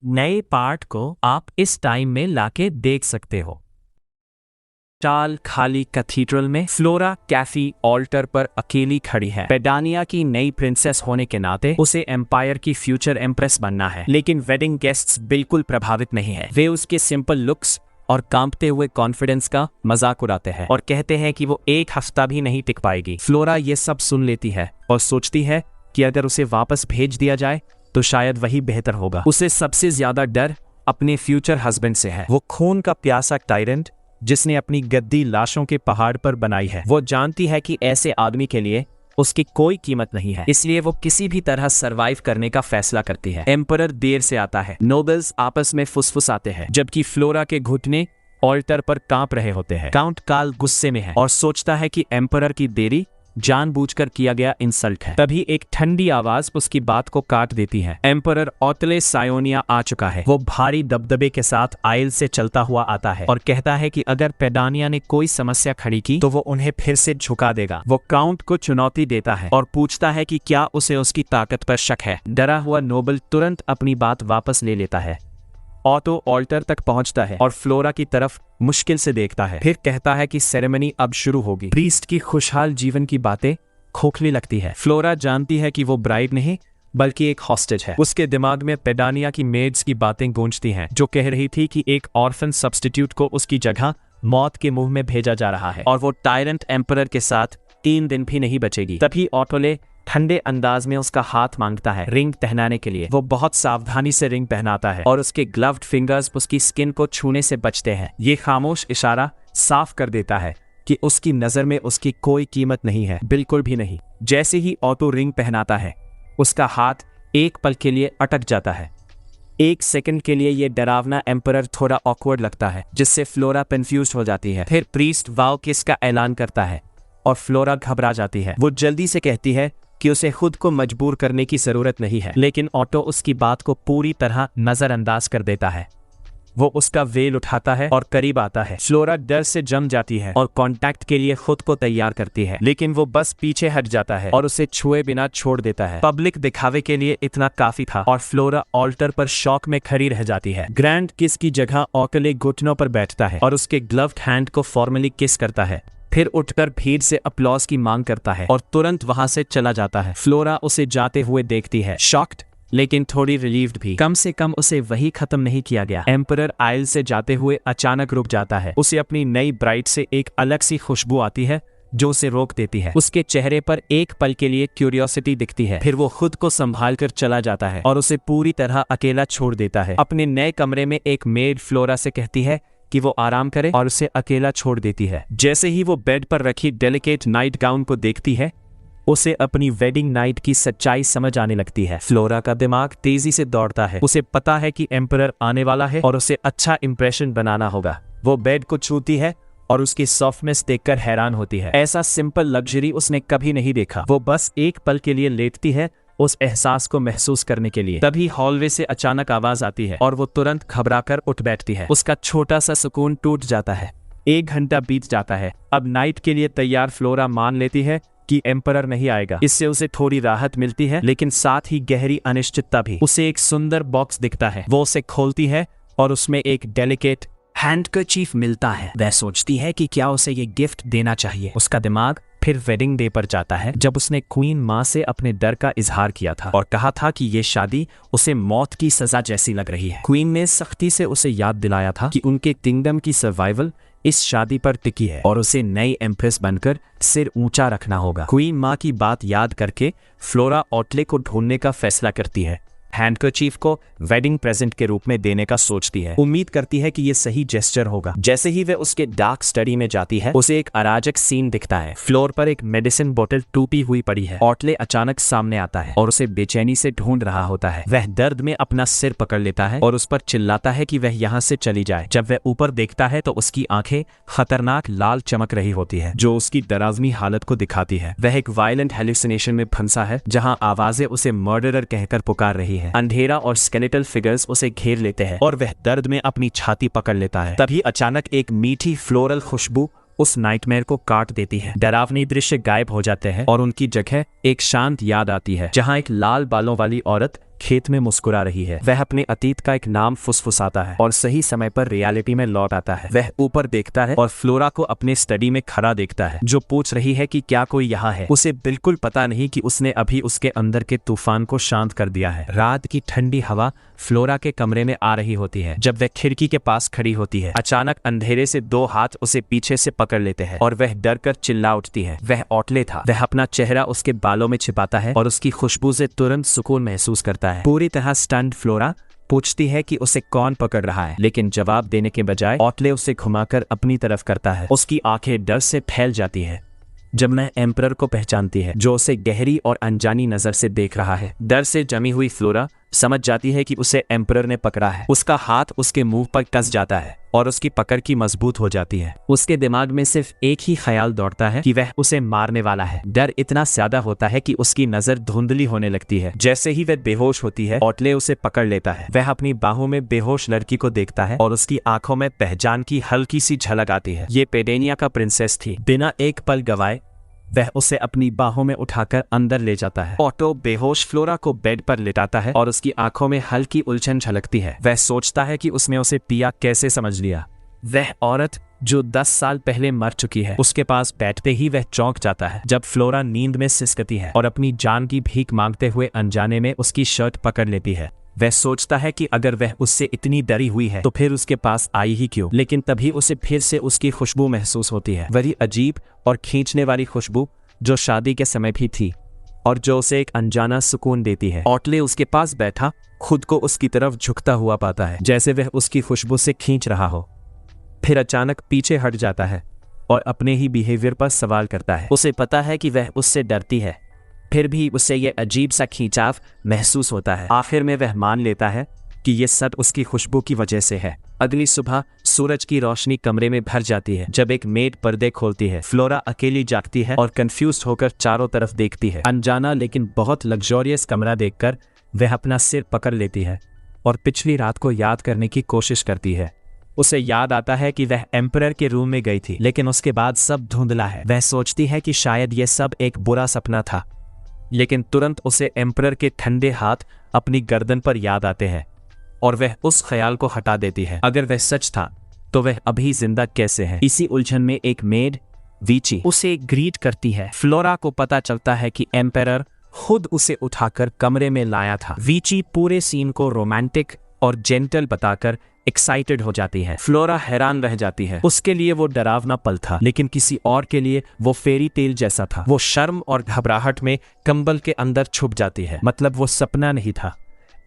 नए पार्ट को आप इस टाइम में लाके देख सकते हो। चाल खाली कैथीड्रल में फ्लोरा कैफी ऑल्टर पर अकेली खड़ी है। पेडानिया की नई प्रिंसेस होने के नाते उसे एम्पायर की फ्यूचर एम्प्रेस बनना है, लेकिन वेडिंग गेस्ट्स बिल्कुल प्रभावित नहीं है। वे उसके सिंपल लुक्स और कांपते हुए कॉन्फिडेंस का मजाक उड़ाते हैं और कहते हैं कि वो एक हफ्ता भी नहीं टिक पाएगी। फ्लोरा ये सब सुन लेती है और सोचती है कि अगर उसे वापस भेज दिया जाए तो शायद वही बेहतर होगा। उसे सबसे ज्यादा डर अपने फ्यूचर हस्बैंड से है। वो खून का प्यासा टायरेंट जिसने अपनी गद्दी लाशों के पहाड़ पर बनाई है। वो जानती है कि ऐसे आदमी के लिए उसकी कोई कीमत नहीं है, इसलिए वो किसी भी तरह सरवाइव करने का फैसला करती है। एम्परर देर से आता है। नोबल्स आपस में फुसफुसाते हैं जबकि फ्लोरा के घुटने ऑल्टर पर कांप रहे होते हैं। काउंट काल गुस्से में है और सोचता है कि एम्परर की देरी जानबूझकर किया गया इंसल्ट है। तभी एक ठंडी आवाज उसकी बात को काट देती है। एम्परर ओटले सायोनिया आ चुका है। वो भारी दबदबे के साथ आइल से चलता हुआ आता है और कहता है कि अगर पेडानिया ने कोई समस्या खड़ी की तो वो उन्हें फिर से झुका देगा। वो काउंट को चुनौती देता है और पूछता है कि क्या उसे उसकी ताकत पर शक है। डरा हुआ नोबल तुरंत अपनी बात वापस ले लेता है। ऑटो ऑल्टर तक पहुंचता है और फ्लोरा की तरफ मुश्किल से देखता है। फिर कहता है कि सेरेमनी अब शुरू होगी। प्रीस्ट की खुशहाल जीवन की बातें खोखली लगती है। फ्लोरा जानती है कि वो ब्राइड नहीं बल्कि एक हॉस्टेज है। उसके दिमाग में पेडानिया की मेड्स की बातें गूंजती हैं जो कह रही थी कि एक ऑर्फन सब्स्टिट्यूट को उसकी जगह मौत के मुंह में भेजा जा रहा है और वो टायरेंट एम्परर के साथ 3 दिन भी नहीं बचेगी। तभी ऑटोले ठंडे अंदाज में उसका हाथ मांगता है रिंग पहनाने के लिए। वो बहुत सावधानी से रिंग पहनाता है और उसके ग्लव्ड फिंगर्स उसकी स्किन को छूने से बचते हैं। ये खामोश इशारा साफ कर देता है कि उसकी नजर में उसकी कोई कीमत नहीं है, बिल्कुल भी नहीं। जैसे ही ऑटो रिंग पहनाता है उसका हाथ एक पल के लिए अटक जाता है। 1 सेकंड के लिए ये डरावना एम्परर थोड़ा ऑकवर्ड लगता है जिससे फ्लोरा कंफ्यूज हो जाती है। फिर प्रीस्ट वाव किस का ऐलान करता है और फ्लोरा घबरा जाती है। वो जल्दी से कहती है कि उसे खुद को मजबूर करने की जरूरत नहीं है, लेकिन ऑटो उसकी बात को पूरी तरह नजरअंदाज कर देता है। वो उसका वेल उठाता है और करीब आता है। फ्लोरा डर से जम जाती है और कांटेक्ट के लिए खुद को तैयार करती है, लेकिन वो बस पीछे हट जाता है और उसे छुए बिना छोड़ देता है। पब्लिक दिखावे के लिए इतना काफी था और फ्लोरा ऑल्टर पर शॉक में खड़ी रह जाती है। ग्रैंड किस की जगह ऑकले घुटनों पर बैठता है और उसके ग्लव्ड हैंड को फॉर्मली किस करता है। फिर उठकर भीड़ से अपलॉज की मांग करता है और तुरंत वहां से चला जाता है। फ्लोरा उसे जाते हुए देखती है, शॉक्ड लेकिन थोड़ी रिलीव्ड भी। कम से कम उसे वही खत्म नहीं किया गया। एम्परर आइल से जाते हुए अचानक रुक जाता है। उसे अपनी नई ब्राइड से एक अलग सी खुशबू आती है जो उसे रोक देती है। उसके चेहरे पर एक पल के लिए क्यूरियोसिटी दिखती है, फिर वो खुद को संभाल कर चला जाता है और उसे पूरी तरह अकेला छोड़ देता है। अपने नए कमरे में एक मेड फ्लोरा से कहती है कि वो आराम करे और उसे अकेला छोड़ देती है। जैसे ही वो बेड पर रखी डेलिकेट नाइट गाउन को देखती है उसे अपनी वेडिंग नाइट की सच्चाई समझ आने लगती है। फ्लोरा का दिमाग तेजी से दौड़ता है। उसे पता है कि एम्परर आने वाला है और उसे अच्छा इंप्रेशन बनाना होगा। वो बेड को छूती है और उसकी सॉफ्टनेस देखकर हैरान होती है। ऐसा सिंपल लग्जरी उसने कभी नहीं देखा। वो बस एक पल के लिए लेटती है उस एहसास को महसूस करने के लिए। तभी हॉलवे से अचानक आवाज आती है और वो तुरंत घबराकर उठ बैठती है। उसका छोटा सा सुकून टूट जाता है। 1 घंटा बीत जाता है। अब नाइट के लिए तैयार फ्लोरा मान लेती है कि एम्परर नहीं आएगा। इससे उसे थोड़ी राहत मिलती है, लेकिन साथ ही गहरी अनिश्चितता भी। उसे एक सुंदर बॉक्स दिखता है। वो उसे खोलती है और उसमें एक डेलिकेट हैंडकरचीफ मिलता है। वह सोचती है कि क्या उसे ये गिफ्ट देना चाहिए। उसका दिमाग फिर वेडिंग डे पर जाता है जब उसने क्वीन माँ से अपने डर का इजहार किया था और कहा था कि ये शादी उसे मौत की सजा जैसी लग रही है। क्वीन ने सख्ती से उसे याद दिलाया था कि उनके किंगडम की सर्वाइवल इस शादी पर टिकी है और उसे नई एम्प्रेस बनकर सिर ऊंचा रखना होगा। क्वीन माँ की बात याद करके फ्लोरा ऑटले को ढूंढने का फैसला करती है। हैंडकरचीफ को वेडिंग प्रेजेंट के रूप में देने का सोचती है। उम्मीद करती है कि ये सही जेस्चर होगा। जैसे ही वह उसके डार्क स्टडी में जाती है उसे एक अराजक सीन दिखता है। फ्लोर पर एक मेडिसिन बोतल टूटी हुई पड़ी है। ऑटले अचानक सामने आता है और उसे बेचैनी से ढूंढ रहा होता है। वह दर्द में अपना सिर पकड़ लेता है और उस पर चिल्लाता है कि वह यहाँ से चली जाए। जब वह ऊपर देखता है तो उसकी आंखें खतरनाक लाल चमक रही होती है जो उसकी डरावनी हालत को दिखाती है। वह एक वायलेंट हेलुसिनेशन में फंसा है जहाँ आवाजें उसे मर्डरर कहकर पुकार रही है। अंधेरा और स्केलेटल फिगर्स उसे घेर लेते हैं और वह दर्द में अपनी छाती पकड़ लेता है। तभी अचानक एक मीठी फ्लोरल खुशबू उस नाइटमेयर को काट देती है। डरावनी दृश्य गायब हो जाते हैं और उनकी जगह एक शांत याद आती है जहां एक लाल बालों वाली औरत खेत में मुस्कुरा रही है। वह अपने अतीत का एक नाम फुसफुसाता है और सही समय पर रियलिटी में लौट आता है। वह ऊपर देखता है और फ्लोरा को अपने स्टडी में खड़ा देखता है, जो पूछ रही है कि क्या कोई यहाँ है। उसे बिल्कुल पता नहीं कि उसने अभी उसके अंदर के तूफान को शांत कर दिया है। रात की ठंडी हवा फ्लोरा के कमरे में आ रही होती है। जब वह खिड़की के पास खड़ी होती है, अचानक अंधेरे से दो हाथ उसे पीछे से पकड़ लेते हैं और वह डर कर चिल्ला उठती है। वह ऑटले था। वह अपना चेहरा उसके बालों में छिपाता है और उसकी खुशबू से तुरंत सुकून महसूस करता है। पूरी तरह स्टन्ड फ्लोरा पूछती है कि उसे कौन पकड़ रहा है, लेकिन जवाब देने के बजाय ऑटले उसे घुमाकर अपनी तरफ करता है। उसकी आंखें डर से फैल जाती है जब मैं एम्परर को पहचानती है, जो उसे गहरी और अनजानी नजर से देख रहा है। डर से जमी हुई फ्लोरा समझ जाती है कि उसे एम्परर ने पकड़ा है। उसका हाथ उसके मुंह पर कस जाता है और उसकी पकड़ की मजबूत हो जाती है। उसके दिमाग में सिर्फ एक ही ख्याल दौड़ता है कि वह उसे मारने वाला है। डर इतना ज्यादा होता है कि उसकी नजर धुंधली होने लगती है। जैसे ही वह बेहोश होती है, ऑटले उसे पकड़ लेता है। वह अपनी बाहों में बेहोश लड़की को देखता है और उसकी आंखों में पहचान की हल्की सी झलक आती है। ये पेडेनिया का प्रिंसेस थी। बिना एक पल गवाए वह उसे अपनी बाहों में उठाकर अंदर ले जाता है। ऑटो बेहोश फ्लोरा को बेड पर लिटाता है और उसकी आंखों में हल्की उलझन झलकती है। वह सोचता है कि उसने उसे पिया कैसे समझ लिया। वह औरत जो 10 साल पहले मर चुकी है, उसके पास बैठते ही वह चौंक जाता है जब फ्लोरा नींद में सिसकती है और अपनी जान की भीख मांगते हुए अनजाने में उसकी शर्ट पकड़ लेती है। वह सोचता है कि अगर वह उससे इतनी डरी हुई है तो फिर उसके पास आई ही क्यों। लेकिन तभी उसे फिर से उसकी खुशबू महसूस होती है, वही अजीब और खींचने वाली खुशबू जो शादी के समय भी थी और जो उसे एक अनजाना सुकून देती है। ऑटले उसके पास बैठा खुद को उसकी तरफ झुकता हुआ पाता है, जैसे वह उसकी खुशबू से खींच रहा हो। फिर अचानक पीछे हट जाता है और अपने ही बिहेवियर पर सवाल करता है। उसे पता है कि वह उससे डरती है, फिर भी उसे यह अजीब सा खींचाव महसूस होता है। आखिर में वह मान लेता है कि यह सब उसकी खुशबू की वजह से है। अगली सुबह सूरज की रोशनी कमरे में भर जाती है जब एक मेड पर्दे खोलती है। फ्लोरा अकेली जागती है और कंफ्यूज होकर चारों तरफ देखती है। अनजाना लेकिन बहुत लग्जरियस कमरा देखकर वह अपना सिर पकड़ लेती है और पिछली रात को याद करने की कोशिश करती है। उसे याद आता है कि वह एम्परर के रूम में गई थी, लेकिन उसके बाद सब धुंधला है। वह सोचती है कि शायद यह सब एक बुरा सपना था, लेकिन तुरंत उसे एम्परर के ठंडे हाथ अपनी गर्दन पर याद आते हैं और वह उस ख्याल को हटा देती है। अगर वह सच था तो वह अभी जिंदा कैसे है। इसी उलझन में एक मेड वीची उसे ग्रीट करती है। फ्लोरा को पता चलता है कि एम्परर खुद उसे उठाकर कमरे में लाया था। वीची पूरे सीन को रोमांटिक और जेंटल बताकर एक्साइटेड हो जाती है। फ्लोरा हैरान रह जाती है। उसके लिए वो डरावना पल था, लेकिन किसी और के लिए वो फेरी टेल जैसा था। वो शर्म और घबराहट में कंबल के अंदर छुप जाती है। मतलब वो सपना नहीं था,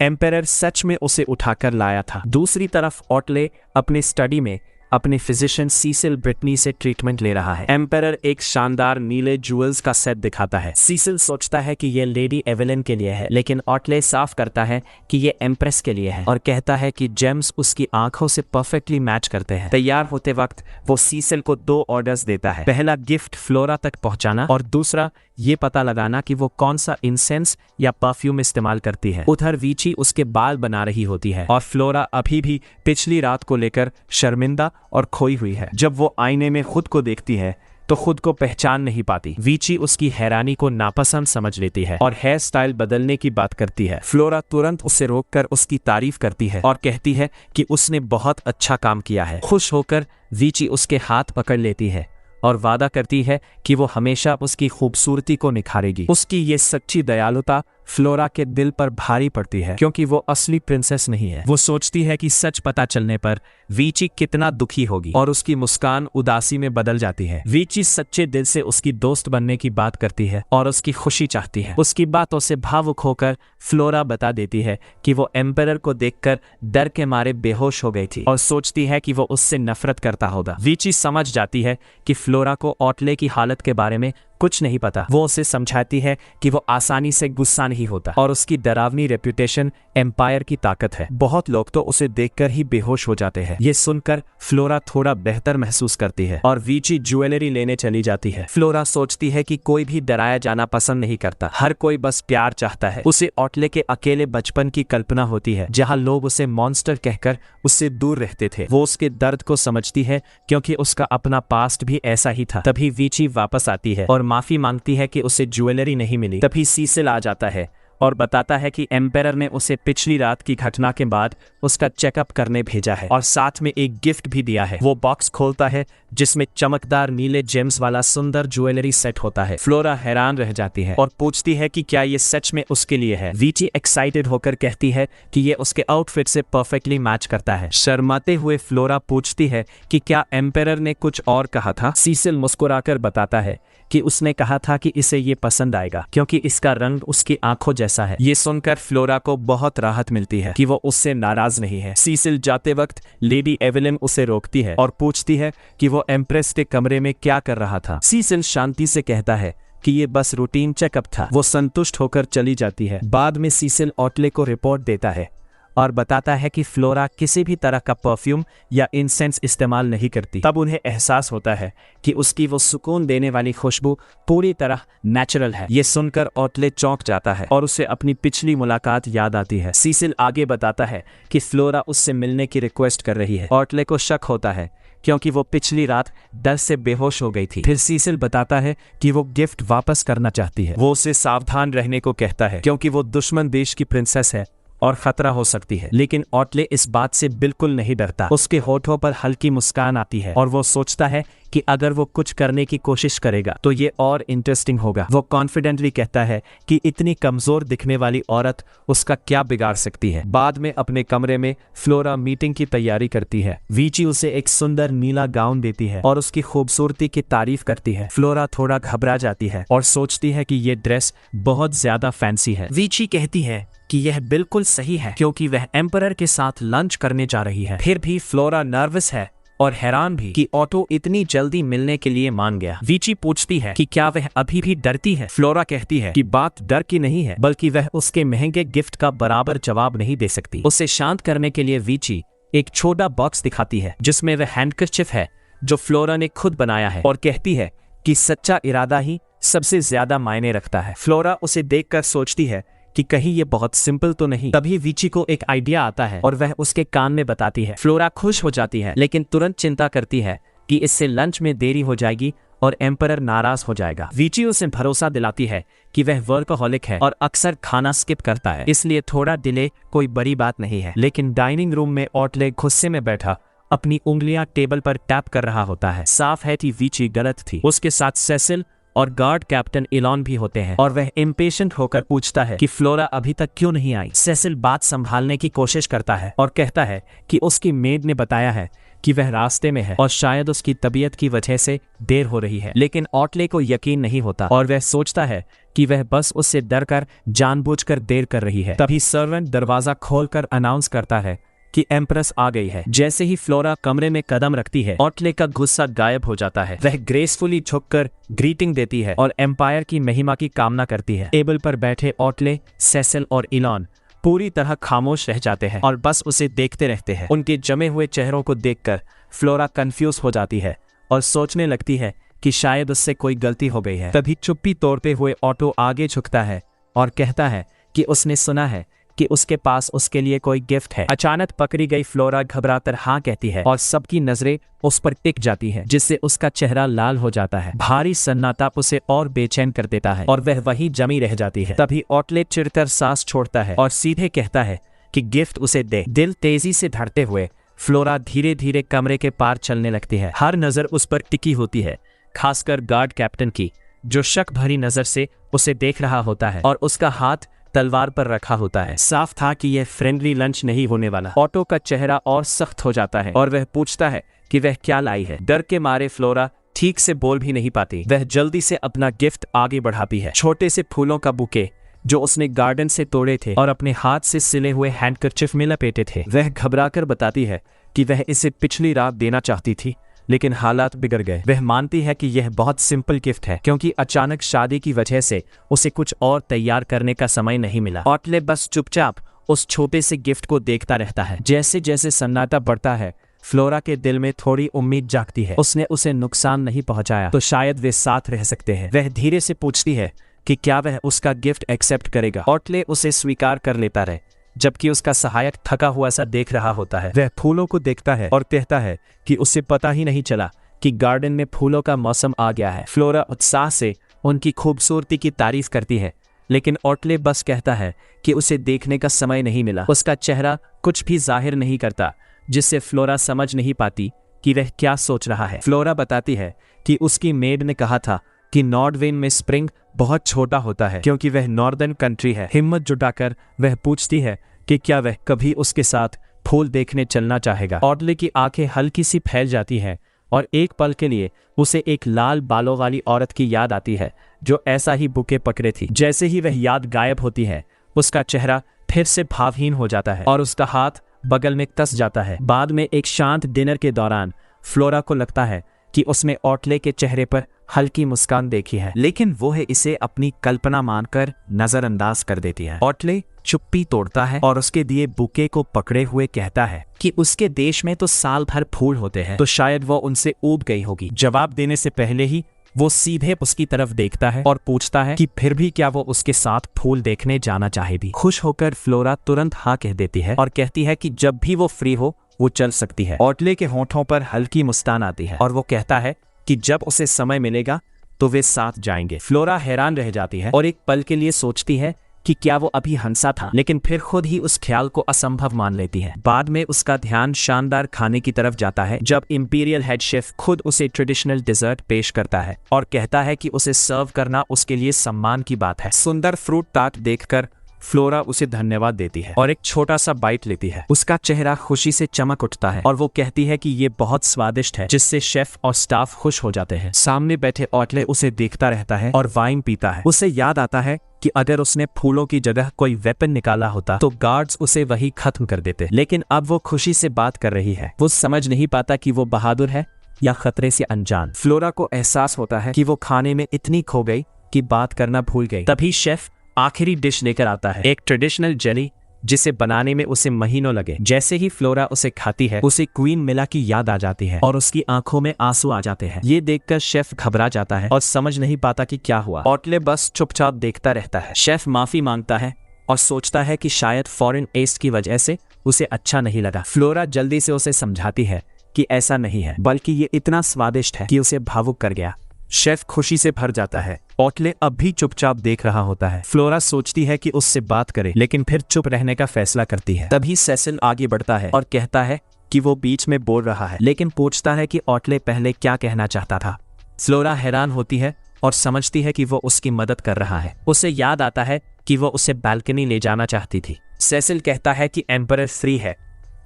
एम्परर सच में उसे उठाकर लाया था। दूसरी तरफ ऑटले अपने स्टडी में अपने फिजिशियन सीसिल ब्रिटनी से ट्रीटमेंट ले रहा है। एम्परर एक शानदार नीले ज्वेल्स का सेट दिखाता है। सीसिल सोचता है कि यह लेडी एवेलिन के लिए है, लेकिन ऑटले साफ करता है कि यह एम्प्रेस के लिए है और कहता है कि जेम्स उसकी आंखों से परफेक्टली मैच करते हैं। तैयार होते वक्त वो सीसिल को 2 ऑर्डर्स देता है। पहला गिफ्ट फ्लोरा तक पहुंचाना और दूसरा ये पता लगाना कि वो कौन सा इंसेंस या परफ्यूम इस्तेमाल करती है। उधर वीची उसके बाल बना रही होती है और फ्लोरा अभी भी पिछली रात को लेकर शर्मिंदा और खोई हुई है। जब वो आईने में खुद को देखती है तो खुद को पहचान नहीं पाती। वीची उसकी हैरानी को नापसंद समझ लेती है और हेयर स्टाइल बदलने की बात करती है। फ्लोरा तुरंत उसे रोककर उसकी तारीफ करती है और कहती है कि उसने बहुत अच्छा काम किया है। खुश होकर वीची उसके हाथ पकड़ लेती है और वादा करती है कि वो हमेशा उसकी खूबसूरती को निखारेगी। उसकी ये सच्ची दयालुता फ्लोरा के दिल पर भारी पड़ती है, क्योंकि वो असली प्रिंसेस नहीं है। वो सोचती है कि सच पता चलने पर वीची कितना दुखी होगी और उसकी मुस्कान उदासी में बदल जाती है। वीची सच्चे दिल से उसकी दोस्त बनने की बात करती है और उसकी खुशी चाहती है। उसकी बातों से भावुक होकर फ्लोरा बता देती है कि वो एम्परर को देखकर डर के मारे बेहोश हो गई थी और सोचती है कि वो उससे नफरत करता होगा। वीची समझ जाती है कि फ्लोरा को ऑटले की हालत के बारे में कुछ नहीं पता। वो उसे समझाती है कि वो आसानी से गुस्सा नहीं होता और उसकी डरावनी रेप्यूटेशन एम्पायर की ताकत है। बहुत लोग तो उसे देखकर ही बेहोश हो जाते हैं। ये सुनकर फ्लोरा थोड़ा बेहतर महसूस करती है और वीची ज्वेलरी लेने चली जाती है। फ्लोरा सोचती है कि कोई भी डराया जाना पसंद नहीं करता, हर कोई बस प्यार चाहता है। उसे ऑटले के अकेले बचपन की कल्पना होती है जहाँ लोग उसे मॉन्स्टर कहकर उससे दूर रहते थे। वो उसके दर्द को समझती है क्योंकि उसका अपना पास्ट भी ऐसा ही था। तभी वीची वापस आती है और माफी मांगती है कि उसे ज्वेलरी नहीं मिली। तभी सीसिल आ जाता है और बताता है कि एम्पायर ने उसे पिछली रात की घटना के बाद उसका चेकअप करने भेजा है और साथ में एक गिफ्ट भी दिया है। वो बॉक्स खोलता है जिसमें चमकदार नीले जेम्स वाला सुंदर ज्वेलरी सेट होता है। फ्लोरा हैरान रह जाती है और पूछती है कि क्या ये सच में उसके लिए है। वीची एक्साइटेड होकर कहती है कि ये उसके आउटफिट से परफेक्टली मैच करता है। शर्माते हुए फ्लोरा पूछती है कि क्या एम्पायर ने कुछ और कहा था। सीसिल मुस्कुराकर बताता है कि उसने कहा था कि इसे ये पसंद आएगा क्योंकि इसका रंग उसकी आंखों जैसा है। ये सुनकर फ्लोरा को बहुत राहत मिलती है कि वो उससे नाराज नहीं है। सीसिल जाते वक्त लेडी एवेलिन उसे रोकती है और पूछती है कि वो एम्प्रेस के कमरे में क्या कर रहा था। सीसिल शांति से कहता है कि ये बस रूटीन चेकअप था। वो संतुष्ट होकर चली जाती है। बाद में सीसिल ऑटले को रिपोर्ट देता है और बताता है कि फ्लोरा किसी भी तरह का परफ्यूम या इंसेंस इस्तेमाल नहीं करती। तब उन्हें एहसास होता है कि उसकी वो सुकून देने वाली खुशबू पूरी तरह नेचुरल है। ये सुनकर ऑटले चौंक जाता है और उसे अपनी पिछली मुलाकात याद आती है। सीसिल आगे बताता है कि फ्लोरा उससे मिलने की रिक्वेस्ट कर रही है। ऑटले को शक होता है क्योंकि वो पिछली रात डर से बेहोश हो गई थी। फिर सीसिल बताता है कि वो गिफ्ट वापस करना चाहती है। वो उसे सावधान रहने को कहता है क्योंकि वो दुश्मन देश की प्रिंसेस है और खतरा हो सकती है। लेकिन ऑटले इस बात से बिल्कुल नहीं डरता। उसके होठों पर हल्की मुस्कान आती है और वो सोचता है कि अगर वो कुछ करने की कोशिश करेगा तो ये और इंटरेस्टिंग होगा। वो कॉन्फिडेंटली कहता है कि इतनी कमजोर दिखने वाली औरत उसका क्या बिगाड़ सकती है। बाद में अपने कमरे में फ्लोरा मीटिंग की तैयारी करती है। वीची उसे एक सुंदर नीला गाउन देती है और उसकी खूबसूरती की तारीफ करती है। फ्लोरा थोड़ा घबरा जाती है और सोचती है कि ये ड्रेस बहुत ज्यादा फैंसी है। वीची कहती है कि यह बिल्कुल सही है क्योंकि वह एम्परर के साथ लंच करने जा रही है। फिर भी फ्लोरा नर्वस है और हैरान भी कि ऑटो इतनी जल्दी मिलने के लिए मान गया। वीची पूछती है कि क्या वह अभी भी डरती है। फ्लोरा कहती है कि बात डर की नहीं है बल्कि वह उसके महंगे गिफ्ट का बराबर जवाब नहीं दे सकती। उसे शांत करने के लिए वीची एक छोटा बॉक्स दिखाती है जिसमें वह हैंडकरचिफ है जो फ्लोरा ने खुद बनाया है और कहती है कि सच्चा इरादा ही सबसे ज्यादा मायने रखता है। फ्लोरा उसे देखकर सोचती है कि कहीं ये बहुत सिंपल तो नहीं। तभी वीची को एक आइडिया आता है और वह उसके कान में बताती है। फ्लोरा खुश हो जाती है लेकिन तुरंत चिंता करती है कि इससे लंच में देरी हो जाएगी और एम्परर नाराज हो जाएगा। वीची उसे भरोसा दिलाती है कि वह वर्कहोलिक है और अक्सर खाना स्किप करता है, इसलिए थोड़ा डिले कोई बड़ी बात नहीं है। लेकिन डाइनिंग रूम में ऑटले गुस्से में बैठा अपनी उंगलियां टेबल पर टैप कर रहा होता है। साफ है कि वीची गलत थी। उसके साथ सेसिल और गार्ड कैप्टन इलॉन भी होते हैं और वह इम्पेशेंट होकर पूछता है कि फ्लोरा अभी तक क्यों नहीं आई। सेसिल बात संभालने की कोशिश करता है और कहता है कि उसकी मेड ने बताया है कि वह रास्ते में है और शायद उसकी तबीयत की वजह से देर हो रही है। लेकिन ऑटले को यकीन नहीं होता और वह सोचता है कि वह बस उससे डरकर जानबूझकर देर कर रही है। तभी सर्वेंट दरवाजा खोलकर अनाउंस करता है कि एम्प्रेस आ गई है। जैसे ही फ्लोरा कमरे में कदम रखती है ऑटले का गुस्सा गायब हो जाता है। वह ग्रेसफुली झुककर ग्रीटिंग देती है और एम्पायर की महिमा की कामना करती है। टेबल पर बैठे ऑटले, सेसिल और इलॉन पूरी तरह खामोश रह जाते हैं और बस उसे देखते रहते हैं। उनके जमे हुए चेहरों को देखकर फ्लोरा कंफ्यूज हो जाती है और सोचने लगती है कि शायद उससे कोई गलती हो गई है। तभी चुप्पी तोड़ते हुए ऑटो आगे झुकता है और कहता है कि उसने सुना है कि उसके पास उसके लिए कोई गिफ्ट है। अचानक पकड़ी गई फ्लोरा घबराकर हाँ कहती है और सबकी नजरें उस पर टिक जाती है जिससे उसका चेहरा लाल हो जाता है। भारी सन्नाटा उसे और बेचैन कर देता है और वह वहीं जमी रह जाती है। तभी ऑटले चिढ़कर सांस छोड़ता है और सीधे कहता है कि गिफ्ट उसे दे। दिल तेजी से धड़ते हुए फ्लोरा धीरे धीरे कमरे के पार चलने लगती है। हर नजर उस पर टिकी होती है, खासकर गार्ड कैप्टन की, जो शक भरी नजर से उसे देख रहा होता है और उसका हाथ तलवार पर रखा होता है। साफ था कि यह फ्रेंडली लंच नहीं होने वाला। ऑटो का चेहरा और सख्त हो जाता है और वह पूछता है कि वह क्या लाई है। डर के मारे फ्लोरा ठीक से बोल भी नहीं पाती। वह जल्दी से अपना गिफ्ट आगे बढ़ाती है, छोटे से फूलों का बुके जो उसने गार्डन से तोड़े थे और अपने हाथ से सिले हुए हैंडकरचिफ में लपेटे थे। वह घबराकर बताती है कि वह इसे पिछली रात देना चाहती थी लेकिन हालात बिगड़ गए। वह मानती है कि यह बहुत सिंपल गिफ्ट है क्योंकि अचानक शादी की वजह से उसे कुछ और तैयार करने का समय नहीं मिला। ऑटले बस चुपचाप उस छोटे से गिफ्ट को देखता रहता है। जैसे जैसे सन्नाटा बढ़ता है फ्लोरा के दिल में थोड़ी उम्मीद जागती है। उसने उसे नुकसान नहीं पहुंचाया तो शायद वे साथ रह सकते हैं। वह धीरे से पूछती है कि क्या वह उसका गिफ्ट एक्सेप्ट करेगा। ऑटले उसे स्वीकार कर लेता रहे जबकि उसका सहायक थका हुआ सा देख रहा होता है। वह फूलों को देखता है और कहता है कि उसे पता ही नहीं चला कि गार्डन में फूलों का मौसम आ गया है। फ्लोरा उत्साह से उनकी खूबसूरती की तारीफ करती है लेकिन ऑटले बस कहता है कि उसे देखने का समय नहीं मिला। उसका चेहरा कुछ भी जाहिर नहीं करता, जिससे फ्लोरा समझ नहीं पाती कि वह क्या सोच रहा है। फ्लोरा बताती है कि उसकी मेड ने कहा था कि नॉर्डवेन में स्प्रिंग बहुत छोटा होता है क्योंकि वह नॉर्दर्न कंट्री है। हिम्मत जुटाकर वह पूछती है कि क्या वह कभी उसके साथ फूल देखने चलना चाहेगा। ऑटले की आंखें हल्की सी फैल जाती हैं और एक पल के लिए उसे एक लाल बालों वाली औरत की याद आती है जो ऐसा ही बुके पकड़े थी। जैसे ही वह याद गायब होती है, उसका चेहरा फिर से भावहीन हो जाता है और उसका हाथ बगल में कस जाता है। बाद में एक शांत डिनर के दौरान फ्लोरा को लगता है कि उसने ऑटले के चेहरे पर हल्की मुस्कान देखी है, लेकिन वो है इसे अपनी कल्पना मानकर नजरअंदाज कर देती है। ऑटले चुप्पी तोड़ता है और उसके दिए बुके को पकड़े हुए कहता है कि उसके देश में तो साल भर फूल होते हैं, तो शायद वो उनसे ऊब गई होगी। जवाब देने से पहले ही वो सीधे उसकी तरफ देखता है और पूछता है कि फिर भी क्या वो उसके साथ फूल देखने जाना चाहेगी। खुश होकर फ्लोरा तुरंत हाँ कह देती है और कहती है कि जब भी वो फ्री हो वो चल सकती है। ऑटले के होठों पर हल्की मुस्कान आती है और वो कहता है कि जब उसे समय मिलेगा तो वे साथ जाएंगे। फ्लोरा हैरान रह जाती है और एक पल के लिए सोचती है कि क्या वो अभी हंसा था, लेकिन फिर खुद ही उस ख्याल को असंभव मान लेती है। बाद में उसका ध्यान शानदार खाने की तरफ जाता है जब इंपीरियल हेड शेफ खुद उसे ट्रेडिशनल डिजर्ट पेश करता है और कहता है कि उसे सर्व करना उसके लिए सम्मान की बात है। सुंदर फ्रूट टार्ट देखकर फ्लोरा उसे धन्यवाद देती है और एक छोटा सा बाइट लेती है। उसका चेहरा खुशी से चमक उठता है और वो कहती है कि ये बहुत स्वादिष्ट है, जिससे शेफ और स्टाफ खुश हो जाते हैं। सामने बैठे ऑटले उसे देखता रहता है और वाइन पीता है। उसे याद आता है कि अगर उसने फूलों की जगह कोई वेपन निकाला होता तो गार्ड्स उसे वही खत्म कर देते, लेकिन अब वो खुशी से बात कर रही है। वो समझ नहीं पाता कि वो बहादुर है या खतरे से अनजान। फ्लोरा को एहसास होता है कि वो खाने में इतनी खो गई कि बात करना भूल गई। तभी शेफ आखिरी डिश लेकर आता है, एक ट्रेडिशनल जेली जिसे बनाने में उसे महीनों लगे। जैसे ही फ्लोरा उसे खाती है, उसे क्वीन मिला की याद आ जाती है और उसकी आंखों में आंसू आ जाते हैं। ये देखकर शेफ घबरा जाता है और समझ नहीं पाता कि क्या हुआ। ऑटले बस चुपचाप देखता रहता है। शेफ माफी मांगता है और सोचता है कि शायद फॉरेन टेस्ट की वजह से उसे अच्छा नहीं लगा। फ्लोरा जल्दी से उसे समझाती है कि ऐसा नहीं है, बल्कि ये इतना स्वादिष्ट है कि उसे भावुक कर गया। शेफ खुशी से भर जाता है। ऑटले अब भी चुपचाप देख रहा होता है। फ्लोरा सोचती है कि उससे बात करे, लेकिन फिर चुप रहने का फैसला करती है। तभी सेसिल आगे बढ़ता है और कहता है कि वो बीच में बोल रहा है, लेकिन पूछता है कि ऑटले पहले क्या कहना चाहता था। फ्लोरा हैरान होती है और समझती है कि वो उसकी मदद कर रहा है। उसे याद आता है कि वो उसे बालकनी ले जाना चाहती थी। सेसिल कहता है कि एम्परर फ्री है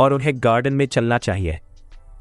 और उन्हें गार्डन में चलना चाहिए।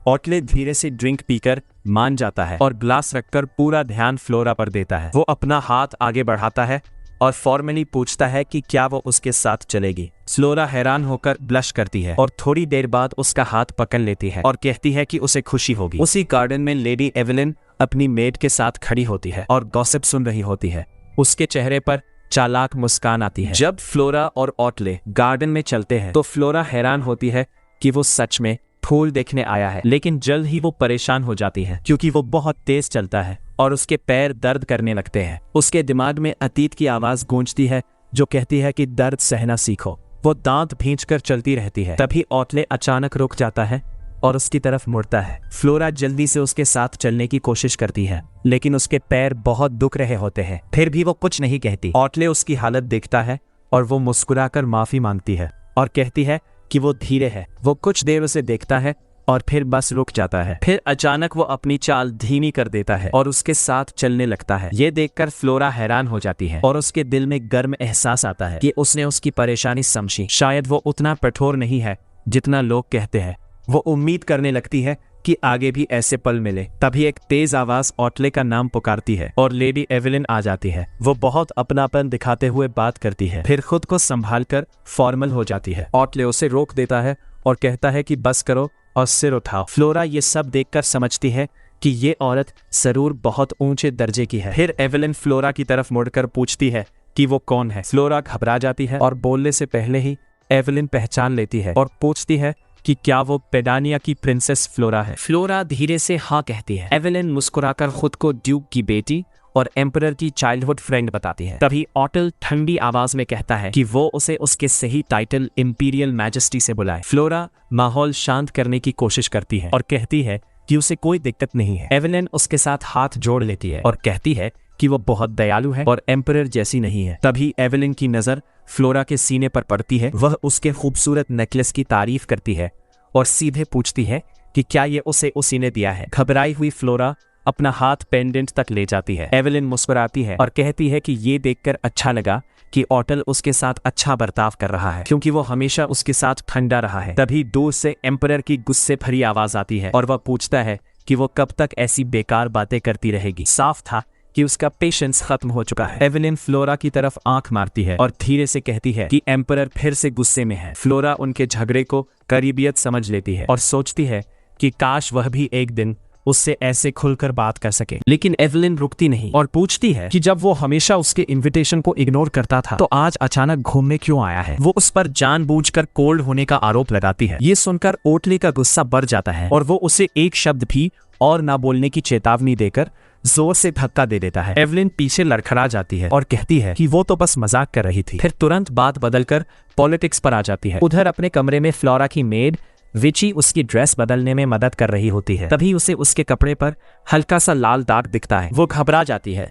ऑटले धीरे से ड्रिंक पीकर मान जाता है और ग्लास रखकर पूरा ध्यान फ्लोरा पर देता है। वो अपना हाथ आगे बढ़ाता है और फॉर्मली पूछता है कि क्या वो उसके साथ चलेगी। फ्लोरा हैरान होकर ब्लश करती है और थोड़ी देर बाद उसका हाथ पकड़ लेती है और कहती है कि उसे खुशी होगी। उसी गार्डन में लेडी एवेलिन अपनी मेड के साथ खड़ी होती है और गॉसिप सुन रही होती है। उसके चेहरे पर चालाक मुस्कान आती है। जब फ्लोरा और ऑटले गार्डन में चलते हैं तो फ्लोरा हैरान होती है कि वो सच में फूल देखने आया है, लेकिन जल्द ही वो परेशान हो जाती है क्योंकि वो बहुत तेज चलता है और उसके पैर दर्द करने लगते हैं। उसके दिमाग में अतीत की आवाज गूंजती है जो कहती है कि दर्द सहना सीखो। वो दांत भींचकर चलती रहती है। तभी ऑटले अचानक रुक जाता है और उसकी तरफ मुड़ता है। फ्लोरा जल्दी से उसके साथ चलने की कोशिश करती है, लेकिन उसके पैर बहुत दुख रहे होते हैं। फिर भी वो कुछ नहीं कहती। ऑटले उसकी हालत देखता है और वो मुस्कुराकर माफी मांगती है और कहती है कि वो धीरे है। वो कुछ देर उसे देखता है और फिर बस रुक जाता है। फिर अचानक वो अपनी चाल धीमी कर देता है और उसके साथ चलने लगता है। ये देखकर फ्लोरा हैरान हो जाती है और उसके दिल में गर्म एहसास आता है कि उसने उसकी परेशानी समझी। शायद वो उतना कठोर नहीं है जितना लोग कहते हैं। वो उम्मीद करने लगती है कि आगे भी ऐसे पल मिले। तभी एक तेज आवाज ऑटले का नाम पुकारती है और लेडी एवेलिन आ जाती है। वो बहुत अपनापन दिखाते हुए बात करती है, फिर खुद को संभालकर फॉर्मल हो जाती है। ऑटले उसे रोक देता है और कहता है कि बस करो और सिर उठाओ। फ्लोरा ये सब देखकर समझती है कि ये औरत जरूर बहुत ऊंचे दर्जे की है। फिर एवेलिन फ्लोरा की तरफ मुड़कर पूछती है कि वो कौन है। फ्लोरा घबरा जाती है और बोलने से पहले ही एवेलिन पहचान लेती है और पूछती है कि क्या वो पेडानिया की प्रिंसेस फ्लोरा है। फ्लोरा धीरे से हाँ कहती है। एवेलिन मुस्कुराकर खुद को ड्यूक की बेटी और एम्परर की चाइल्डहुड फ्रेंड बताती है। तभी ऑटल ठंडी आवाज में कहता है कि वो उसे उसके सही टाइटल इंपीरियल मैजेस्टी से बुलाए। फ्लोरा माहौल शांत करने की कोशिश करती है और कहती है कि उसे कोई दिक्कत नहीं है। एवेलिन उसके साथ हाथ जोड़ लेती है और कहती है कि वो बहुत दयालु है और एम्परर जैसी नहीं है। तभी एवेलिन की नजर फ्लोरा के सीने पर पड़ती है। वह उसके खूबसूरत नेकलेस की तारीफ करती है और सीधे पूछती है कि क्या ये उसी ने दिया है। घबराई हुई फ्लोरा अपना हाथ पेंडेंट तक ले जाती है। एवेलिन मुस्कुराती है और कहती है कि ये देखकर अच्छा लगा कि ऑटल उसके साथ अच्छा बर्ताव कर रहा है, क्योंकि वो हमेशा उसके साथ ठंडा रहा है। तभी दूर से एम्परर की गुस्से भरी आवाज आती है और वह पूछता है कि वो कब तक ऐसी बेकार बातें करती रहेगी। साफ था कि उसका पेशेंस खत्म हो चुका है। एवेलिन फ्लोरा की तरफ आंख मारती है और धीरे से कहती है कि एम्परर फिर से गुस्से में है। फ्लोरा उनके झगड़े को करीबियत समझ लेती है और सोचती है कि काश वह भी एक दिन उससे ऐसे खुलकर बात कर सके। लेकिन एवेलिन रुकती नहीं और पूछती है कि जब वो हमेशा उसके इनविटेशन को इग्नोर करता था तो आज अचानक घूमने क्यों आया है। वो उस पर जानबूझकर कोल्ड होने का आरोप लगाती है। ये सुनकर ओटले का गुस्सा बढ़ जाता है और वो उसे एक शब्द भी और ना बोलने की चेतावनी देकर जोर से धक्का दे देता है। एवेलिन पीछे लड़खड़ा जाती है और कहती है कि वो तो बस मजाक कर रही थी। फिर तुरंत बात बदलकर पॉलिटिक्स पर आ जाती है। उधर अपने कमरे में फ्लोरा की मेड विची उसकी ड्रेस बदलने में मदद कर रही होती है। तभी उसे उसके कपड़े पर हल्का सा लाल दाग दिखता है। वो घबरा जाती है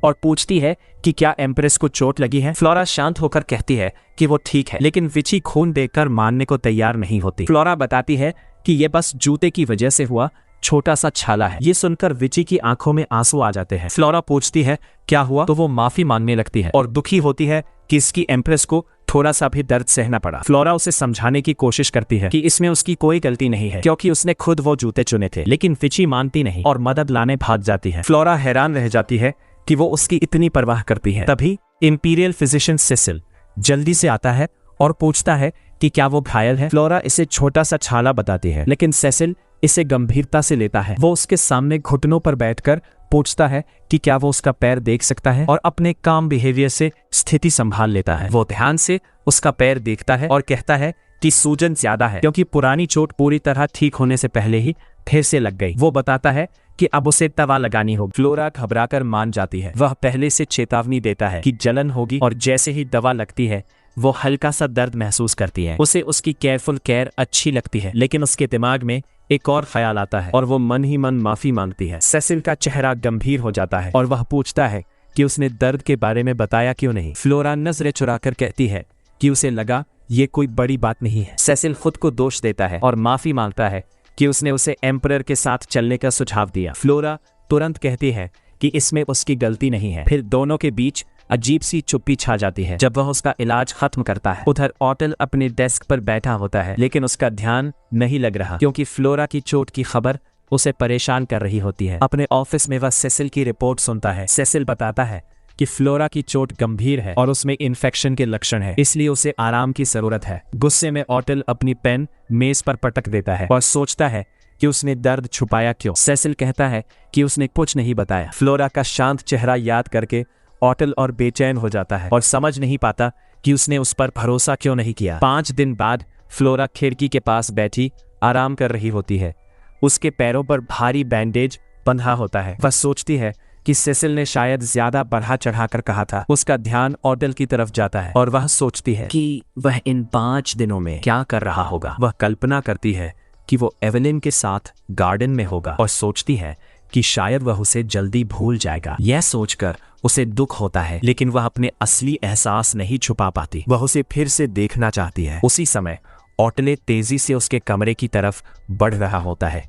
और पूछती है कि क्या एम्प्रेस को चोट लगी है। फ्लोरा शांत होकर कहती है कि वो ठीक है, लेकिन विची खून देखकर मानने को तैयार नहीं होती। फ्लोरा बताती है कि ये बस जूते की वजह से हुआ छोटा सा छाला है। ये सुनकर विची की आंखों में आंसू आ जाते हैं। फ्लोरा पूछती है क्या हुआ, तो वो माफी मांगने लगती है और दुखी होती है कि इसकी एम्प्रेस को थोड़ा सा भी दर्द सहना पड़ा। फ्लोरा उसे समझाने की कोशिश करती है कि इसमें उसकी कोई गलती नहीं है, क्योंकि उसने खुद वो जूते चुने थे। लेकिन विची मानती नहीं और मदद लाने भाग जाती है। फ्लोरा हैरान रह जाती है कि वो उसकी इतनी परवाह करती है। तभी इंपीरियल फिजिशियन सेसिल जल्दी से आता है और पूछता है कि क्या वो घायल है। फ्लोरा इसे छोटा सा छाला बताती है, लेकिन सेसिल इसे गंभीरता से लेता है। वो उसके सामने घुटनों पर बैठकर पूछता है कि क्या वो उसका पैर देख सकता है और अपने काम बिहेवियर से स्थिति संभाल लेता है। वो ध्यान से उसका पैर देखता है और कहता है कि सूजन ज्यादा है, क्योंकि पुरानी चोट पूरी तरह ठीक होने से पहले ही फिर से लग गई। वो बताता है कि अब उसे दवा लगानी होगी। फ्लोरा घबराकर मान जाती है। वह पहले से चेतावनी देता है कि जलन होगी और जैसे ही दवा लगती है वो हल्का सा दर्द महसूस करती है। उसे उसकी केयरफुल केयर अच्छी लगती है, लेकिन उसके दिमाग में एक और ख्याल आता है और वो मन ही मन माफी मांगती है। सेसिल का चेहरा गंभीर हो जाता है और वह पूछता है कि उसने दर्द के बारे में बताया क्यों नहीं। फ्लोरा नजरें चुराकर कहती है कि उसे लगा ये कोई बड़ी बात नहीं है। सेसिल खुद को दोष देता है और माफी मांगता है कि उसने उसे एम्परर के साथ चलने का सुझाव दिया। फ्लोरा तुरंत कहती है कि इसमें उसकी गलती नहीं है। फिर दोनों के बीच अजीब सी चुप्पी छा जाती है। जब वह उसका इलाज खत्म करता है, उधर ऑटल अपने डेस्क पर बैठा होता है, लेकिन उसका ध्यान नहीं लग रहा, क्योंकि फ्लोरा की चोट की खबर उसे परेशान कर रही होती है। अपने ऑफिस में वह सेसिल की रिपोर्ट सुनता है। सेसिल बताता है कि फ्लोरा की चोट गंभीर है और उसमें इन्फेक्शन के लक्षण है, इसलिए उसे आराम की जरूरत है। गुस्से में ऑटल अपनी पेन मेज पर पटक देता है और सोचता है कि उसने दर्द छुपाया क्यों। सेसिल कहता है कि उसने कुछ नहीं बताया। फ्लोरा का शांत चेहरा याद करके ऑटल और बेचैन हो जाता है और समझ नहीं पाता कि उसने उस पर भरोसा क्यों नहीं किया। 5 दिन बाद फ्लोरा खिड़की के पास बैठी आराम कर रही होती है। उसके पैरों पर भारी बैंडेज बंधा होता है। वह सोचती है कि सेसिल ने शायद ज्यादा बढ़ा चढ़ाकर कहा था। उसका ध्यान ऑटल की तरफ जाता है और वह सोचती है कि वह इन 5 दिनों में क्या कर रहा होगा। वह कल्पना करती है कि वो एवेलिन के साथ गार्डन में होगा और सोचती है कि शायद वह उसे जल्दी भूल जाएगा। यह सोचकर उसे दुख होता है, लेकिन वह अपने असली एहसास नहीं छुपा पाती। वह उसे फिर से देखना चाहती है। उसी समय ऑटले तेजी से उसके कमरे की तरफ बढ़ रहा होता है।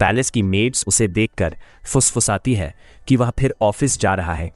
पैलेस की मेड्स उसे देखकर फुसफुसाती है कि वह फिर ऑफिस जा रहा है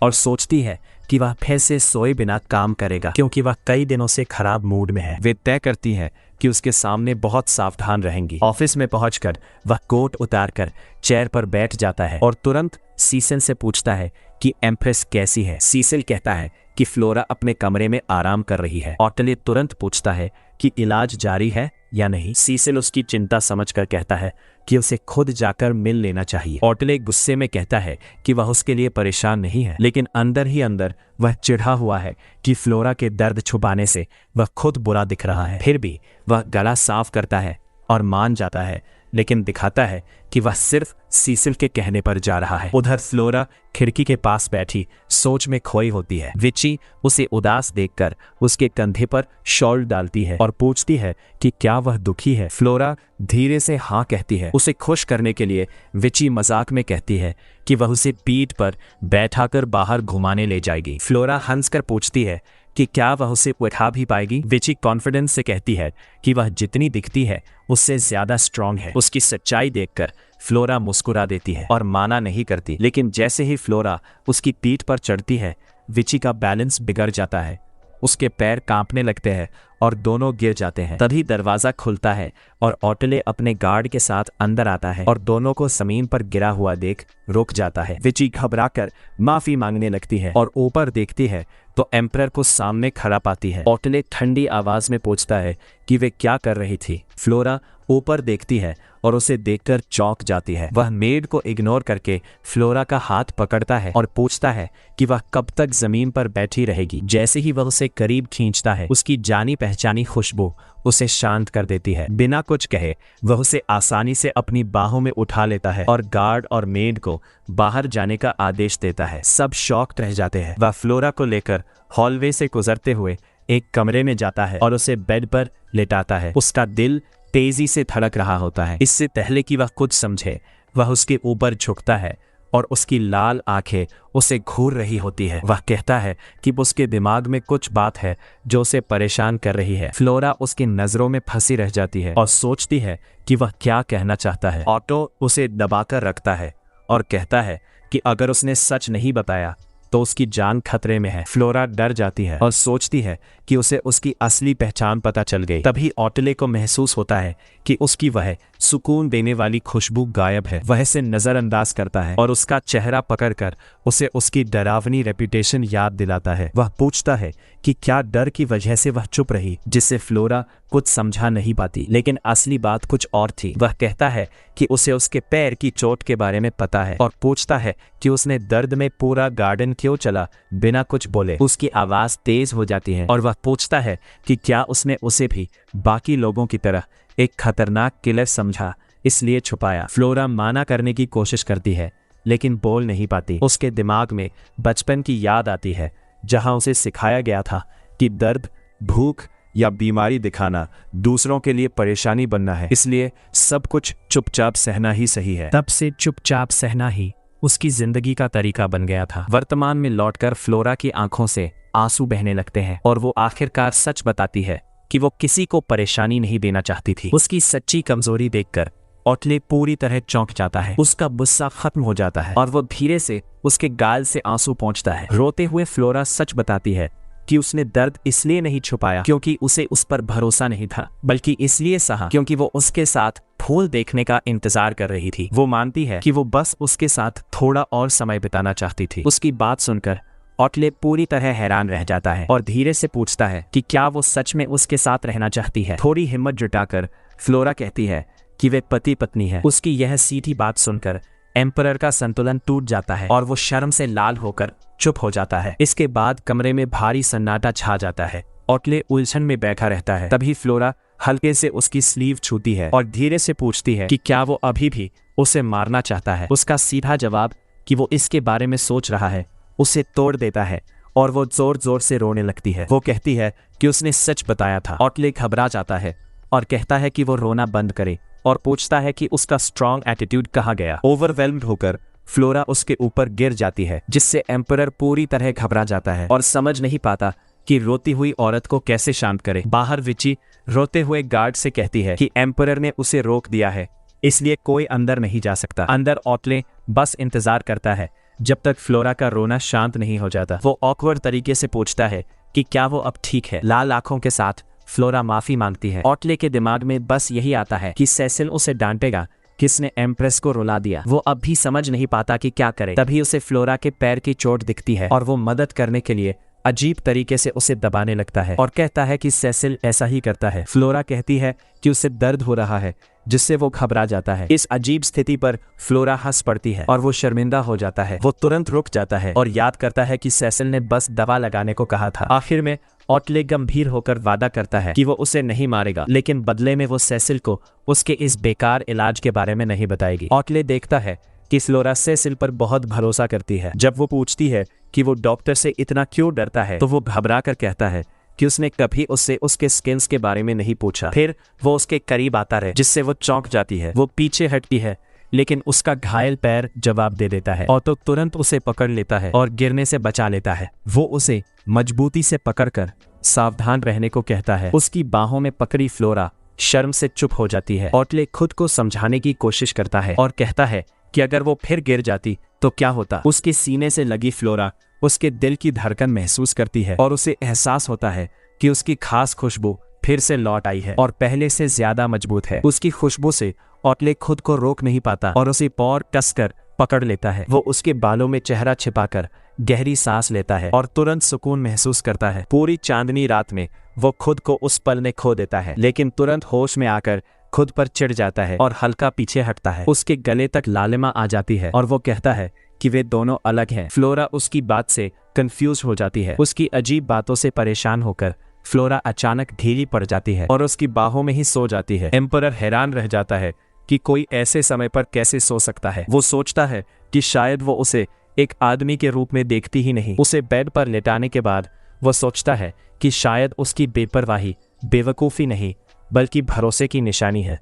और सोचती है कि वह फिर से सोए बिना काम करेगा, क्योंकि वह कई दिनों से खराब मूड में है। वे तय करती है कि उसके सामने बहुत सावधान रहेंगी। ऑफिस में पहुंचकर वह कोट उतारकर चेयर पर बैठ जाता है और तुरंत सीसेल से पूछता है कि एम्प्रेस कैसी है। सीसेल कहता है कि फ्लोरा अपने कमरे में आराम कर रही है। ऑटले तुरंत पूछता है कि इलाज जारी है या नहीं। सीसेल उसकी चिंता समझकर कहता है कि उसे खुद जाकर मिल लेना चाहिए। ऑटले गुस्से में कहता है कि वह उसके लिए परेशान नहीं है, लेकिन अंदर ही अंदर वह चिढ़ा हुआ है कि फ्लोरा के दर्द छुपाने से वह खुद बुरा दिख रहा है। फिर भी वह गला साफ करता है और मान जाता है, लेकिन दिखाता है कि वह सिर्फ सीसिल के कहने पर जा रहा है। उधर फ्लोरा खिड़की के पास बैठी सोच में खोई होती है। विची उसे उदास देखकर उसके कंधे पर शॉल डालती है और पूछती है कि क्या वह दुखी है। फ्लोरा धीरे से हाँ कहती है। उसे खुश करने के लिए विची मजाक में कहती है कि वह उसे पीठ पर बैठाकर बाहर घुमाने ले जाएगी। फ्लोरा हंसकर पूछती है कि क्या वह उसे उठा भी पाएगी। विची कॉन्फिडेंस से कहती है कि वह जितनी दिखती है उससे ज्यादा स्ट्रांग है। उसकी सच्चाई देखकर फ्लोरा मुस्कुरा देती है और माना नहीं करती, लेकिन जैसे ही फ्लोरा उसकी पीठ पर चढ़ती है विची का बैलेंस बिगड़ जाता है। उसके पैर कांपने लगते हैं और दोनों गिर जाते हैं। तभी दरवाजा खुलता है और ओटले अपने गार्ड के साथ अंदर आता है और दोनों को जमीन पर गिरा हुआ देख रुक जाता है। विची घबराकर माफी मांगने लगती है और ऊपर देखती है तो एम्परर को सामने खड़ा पाती है। ओटले ठंडी आवाज में पूछता है कि वे क्या कर रही थी। फ्लोरा ऊपर देखती है और उसे देखकर चौंक जाती है। वह मेड को इग्नोर करके फ्लोरा का हाथ पकड़ता है और पूछता है कि वह कब तक जमीन पर बैठी रहेगी। जैसे ही वह उसे करीब खींचता है उसकी जानी पहचानी खुशबू उसे शांत कर देती है। बिना कुछ कहे वह उसे आसानी से अपनी बाहों में उठा लेता है और गार्ड और मेड को बाहर जाने का आदेश देता है। सब शॉक्ड रह जाते हैं। वह फ्लोरा को लेकर हॉलवे से गुजरते हुए एक कमरे में जाता है और उसे बेड पर लेटाता है। उसका दिल तेजी से धड़क रहा होता है। इससे पहले कि वह कुछ समझे वह उसके ऊपर झुकता है और उसकी लाल आंखें उसे घूर रही होती है। वह कहता है कि उसके दिमाग में कुछ बात है जो उसे परेशान कर रही है। फ्लोरा उसकी नजरों में फंसी रह जाती है और सोचती है कि वह क्या कहना चाहता है। ऑटो उसे दबाकर रखता है और कहता है कि अगर उसने सच नहीं बताया तो उसकी जान खतरे में है। फ्लोरा डर जाती है और सोचती है कि उसे उसकी असली पहचान पता चल गई। तभी ओटले को महसूस होता है कि उसकी वह सुकून देने वाली खुशबू गायब है। वह इसे नजरअंदाज करता है और उसका चेहरा पकड़कर उसे उसकी डरावनी रेपुटेशन याद दिलाता है। वह पूछता है कि क्या डर की वजह से वह चुप रही, जिससे फ्लोरा कुछ समझा नहीं पाती, लेकिन असली बात कुछ और थी। वह कहता है कि उसे उसके पैर की चोट के बारे में पता है और पूछता है कि उसने दर्द में पूरा गार्डन क्यों चला बिना कुछ बोले। उसकी आवाज तेज हो जाती है और वह पूछता है कि क्या उसने उसे भी बाकी लोगों की तरह एक खतरनाक किलर समझा इसलिए छुपाया। फ्लोरा माना करने की कोशिश करती है लेकिन बोल नहीं पाती। उसके दिमाग में बचपन की याद आती है जहां उसे सिखाया गया था कि दर्द, भूख या बीमारी दिखाना दूसरों के लिए परेशानी बनना है, इसलिए सब कुछ चुपचाप सहना ही सही है। तब से चुपचाप सहना ही उसकी जिंदगी का तरीका बन गया था। वर्तमान में लौटकर फ्लोरा की आंखों से आंसू बहने लगते हैं और वो आखिरकार सच बताती है कि वो किसी को परेशानी नहीं देना चाहती थी। उसकी सच्ची कमजोरी देखकर ओटले पूरी तरह चौंक जाता है। उसका गुस्सा खत्म हो जाता है और वो धीरे से उसके गाल से आंसू पोंछता है। रोते हुए फ्लोरा सच बताती है कि उसने दर्द इसलिए नहीं छुपाया क्योंकि उसे उस पर भरोसा नहीं था, बल्कि इसलिए सहा क्योंकि वो उसके साथ फूल देखने का इंतजार कर रही थी। वो मानती है कि वो बस उसके साथ थोड़ा और समय बिताना चाहती थी। उसकी बात सुनकर ओटले पूरी तरह हैरान रह जाता है और धीरे से पूछता है कि क्या वो सच में उसके साथ रहना चाहती है। थोड़ी हिम्मत जुटाकर फ्लोरा कहती है कि वे पति पत्नी है। उसकी यह सीधी बात सुनकर एम्परर का संतुलन टूट जाता है और वो शर्म से लाल होकर चुप हो जाता है। इसके बाद कमरे में भारी सन्नाटा छा जाता है। ओटले उलझन में बैठा रहता है। तभी फ्लोरा हल्के से उसकी स्लीव छूती है और धीरे से पूछती है कि क्या वो अभी भी उसे मारना चाहता है। उसका सीधा जवाब कि वो इसके बारे में सोच रहा है उसे तोड़ देता है और वो जोर जोर से रोने लगती है। वो कहती है कि उसने सच बताया था। ओटले घबरा जाता है और कहता है कि वो रोना बंद करे और पूछता है कि उसका स्ट्रॉन्ग एटीट्यूड कहाँ गया। ओवरवेल्म्ड होकर फ्लोरा उसके ऊपर गिर जाती है, जिससे एम्परर पूरी तरह घबरा जाता है और समझ नहीं पाता कि रोती हुई औरत को कैसे शांत करे। बाहर विची रोते हुए गार्ड से कहती है कि एम्परर ने उसे रोक दिया है, इसलिए कोई अंदर नहीं जा सकता। अंदर ओटले बस इंतजार करता है जब तक फ्लोरा का रोना शांत नहीं हो जाता। वो ऑकवर्ड तरीके से पूछता है कि क्या वो अब ठीक है। लाल आंखों के साथ फ्लोरा माफी मांगती है। ओटले के दिमाग में बस यही आता है कि सेसिल उसे डांटेगा, किसने एम्प्रेस को रुला दिया। वो अब भी समझ नहीं पाता कि क्या करे। तभी उसे फ्लोरा के पैर की चोट दिखती है और वो मदद करने के लिए अजीब तरीके से उसे दबाने लगता है और कहता है कि सेसिल ऐसा ही करता है। फ्लोरा कहती है कि उसे दर्द हो रहा है, जिससे वो घबरा जाता है। इस अजीब स्थिति पर फ्लोरा हंस पड़ती है और वो शर्मिंदा हो जाता है। वो तुरंत रुक जाता है और याद करता है कि सेसिल ने बस दवा लगाने को कहा था। आखिर में ऑटले गंभीर होकर वादा करता है कि वो उसे नहीं मारेगा, लेकिन बदले में वो सेसिल को उसके इस बेकार इलाज के बारे में नहीं बताएगी। ऑटले देखता है कि फ्लोरा सेसिल पर बहुत भरोसा करती है। जब वो पूछती है कि वो डॉक्टर से इतना क्यों डरता है, तो वो घबरा कर कहता है कि उसने कभी उससे उसके स्किन्स के बारे में नहीं पूछा। फिर वो उसके करीब आता है, जिससे वो चौंक जाती है। वो पीछे हटती है, लेकिन उसका घायल पैर जवाब दे देता है। ऑटो तुरंत उसे पकड़ लेता है और गिरने से बचा लेता है। वो उसे मजबूती से पकड़कर सावधान रहने को कहता है। उसकी बाहों में पकड़ी फ्लोरा शर्म से चुप हो जाती है। ऑटले खुद को समझाने की कोशिश करता है और कहता है कि अगर वो फिर गिर जाती तो क्या होता। उसके सीने से लगी फ्लोरा उसके दिल की धड़कन महसूस करती है और उसे एहसास होता है कि उसकी खास खुशबू फिर से लौट आई है और पहले से ज्यादा मजबूत है। उसकी खुशबू से ऑटले खुद को रोक नहीं पाता और उसे और कसकर पकड़ लेता है। वो उसके बालों में चेहरा छिपाकर गहरी सांस लेता है और तुरंत सुकून महसूस करता है। पूरी चांदनी रात में वो खुद को उस पल में खो देता है, लेकिन तुरंत होश में आकर खुद पर चिढ़ जाता है और हल्का पीछे हटता है। उसके गले तक लालिमा आ जाती है और वो कहता है कि वे दोनों अलग हैं। फ्लोरा उसकी बात से कंफ्यूज हो जाती है। उसकी अजीब बातों से परेशान होकर फ्लोरा अचानक ढीली पड़ जाती है और उसकी बाहों में ही सो जाती है। एम्परर हैरान रह जाता है कि कोई ऐसे समय पर कैसे सो सकता है। वो सोचता है कि शायद वो उसे एक आदमी के रूप में देखती ही नहीं। उसे बेड पर लेटाने के बाद वो सोचता है कि शायद उसकी बेपरवाही बेवकूफ़ी नहीं बल्कि भरोसे की निशानी है,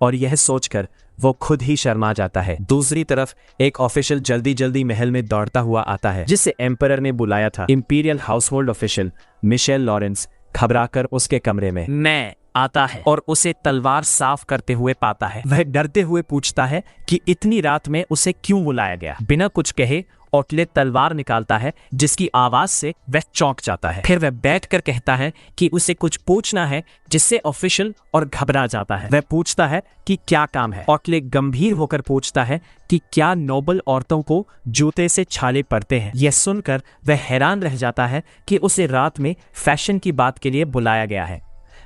और यह सोचकर वो खुद ही शर्मा जाता है। दूसरी तरफ एक ऑफिशियल जल्दी जल्दी महल में दौड़ता हुआ आता है, जिसे एम्परर ने बुलाया था। Imperial household official Michelle Lawrence घबराकर उसके कमरे में मैं आता है और उसे तलवार साफ करते हुए पाता है। वह डरते हुए पूछता है कि इतनी रात में उसे क्यों बुलाया गया। बिना कुछ कहे ऑटले तलवार निकालता है, जिसकी आवाज से वह चौंक जाता है। फिर वह बैठकर कहता है कि उसे कुछ पूछना है, जिससे ऑफिशियल और घबरा जाता है। वह पूछता है कि क्या काम है। ऑटले गंभीर होकर पूछता है कि क्या नोबल औरतों को जूते से छाले पड़ते हैं। यह सुनकर वह हैरान रह जाता है कि उसे रात में फैशन की बात के लिए बुलाया गया है।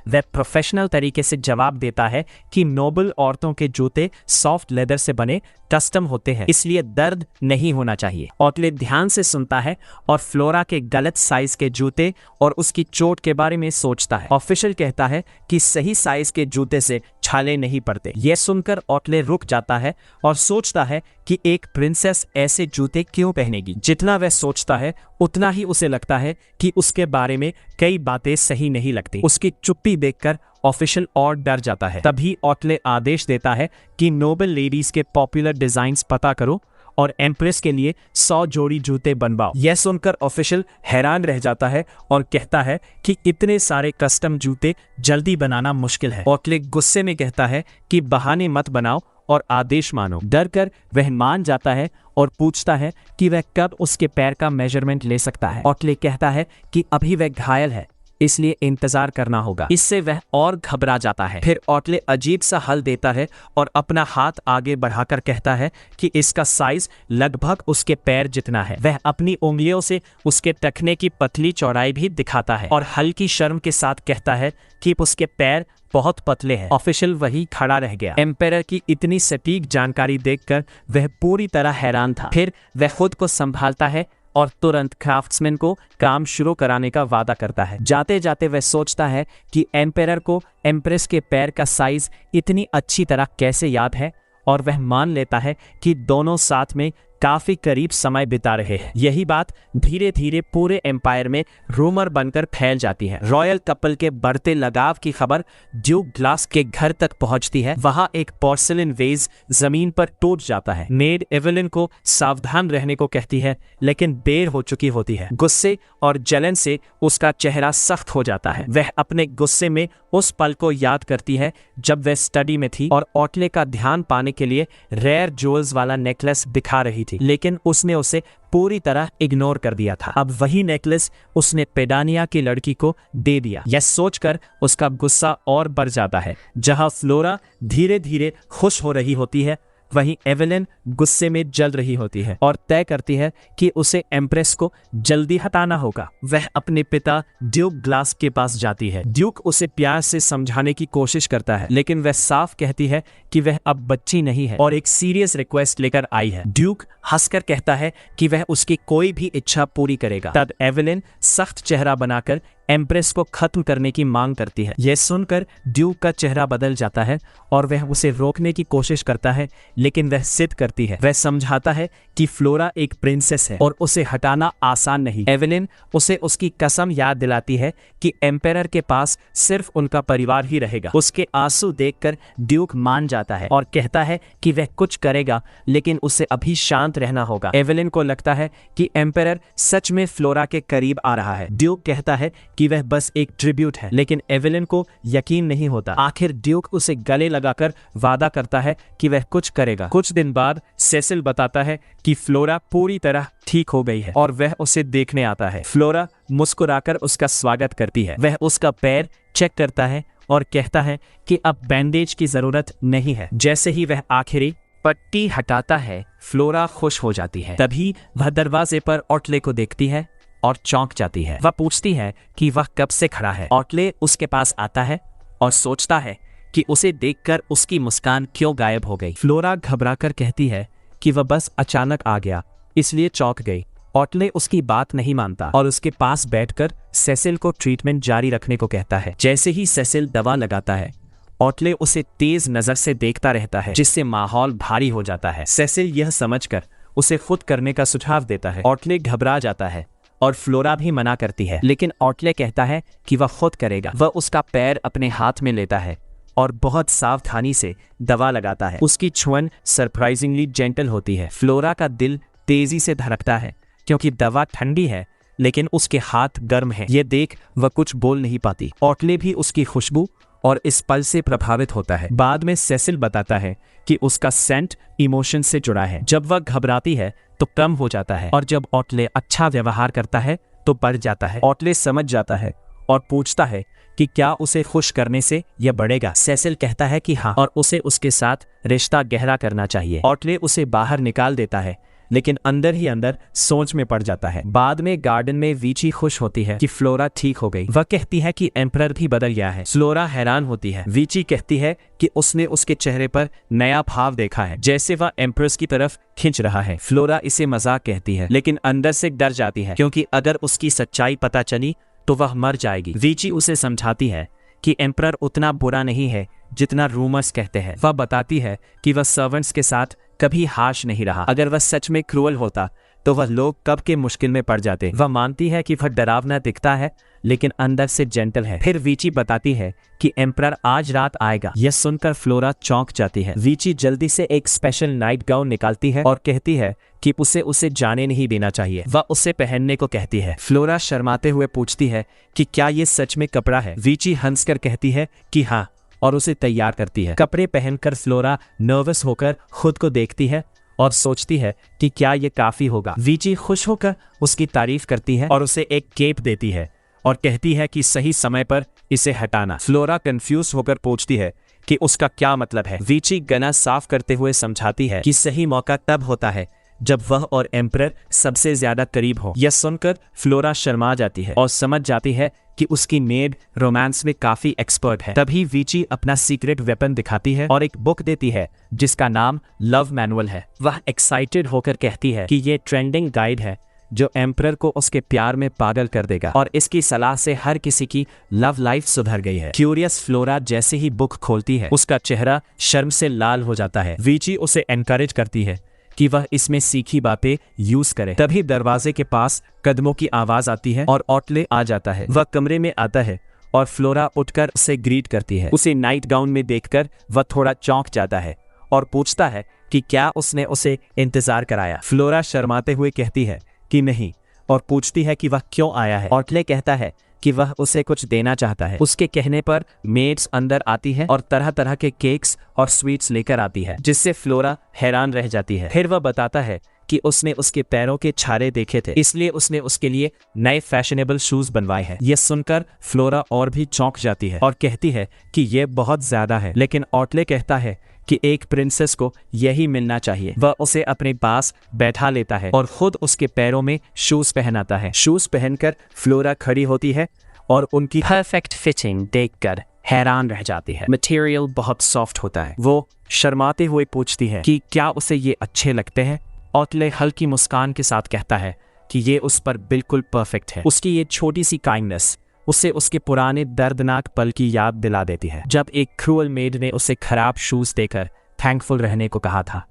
वह प्रोफेशनल तरीके से जवाब देता है कि नोबल औरतों के जूते सॉफ्ट लेदर से बने कस्टम होते हैं, इसलिए दर्द नहीं होना चाहिए। ऑटले ध्यान से सुनता है और फ्लोरा के गलत साइज के जूते और उसकी चोट के बारे में सोचता है। ऑफिशियल कहता है कि सही साइज के जूते से छाले नहीं पड़ते। यह सुनकर ऑटले रुक जाता है और सोचता है कि एक प्रिंसेस ऐसे जूते क्यों पहनेगी। जितना वह सोचता है उतना ही उसे लगता है कि उसके बारे में कई बातें सही नहीं लगती। उसकी चुप्पी देखकर ऑफिशियल और डर जाता है। तभी ऑटले आदेश देता है कि नोबल लेडीज के पॉपुलर डिजाइन्स पता करो और एम्प्रेस के लिए 100 जोड़ी जूते बनवाओ। यह सुनकर ऑफिशियल हैरान रह जाता है और कहता है कि इतने सारे कस्टम जूते जल्दी बनाना मुश्किल है। ऑटले गुस्से में कहता है कि बहाने मत बनाओ और आदेश मानो। डर कर वह मान जाता है और पूछता है कि वह कब उसके पैर का मेजरमेंट ले सकता है। ऑटले कहता है कि अभी वह घायल है, इसलिए इंतजार करना होगा। इससे वह और घबरा जाता है। फिर ऑटले अजीब सा हल देता है और अपना हाथ आगे बढ़ाकर कहता है कि इसका साइज लगभग उसके पैर जितना है। वह अपनी उंगलियों से उसके टखने की पतली चौड़ाई भी दिखाता है और हल्की शर्म के साथ कहता है कि उसके पैर बहुत पतले हैं। ऑफिशियल वही खड़ा रह गया। एम्पेरर की इतनी सटीक जानकारी देखकर वह पूरी तरह हैरान था। फिर वह खुद को संभालता है और तुरंत क्राफ्ट्समैन को काम शुरू कराने का वादा करता है। जाते जाते वह सोचता है कि एम्पेरर को एम्प्रेस के पैर का साइज इतनी अच्छी तरह कैसे याद है, और वह मान लेता है कि दोनों साथ में काफी करीब समय बिता रहे हैं। यही बात धीरे धीरे पूरे एम्पायर में रूमर बनकर फैल जाती है। रॉयल कपल के बढ़ते लगाव की खबर ड्यूक ग्लास के घर तक पहुंचती है। वहां एक पोर्सिलिन वेज जमीन पर टूट जाता है। मेड एवेलिन को सावधान रहने को कहती है, लेकिन देर हो चुकी होती है। गुस्से और जलन से उसका चेहरा सख्त हो जाता है। वह अपने गुस्से में उस पल को याद करती है जब वह स्टडी में थी और ऑटले का ध्यान पाने के लिए रेयर ज्वेल्स वाला नेकलेस दिखा रही थी, लेकिन उसने उसे पूरी तरह इग्नोर कर दिया था। अब वही नेकलेस उसने पेडानिया की लड़की को दे दिया। यह सोचकर उसका गुस्सा और बढ़ जाता है। जहां फ्लोरा धीरे धीरे खुश हो रही होती है, वहीं एवेलिन गुस्से में जल रही होती है और तय करती है कि उसे एम्प्रेस को जल्दी हटाना होगा। वह अपने पिता ड्यूक ग्लास के पास जाती है। ड्यूक उसे प्यार से समझाने की कोशिश करता है, लेकिन वह साफ कहती है कि वह अब बच्ची नहीं है और एक सीरियस रिक्वेस्ट लेकर आई है। ड्यूक हंसकर कहता है कि वह उसकी कोई भी इच्छा पूरी करेगा। तब एवेलिन सख्त चेहरा बनाकर एम्प्रेस को खत्म करने की मांग करती है। यह सुनकर ड्यूक का चेहरा बदल जाता है और वह उसे रोकने की कोशिश करता है, लेकिन वह जिद करती है। वह समझाता है कि फ्लोरा एक प्रिंसेस है और उसे हटाना आसान नहीं। एवेलिन उसे उसकी कसम याद दिलाती है कि एम्पेरर के पास सिर्फ उनका परिवार ही रहेगा। उसके आंसू देखकर ड्यूक मान जाता है और कहता है कि वह कुछ करेगा, लेकिन उसे अभी शांत रहना होगा। एवेलिन को लगता है कि एम्पेरर सच में फ्लोरा के करीब आ रहा है। ड्यूक कहता है कि वह बस एक ट्रिब्यूट है, लेकिन एवेलिन को यकीन नहीं होता। आखिर ड्यूक उसे गले लगाकर वादा करता है कि वह कुछ करेगा। कुछ दिन बाद सेसिल बताता है कि फ्लोरा पूरी तरह ठीक हो गई है और वह उसे देखने आता है। फ्लोरा मुस्कुराकर उसका स्वागत करती है। वह उसका पैर चेक करता है और कहता है कि अब बैंडेज की जरूरत नहीं है। जैसे ही वह आखिरी पट्टी हटाता है, फ्लोरा खुश हो जाती है। तभी वह दरवाजे पर ओटले को देखती है और चौंक जाती है। वह पूछती है कि वह कब से खड़ा है। ओटले उसके पास आता है और सोचता है कि उसे देखकर उसकी मुस्कान क्यों गायब हो गई। फ्लोरा घबराकर कहती है कि वह बस अचानक आ गया, इसलिए चौंक गई। ओटले उसकी बात नहीं मानता और उसके पास बैठकर सेसिल को ट्रीटमेंट जारी रखने को कहता है। जैसे ही सेसिल दवा लगाता है, ओटले उसे तेज नजर से देखता रहता है, जिससे माहौल भारी हो जाता है। सेसिल यह समझकर उसे खुद करने का सुझाव देता है। ओटले घबरा जाता है और फ्लोरा भी मना करती है, लेकिन ओटले कहता है कि वह खुद करेगा। वह उसका पैर अपने हाथ में लेता है और बहुत सावधानी से दवा लगाता है। उसकी छुअन सरप्राइजिंगली जेंटल होती है। फ्लोरा का दिल तेजी से धड़कता है क्योंकि दवा ठंडी है, लेकिन उसके हाथ गर्म हैं। ये देख वह कुछ बोल नहीं पाती। ओटले भी उसकी खुशबू और इस पल से प्रभावित होता है। बाद में सेसिल बताता है कि उसका सेंट इमोशन से जुड़ा है। जब वह घबराती है तो कम हो जाता है और जब ओटले अच्छा व्यवहार करता है तो बढ़ जाता है। ओटले समझ जाता है और पूछता है कि क्या उसे खुश करने से यह बढ़ेगा। सेसिल कहता है कि हाँ, और उसे उसके साथ रिश्ता गहरा करना चाहिए। ओटले उसे बाहर निकाल देता है, लेकिन अंदर ही अंदर सोच में पड़ जाता है। बाद में गार्डन में वीची खुश होती है कि फ्लोरा ठीक हो गई। वह कहती है कि एम्परर भी बदल गया है। फ्लोरा हैरान होती है। वीची कहती है कि उसने उसके चेहरे पर नया भाव देखा है, जैसे वह एम्प्रेस की तरफ खिंच रहा है। फ्लोरा इसे मजाक कहती है, लेकिन अंदर से डर जाती है क्योंकि अगर उसकी सच्चाई पता चली तो वह मर जाएगी। वीची उसे समझाती है कि एम्परर उतना बुरा नहीं है जितना रूमर्स कहते हैं। वह बताती है कि वह सर्वेंट्स के साथ कभी हाश नहीं रहा। अगर वह सच में क्रूअल होता तो वह लोग कब के मुश्किल में पड़ जाते। वह मानती है कि वह डरावना दिखता है, लेकिन अंदर से जेंटल है। फिर वीची बताती है कि एम्परर आज रात आएगा। यह सुनकर फ्लोरा चौंक जाती है। वीची जल्दी से एक स्पेशल नाइट गाउन निकालती है और कहती है कि उसे जाने नहीं देना चाहिए। वह उसे पहनने को कहती है। फ्लोरा शर्माते हुए पूछती है कि क्या ये सच में कपड़ा है। वीची हंसकर कहती है कि हाँ, और उसे तैयार करती है। कपड़े पहनकर फ्लोरा नर्वस होकर खुद को देखती है और सोचती है कि क्या ये काफी होगा। वीची खुश होकर उसकी तारीफ करती है और उसे एक केप देती है और कहती है कि सही समय पर इसे हटाना। फ्लोरा कंफ्यूज होकर पूछती है कि उसका क्या मतलब है। वीची गला साफ करते हुए समझाती है कि सही मौका तब होता है जब वह और एम्परर सबसे ज्यादा करीब हो। यह सुनकर फ्लोरा शर्मा जाती है और समझ जाती है कि उसकी मेड रोमांस में काफी एक्सपर्ट है। तभी वीची अपना सीक्रेट वेपन दिखाती है और एक बुक देती है जिसका नाम लव मैनुअल है। वह एक्साइटेड होकर कहती है कि ये ट्रेंडिंग गाइड है जो एम्परर को उसके प्यार में पागल कर देगा और इसकी सलाह से हर किसी की लव लाइफ सुधर गई है। क्यूरियस फ्लोरा जैसे ही बुक खोलती है, उसका चेहरा शर्म से लाल हो जाता है। वीची उसे एनकरेज करती है कि वह इसमें सीखी बातें यूज करे। तभी दरवाजे के पास कदमों की आवाज आती है और ओटले आ जाता है। वह कमरे में आता है और फ्लोरा उठकर उसे ग्रीट करती है। उसे नाइट गाउन में देखकर वह थोड़ा चौंक जाता है और पूछता है कि क्या उसने उसे इंतजार कराया। फ्लोरा शर्माते हुए कहती है कि नहीं और पूछती है कि वह क्यों आया है। ओटले कहता है कि वह उसे कुछ देना चाहता है। उसके कहने पर मेड्स अंदर आती है और तरह तरह के केक्स और स्वीट्स लेकर आती है, जिससे फ्लोरा हैरान रह जाती है। फिर वह बताता है कि उसने उसके पैरों के छारे देखे थे, इसलिए उसने उसके लिए नए फैशनेबल शूज बनवाए हैं। यह सुनकर फ्लोरा और भी चौंक जाती है और कहती है कि यह बहुत ज्यादा है, लेकिन ओटले कहता है कि एक प्रिंसेस को यही मिलना चाहिए। वह उसे अपने पास बैठा लेता है और खुद उसके पैरों में शूज पहनाता है। शूज पहनकर फ्लोरा खड़ी होती है और उनकी परफेक्ट फिटिंग देखकर हैरान रह जाती है। मटेरियल बहुत सॉफ्ट होता है। वो शर्माते हुए पूछती है कि क्या उसे ये अच्छे लगते हैं। ऑटले हल्की मुस्कान के साथ कहता है कि ये उस पर बिल्कुल परफेक्ट है। उसकी ये छोटी सी काइंडनेस उसे उसके पुराने दर्दनाक पल की याद दिला देती है, जब एक क्रूअल मेड ने उसे खराब शूज देकर थैंकफुल रहने को कहा था।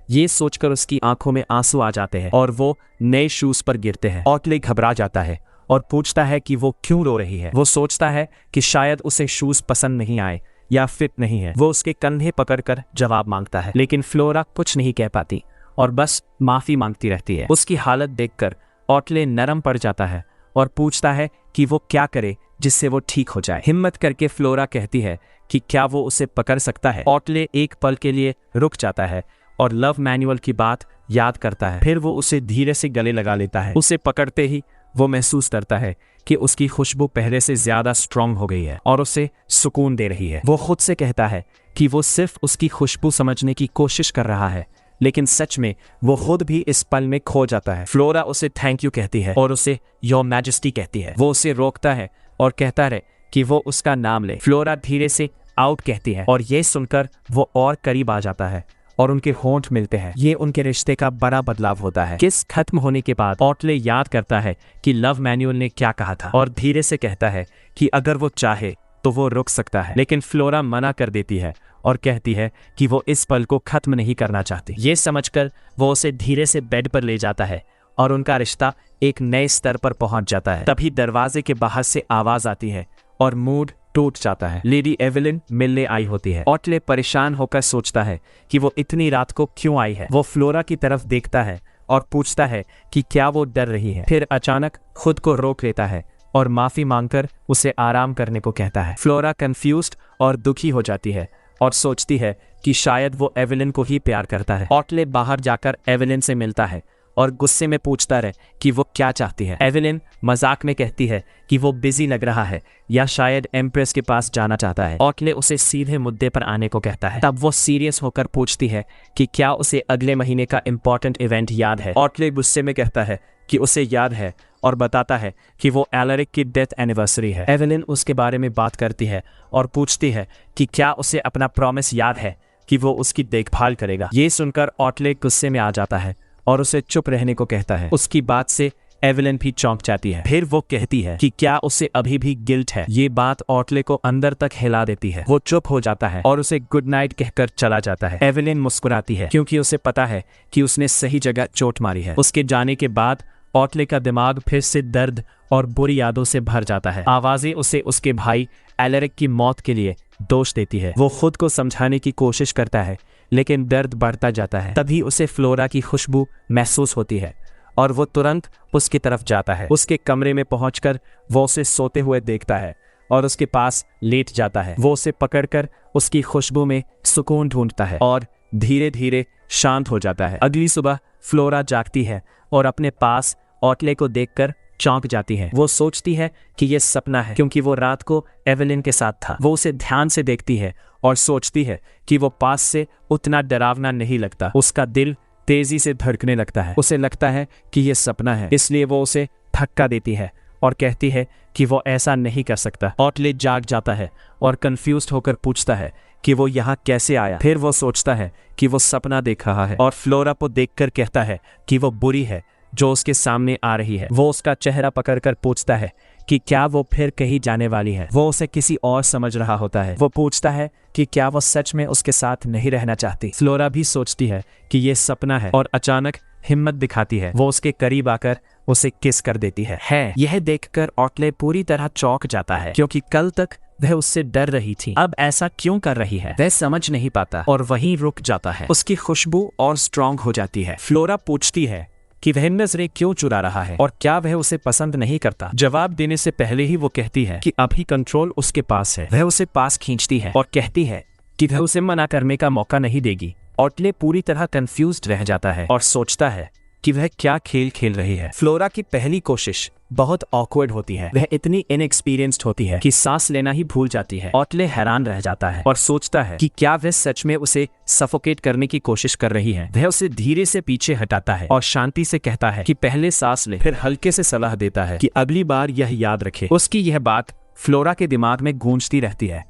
ये सोचकर उसकी आंखों में आंसू आ जाते हैं और वो नए शूज पर गिरते हैं। ऑटले घबरा जाता है और पूछता है कि वो क्यों रो रही है। वो सोचता है कि शायद उसे शूज पसंद नहीं आए या फिट नहीं है। वो उसके कंधे पकड़कर जवाब मांगता है, लेकिन फ्लोरा कुछ नहीं कह पाती और बस माफी मांगती रहती है। उसकी हालत देखकर ऑटले नरम पड़ जाता है और पूछता है कि वो क्या करे जिससे वो ठीक हो जाए। हिम्मत करके फ्लोरा कहती है कि क्या वो उसे पकड़ सकता है। ऑटले एक पल के लिए रुक जाता है और लव मैनुअल की बात याद करता है। फिर वो उसे धीरे से गले लगा लेता है। उसे पकड़ते ही वो महसूस करता है कि उसकी खुशबू पहले से ज्यादा स्ट्रांग हो गई है और उसे सुकून दे रही है। वो खुद से कहता है कि वो सिर्फ उसकी खुशबू समझने की कोशिश कर रहा है, लेकिन सच में वो खुद भी इस पल में खो जाता है। फ्लोरा उसे थैंक यू कहती है और उसे योर मैजेस्टी कहती है। वो उसे रोकता है और कहता है कि वो उसका नाम ले। फ्लोरा धीरे से आउट कहती है और ये सुनकर वो और करीब आ जाता है और उनके होंठ मिलते हैं। ये उनके रिश्ते का बड़ा बदलाव होता है। किस खत्म होने के बाद ऑटले याद करता है कि लव मैनुअल ने क्या कहा था और धीरे से कहता है कि अगर वो चाहे तो वो रुक सकता है, लेकिन फ्लोरा मना कर देती है और कहती है कि वो इस पल को खत्म नहीं करना चाहती। ये समझकर वो उसे धीरे से बेड पर ले जाता है और उनका रिश्ता एक नए स्तर पर पहुंच जाता है। तभी दरवाजे के बाहर से आवाज आती है और मूड टूट जाता है। लेडी एवेलिन मिलने आई होती है। ऑटले परेशान होकर सोचता है कि वो इतनी रात को क्यों आई है। वो फ्लोरा की तरफ देखता है और पूछता है कि क्या वो डर रही है। फिर अचानक खुद को रोक लेता है और माफी मांगकर उसे आराम करने को कहता है। फ्लोरा कंफ्यूज्ड और दुखी हो जाती है और सोचती है कि शायद वो एवेलिन को ही प्यार करता है। ऑटले बाहर जाकर एवेलिन से मिलता है और गुस्से में पूछता है कि वो क्या चाहती है। एवेलिन मजाक में कहती है कि वो बिजी लग रहा है या शायद एम्प्रेस के पास जाना चाहता है। ऑटले उसे सीधे मुद्दे पर आने को कहता है। तब वो सीरियस होकर पूछती है कि क्या उसे अगले महीने का इम्पोर्टेंट इवेंट याद है। ऑटले गुस्से में कहता है कि उसे याद है और बताता है कि वो एलरिक की डेथ एनिवर्सरी है। एवेलिन उसके बारे में बात करती है और पूछती है कि क्या उसे अपना प्रॉमिस याद है कि वो उसकी देखभाल करेगा। ये सुनकर ऑटले गुस्से में आ जाता है और उसे चुप रहने को कहता है। उसकी बात से एवेलिन भी चौंक जाती है। फिर वो कहती है कि क्या उसे अभी भी गिल्ट है। ये बात ऑटले को अंदर तक हिला देती है। वो चुप हो जाता है और उसे गुड नाइट कहकर चला जाता है। एवेलिन मुस्कुराती है क्योंकि उसे पता है कि उसने सही जगह चोट मारी है। उसके जाने के बाद ऑटले का दिमाग फिर से दर्द और बुरी यादों से भर जाता है। आवाजें उसे उसके भाई एलरिक की मौत के लिए दोष देती है। वो खुद को समझाने की कोशिश करता है, लेकिन दर्द बढ़ता जाता है। तभी उसे फ्लोरा की खुशबू महसूस होती है और वो तुरंत उसकी तरफ जाता है। उसके कमरे में पहुंचकर वो उसे सोते हुए देखता है और उसके पास लेट जाता है। वो उसे पकड़कर उसकी खुशबू में सुकून ढूंढता है और धीरे धीरे शांत हो जाता है। अगली सुबह फ्लोरा जागती है और अपने पास ऑटले को देखकर चौंक जाती है। वो सोचती है कि यह सपना है क्योंकि वो रात को एवेलिन के साथ था। वो उसे ध्यान से देखती है और सोचती है कि वो पास से उतना डरावना नहीं लगता। उसका दिल तेजी से धड़कने लगता है। उसे लगता है कि यह सपना है, इसलिए वो उसे धक्का देती है और कहती है कि वो ऐसा नहीं कर सकता। ऑटले जाग जाता है और कंफ्यूज्ड होकर पूछता है कि वो यहाँ कैसे आया। फिर वो सोचता है कि वो सपना देख रहा है और फ्लोरा को देखकर कहता है कि वो बुरी है जो उसके सामने आ रही है। वो उसका चेहरा पकड़कर पूछता है कि क्या वो फिर कहीं जाने वाली है। वो उसे किसी और समझ रहा होता है। वो पूछता है कि क्या वो सच में उसके साथ नहीं रहना चाहती। फ्लोरा भी सोचती है कि ये सपना है और अचानक हिम्मत दिखाती है। वो उसके करीब आकर उसे किस कर देती है। यह देखकर ऑटले पूरी तरह चौंक जाता है क्योंकि कल तक वह उससे डर रही थी, अब ऐसा क्यों कर रही है वह समझ नहीं पाता और वहीं रुक जाता है। उसकी खुशबू और स्ट्रांग हो जाती है। फ्लोरा पूछती है कि वह नजरें क्यों चुरा रहा है और क्या वह उसे पसंद नहीं करता। जवाब देने से पहले ही वो कहती है कि अभी कंट्रोल उसके पास है। वह उसे पास खींचती है और कहती है कि वह उसे मना करने का मौका नहीं देगी। ऑटले पूरी तरह कंफ्यूज्ड रह जाता है और सोचता है कि वह क्या खेल खेल रही है। फ्लोरा की पहली कोशिश बहुत ऑकवर्ड होती है। वह इतनी इनएक्सपीरियंस्ड होती है कि सांस लेना ही भूल जाती है। ऑटले हैरान रह जाता है और सोचता है कि क्या वह सच में उसे सफोकेट करने की कोशिश कर रही है। वह उसे धीरे से पीछे हटाता है और शांति से कहता है कि पहले सांस ले, फिर हल्के से सलाह देता है कि अगली बार यह याद रखे। उसकी यह बात फ्लोरा के दिमाग में गूंजती रहती है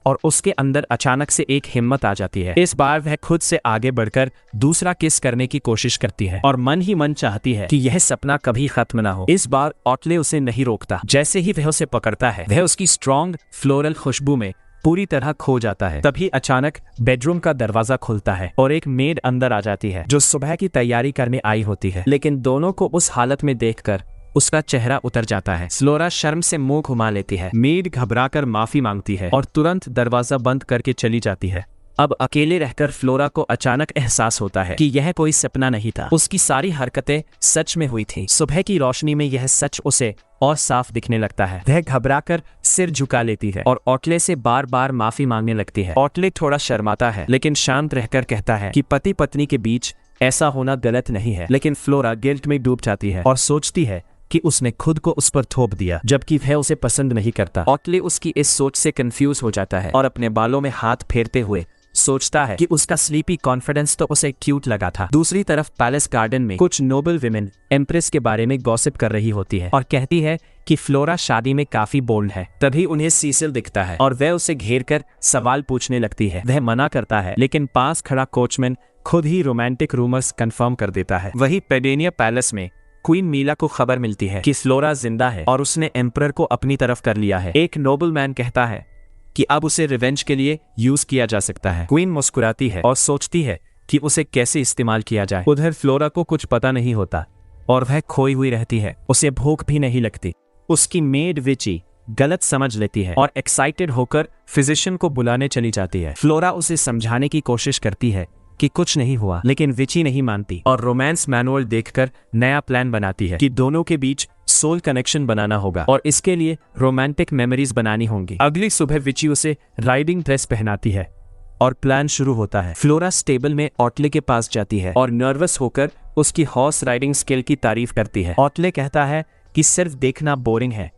और उसके अंदर अचानक से एक हिम्मत आ जाती है। इस बार वह खुद से आगे बढ़कर दूसरा किस करने की कोशिश करती है और मन ही मन चाहती है कि यह सपना कभी खत्म ना हो। इस बार ऑटले उसे नहीं रोकता। जैसे ही वह उसे पकड़ता है, वह उसकी स्ट्रॉन्ग फ्लोरल खुशबू में पूरी तरह खो जाता है। तभी अचानक बेडरूम का दरवाजा खुलता है और एक मेड अंदर आ जाती है जो सुबह की तैयारी करने आई होती है। लेकिन दोनों को उस हालत में देखकर उसका चेहरा उतर जाता है। फ्लोरा शर्म से मुंह घुमा लेती है। मेड घबराकर माफी मांगती है और तुरंत दरवाजा बंद करके चली जाती है। अब अकेले रहकर फ्लोरा को अचानक एहसास होता है कि यह कोई सपना नहीं था। उसकी सारी हरकतें सच में हुई थी। सुबह की रोशनी में यह सच उसे और साफ दिखने लगता है। वह घबराकर सिर झुका लेती है और ऑटले से बार बार माफी मांगने लगती है। ऑटले थोड़ा शर्माता है लेकिन शांत रहकर कहता है कि पति पत्नी के बीच ऐसा होना गलत नहीं है। लेकिन फ्लोरा गिल्ट में डूब जाती है और सोचती है कि उसने खुद को उस पर थोप दिया जबकि वह उसे पसंद नहीं करता। ऑटले उसकी इस सोच से कंफ्यूज हो जाता है और अपने बालों में हाथ फेरते हुए सोचता है कि उसका स्लीपी कॉन्फिडेंस तो उसे क्यूट लगा था। दूसरी तरफ पैलेस गार्डन में कुछ नोबल विमेन एम्प्रेस के बारे में गॉसिप कर रही होती है और कहती है कि फ्लोरा शादी में काफी बोल्ड है। तभी उन्हें सीसिल दिखता है और वह उसे घेर कर सवाल पूछने लगती है। वह मना करता है लेकिन पास खड़ा कोचमैन खुद ही रोमांटिक रूमर्स कंफर्म कर देता है। वही पेडेनिया पैलेस में क्वीन मीला को खबर मिलती है कि फ्लोरा जिंदा है और उसने एम्परर को अपनी तरफ कर लिया है। एक नोबल मैन कहता है कि अब उसे रिवेंज के लिए यूज किया जा सकता है। क्वीन मुस्कुराती है और सोचती है कि उसे कैसे इस्तेमाल किया जाए। उधर फ्लोरा को कुछ पता नहीं होता और वह खोई हुई रहती है। उसे भूख भी नहीं लगती। उसकी मेड विची गलत समझ लेती है और एक्साइटेड होकर फिजिशियन को बुलाने चली जाती है। फ्लोरा उसे समझाने की कोशिश करती है कि कुछ नहीं हुआ, लेकिन विची नहीं मानती और रोमांस मैनुअल देखकर नया प्लान बनाती है कि दोनों के बीच सोल कनेक्शन बनाना होगा और इसके लिए रोमांटिक मेमोरीज बनानी होंगी। अगली सुबह विची उसे राइडिंग ड्रेस पहनाती है और प्लान शुरू होता है। फ्लोरा स्टेबल में ऑटले के पास जाती है और नर्वस होकर उसकी हॉर्स राइडिंग स्किल की तारीफ करती है। ऑटले कहता है कि सिर्फ देखना बोरिंग है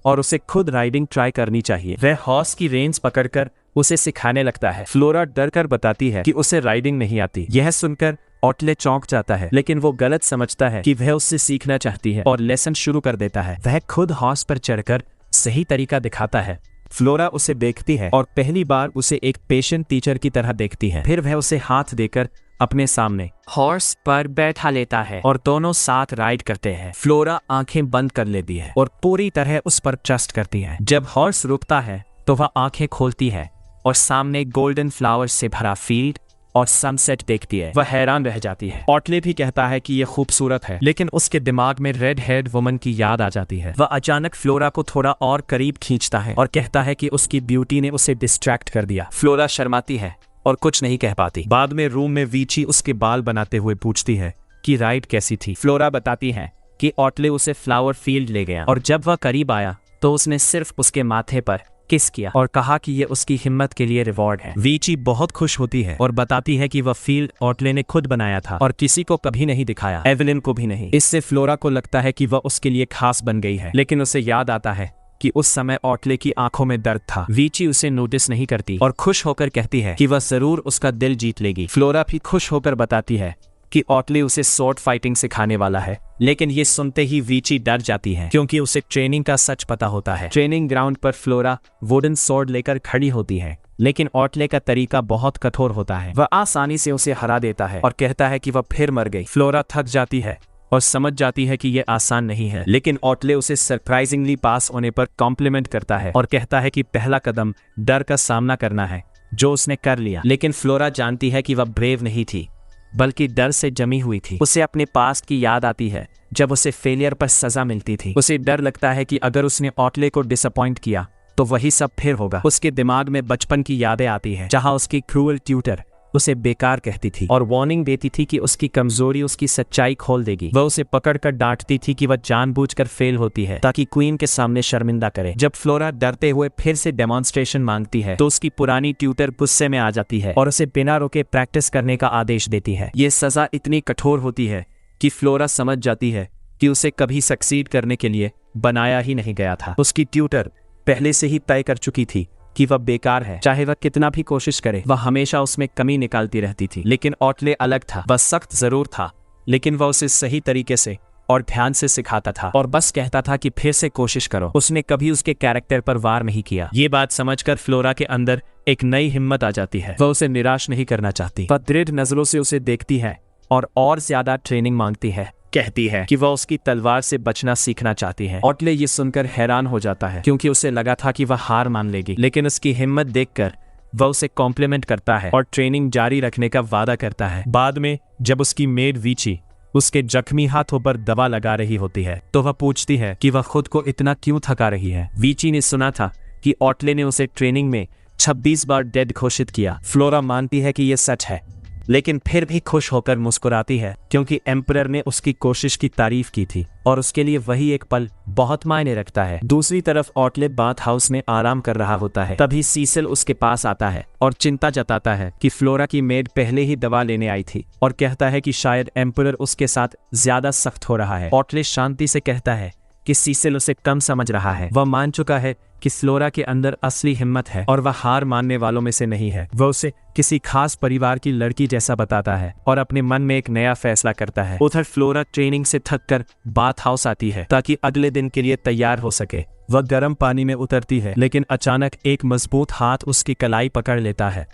और उसे खुद राइडिंग ट्राई करनी चाहिए। वह हॉर्स की रेंज पकड़कर उसे सिखाने लगता है। फ्लोरा डर कर बताती है कि उसे राइडिंग नहीं आती। यह सुनकर ऑटले चौंक जाता है लेकिन वो गलत समझता है कि वह उससे सीखना चाहती है और लेसन शुरू कर देता है। वह खुद हॉर्स पर चढ़कर सही तरीका दिखाता है। फ्लोरा उसे देखती है और पहली बार उसे एक पेशेंट टीचर की तरह देखती है। फिर वह उसे हाथ देकर अपने सामने हॉर्स पर बैठा लेता है और दोनों साथ राइड करते हैं। फ्लोरा आंखें बंद कर लेती है और पूरी तरह उस पर ट्रस्ट करती है। जब हॉर्स रुकता है तो वह आंखें खोलती है और सामने गोल्डन फ्लावर्स से भरा फील्ड और सनसेट देखती है। वह हैरान रह जाती है। ऑटले भी कहता है कि यह खूबसूरत है लेकिन उसके दिमाग में रेड हेड वुमन की याद आ जाती है। वह अचानक फ्लोरा को थोड़ा और करीब खींचता है और कहता है कि उसकी ब्यूटी ने उसे डिस्ट्रैक्ट कर दिया। फ्लोरा शर्माती है और कुछ नहीं कह पाती। बाद में रूम में विची उसके बाल बनाते हुए पूछती है कि राइड कैसी थी। फ्लोरा बताती है कि ऑटले उसे फ्लावर फील्ड ले गया और जब वह करीब आया तो उसने सिर्फ उसके माथे पर किस किया और कहा कि ये उसकी हिम्मत के लिए रिवॉर्ड है। विची बहुत खुश होती है और बताती है कि वह फील्ड ऑटले ने खुद बनाया था और किसी को कभी नहीं दिखाया, एवेलिन को भी नहीं। इससे फ्लोरा को लगता है कि वह उसके लिए खास बन गई है लेकिन उसे याद आता है कि उस समय ऑटले की आंखों में दर्द था। विची उसे नोटिस नहीं करती और खुश होकर कहती है कि वह जरूर उसका दिल जीत लेगी। फ्लोरा भी खुश होकर बताती है कि ऑटले उसे स्वॉर्ड फाइटिंग सिखाने वाला है लेकिन ये सुनते ही विची डर जाती है क्योंकि उसे ट्रेनिंग का सच पता होता है। ट्रेनिंग ग्राउंड पर फ्लोरा वुडन स्वॉर्ड लेकर खड़ी होती है लेकिन ऑटले का तरीका बहुत कठोर होता है। वह आसानी से उसे हरा देता है और कहता है कि वह फिर मर गई। फ्लोरा थक जाती है और समझ जाती है कि यह आसान नहीं है लेकिन ऑटले उसे सरप्राइजिंगली पास होने पर कॉम्प्लीमेंट करता है और कहता है कि पहला कदम डर का सामना करना है जो उसने कर लिया। लेकिन फ्लोरा जानती है कि वह ब्रेव नहीं थी बल्कि डर से जमी हुई थी। उसे अपने पास्ट की याद आती है जब उसे फेलियर पर सजा मिलती थी। उसे डर लगता है कि अगर उसने ऑटले को डिसअपॉइंट किया तो वही सब फिर होगा। उसके दिमाग में बचपन की यादें आती हैं जहां उसकी क्रूअल ट्यूटर उसे बेकार कहती थी और वार्निंग देती थी कि उसकी कमजोरी उसकी सच्चाई खोल देगी। वह उसे पकड़कर डांटती थी कि वह जानबूझकर फेल होती है ताकि क्वीन के सामने शर्मिंदा करे। जब फ्लोरा डरते हुए फिर से डेमोन्स्ट्रेशन मांगती है तो उसकी पुरानी ट्यूटर गुस्से में आ जाती है और उसे बिना रोके प्रैक्टिस करने का आदेश देती है। ये सजा इतनी कठोर होती है कि फ्लोरा समझ जाती है कि उसे कभी सक्सीड करने के लिए बनाया ही नहीं गया था। उसकी ट्यूटर पहले से ही तय कर चुकी थी कि वह बेकार है, चाहे वह कितना भी कोशिश करे, वह हमेशा उसमें कमी निकालती रहती थी। लेकिन ऑटले अलग था। वह सख्त जरूर था, लेकिन वह उसे सही तरीके से और ध्यान से सिखाता था और बस कहता था कि फिर से कोशिश करो। उसने कभी उसके कैरेक्टर पर वार नहीं किया। ये बात समझकर फ्लोरा के अंदर एक नई हिम्मत आ जाती है। वह उसे निराश नहीं करना चाहती। वह दृढ़ नजरों से उसे देखती है और ज्यादा ट्रेनिंग मांगती है। कहती है कि वह उसकी तलवार से बचना सीखना चाहती है। ऑटले ये सुनकर हैरान हो जाता है, क्योंकि उसे लगा था कि वह हार मान लेगी। लेकिन उसकी हिम्मत देखकर वह उसे कॉम्प्लीमेंट करता है और ट्रेनिंग जारी रखने का वादा करता है। बाद में जब उसकी मेड वीची उसके जख्मी हाथों पर दवा लगा रही होती है, तो वह पूछती है कि वह खुद को इतना क्यों थका रही है। वीची ने सुना था कि ऑटले ने उसे ट्रेनिंग में 26 बार डेड घोषित किया। फ्लोरा मानती है कि यह सच है, लेकिन फिर भी खुश होकर मुस्कुराती है, क्योंकि एम्परर ने उसकी कोशिश की तारीफ की थी और उसके लिए वही एक पल बहुत मायने रखता है। दूसरी तरफ ऑटले बाथ हाउस में आराम कर रहा होता है। तभी सीसिल उसके पास आता है और चिंता जताता है कि फ्लोरा की मेड पहले ही दवा लेने आई थी और कहता है कि शायद एम्परर उसके साथ ज्यादा सख्त हो रहा है। ऑटले शांति से कहता है कि सीसिल उसे कम समझ रहा है। वह मान चुका है कि फ्लोरा के अंदर असली हिम्मत है और वह हार मानने वालों में से नहीं है। वह उसे किसी खास परिवार की लड़की जैसा बताता है और अपने मन में एक नया फैसला करता है। उधर फ्लोरा ट्रेनिंग से थककर बाथ हाउस आती है ताकि अगले दिन के लिए तैयार हो सके। वह गर्म पानी में उतरती है, लेकिन अचानक एक मजबूत हाथ उसकी कलाई पकड़ लेता है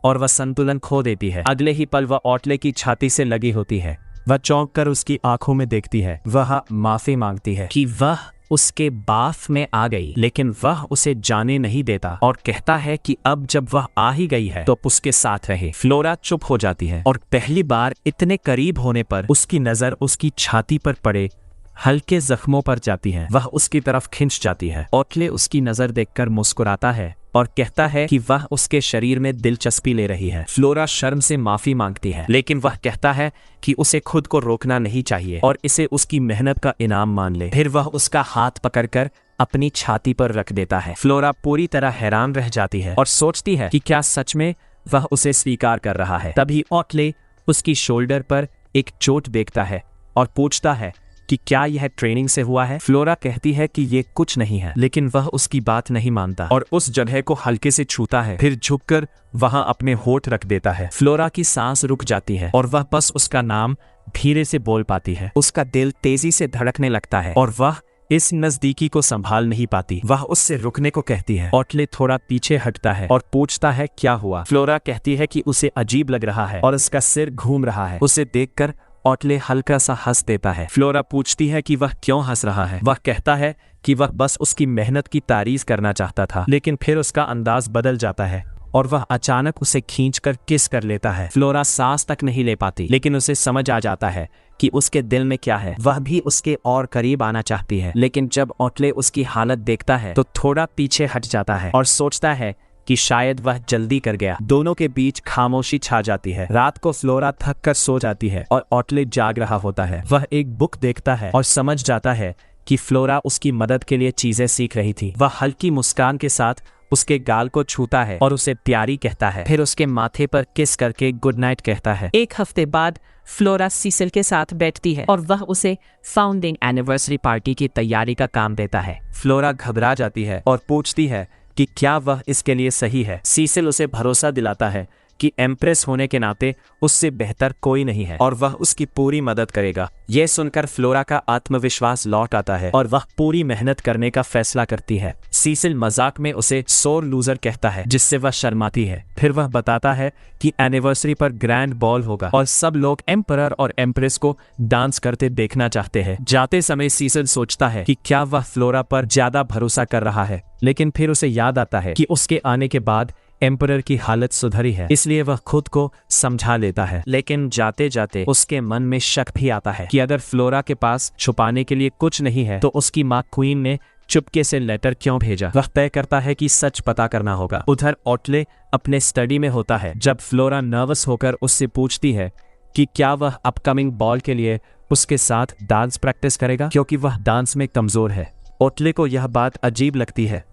और वह संतुलन खो देती है। अगले ही पल वह ऑटले की छाती से लगी होती है। वह चौंक कर उसकी आंखों में देखती है। वह माफी मांगती है कि वह उसके बाफ में आ गई, लेकिन वह उसे जाने नहीं देता और कहता है कि अब जब वह आ ही गई है तो उसके साथ रहे। फ्लोरा चुप हो जाती है और पहली बार इतने करीब होने पर उसकी नजर उसकी छाती पर पड़े हल्के जख्मों पर जाती है। वह उसकी तरफ खिंच जाती है। ऑटले उसकी नजर देखकर मुस्कुराता है और कहता है कि वह उसके शरीर में दिलचस्पी ले रही है। फ्लोरा शर्म से माफी मांगती है, लेकिन वह कहता है कि उसे खुद को रोकना नहीं चाहिए और इसे उसकी मेहनत का इनाम मान ले। फिर वह उसका हाथ पकड़कर अपनी छाती पर रख देता है। फ्लोरा पूरी तरह हैरान रह जाती है और सोचती है कि क्या सच में वह उसे स्वीकार कर रहा है। तभी ऑटले उसकी शोल्डर पर एक चोट देखता है और पूछता है कि क्या यह ट्रेनिंग से हुआ है। फ्लोरा कहती है कि ये कुछ नहीं है, लेकिन वह उसकी बात नहीं मानता और उस जगह को हल्के से छूता है। फिर झुककर वहां अपने होठ रख देता है। फ्लोरा की सांस रुक जाती है और वह बस उसका नाम धीरे से बोल पाती है। उसका दिल तेजी से धड़कने लगता है और वह इस नजदीकी को संभाल नहीं पाती। वह उससे रुकने को कहती है। ऑटले थोड़ा पीछे हटता है और पूछता है क्या हुआ। फ्लोरा कहती है कि उसे अजीब लग रहा है और उसका सिर घूम रहा है। उसे देखकर ऑटले हल्का सा हंस देता है। फ्लोरा पूछती है कि वह क्यों हंस रहा है। वह कहता है कि वह बस उसकी मेहनत की तारीफ करना चाहता था, लेकिन फिर उसका अंदाज बदल जाता है और वह अचानक उसे खींचकर किस कर लेता है। फ्लोरा सांस तक नहीं ले पाती, लेकिन उसे समझ आ जाता है कि उसके दिल में क्या है। वह भी उसके और करीब आना चाहती है, लेकिन जब ऑटले उसकी हालत देखता है तो थोड़ा पीछे हट जाता है और सोचता है कि शायद वह जल्दी कर गया। दोनों के बीच खामोशी छा जाती है। रात को फ्लोरा थक कर सो जाती है और ऑटले जाग रहा होता है। वह एक बुक देखता है और समझ जाता है कि फ्लोरा उसकी मदद के लिए चीजें सीख रही थी। वह हल्की मुस्कान के साथ उसके गाल को छूता है और उसे प्यारी कहता है। फिर उसके माथे पर किस करके गुड नाइट कहता है। एक हफ्ते बाद फ्लोरा सीसिल के साथ बैठती है और वह उसे फाउंडिंग एनिवर्सरी पार्टी की तैयारी का काम देता है। फ्लोरा घबरा जाती है और पूछती है कि क्या वह इसके लिए सही है। सीसिल उसे भरोसा दिलाता है कि एम्प्रेस होने के नाते उससे बेहतर कोई नहीं है और वह उसकी पूरी मदद करेगा। यह सुनकर फ्लोरा का आत्मविश्वास लौट आता है और वह पूरी मेहनत करने का फैसला करती है। सीसिल मजाक में उसे सोर लूजर कहता है, जिससे वह शर्माती है। फिर वह बताता है कि एनिवर्सरी पर ग्रैंड बॉल होगा और सब लोग एम्परर और एम्प्रेस को डांस करते देखना चाहते हैं। जाते समय सीसिल सोचता है कि क्या वह फ्लोरा पर ज्यादा भरोसा कर रहा है, लेकिन फिर उसे याद आता है कि उसके आने के बाद एम्परर की हालत सुधरी है, इसलिए वह खुद को समझा लेता है। लेकिन जाते जाते उसके मन में शक भी आता है कि अगर फ्लोरा के पास छुपाने के लिए कुछ नहीं है तो उसकी माँ क्वीन ने चुपके से लेटर क्यों भेजा। वह तय करता है कि सच पता करना होगा। उधर ऑटले अपने स्टडी में होता है जब फ्लोरा नर्वस होकर उससे पूछती है कि क्या वह अपकमिंग बॉल के लिए उसके साथ डांस प्रैक्टिस करेगा, क्योंकि वह डांस में कमजोर है। ऑटले को यह बात अजीब लगती है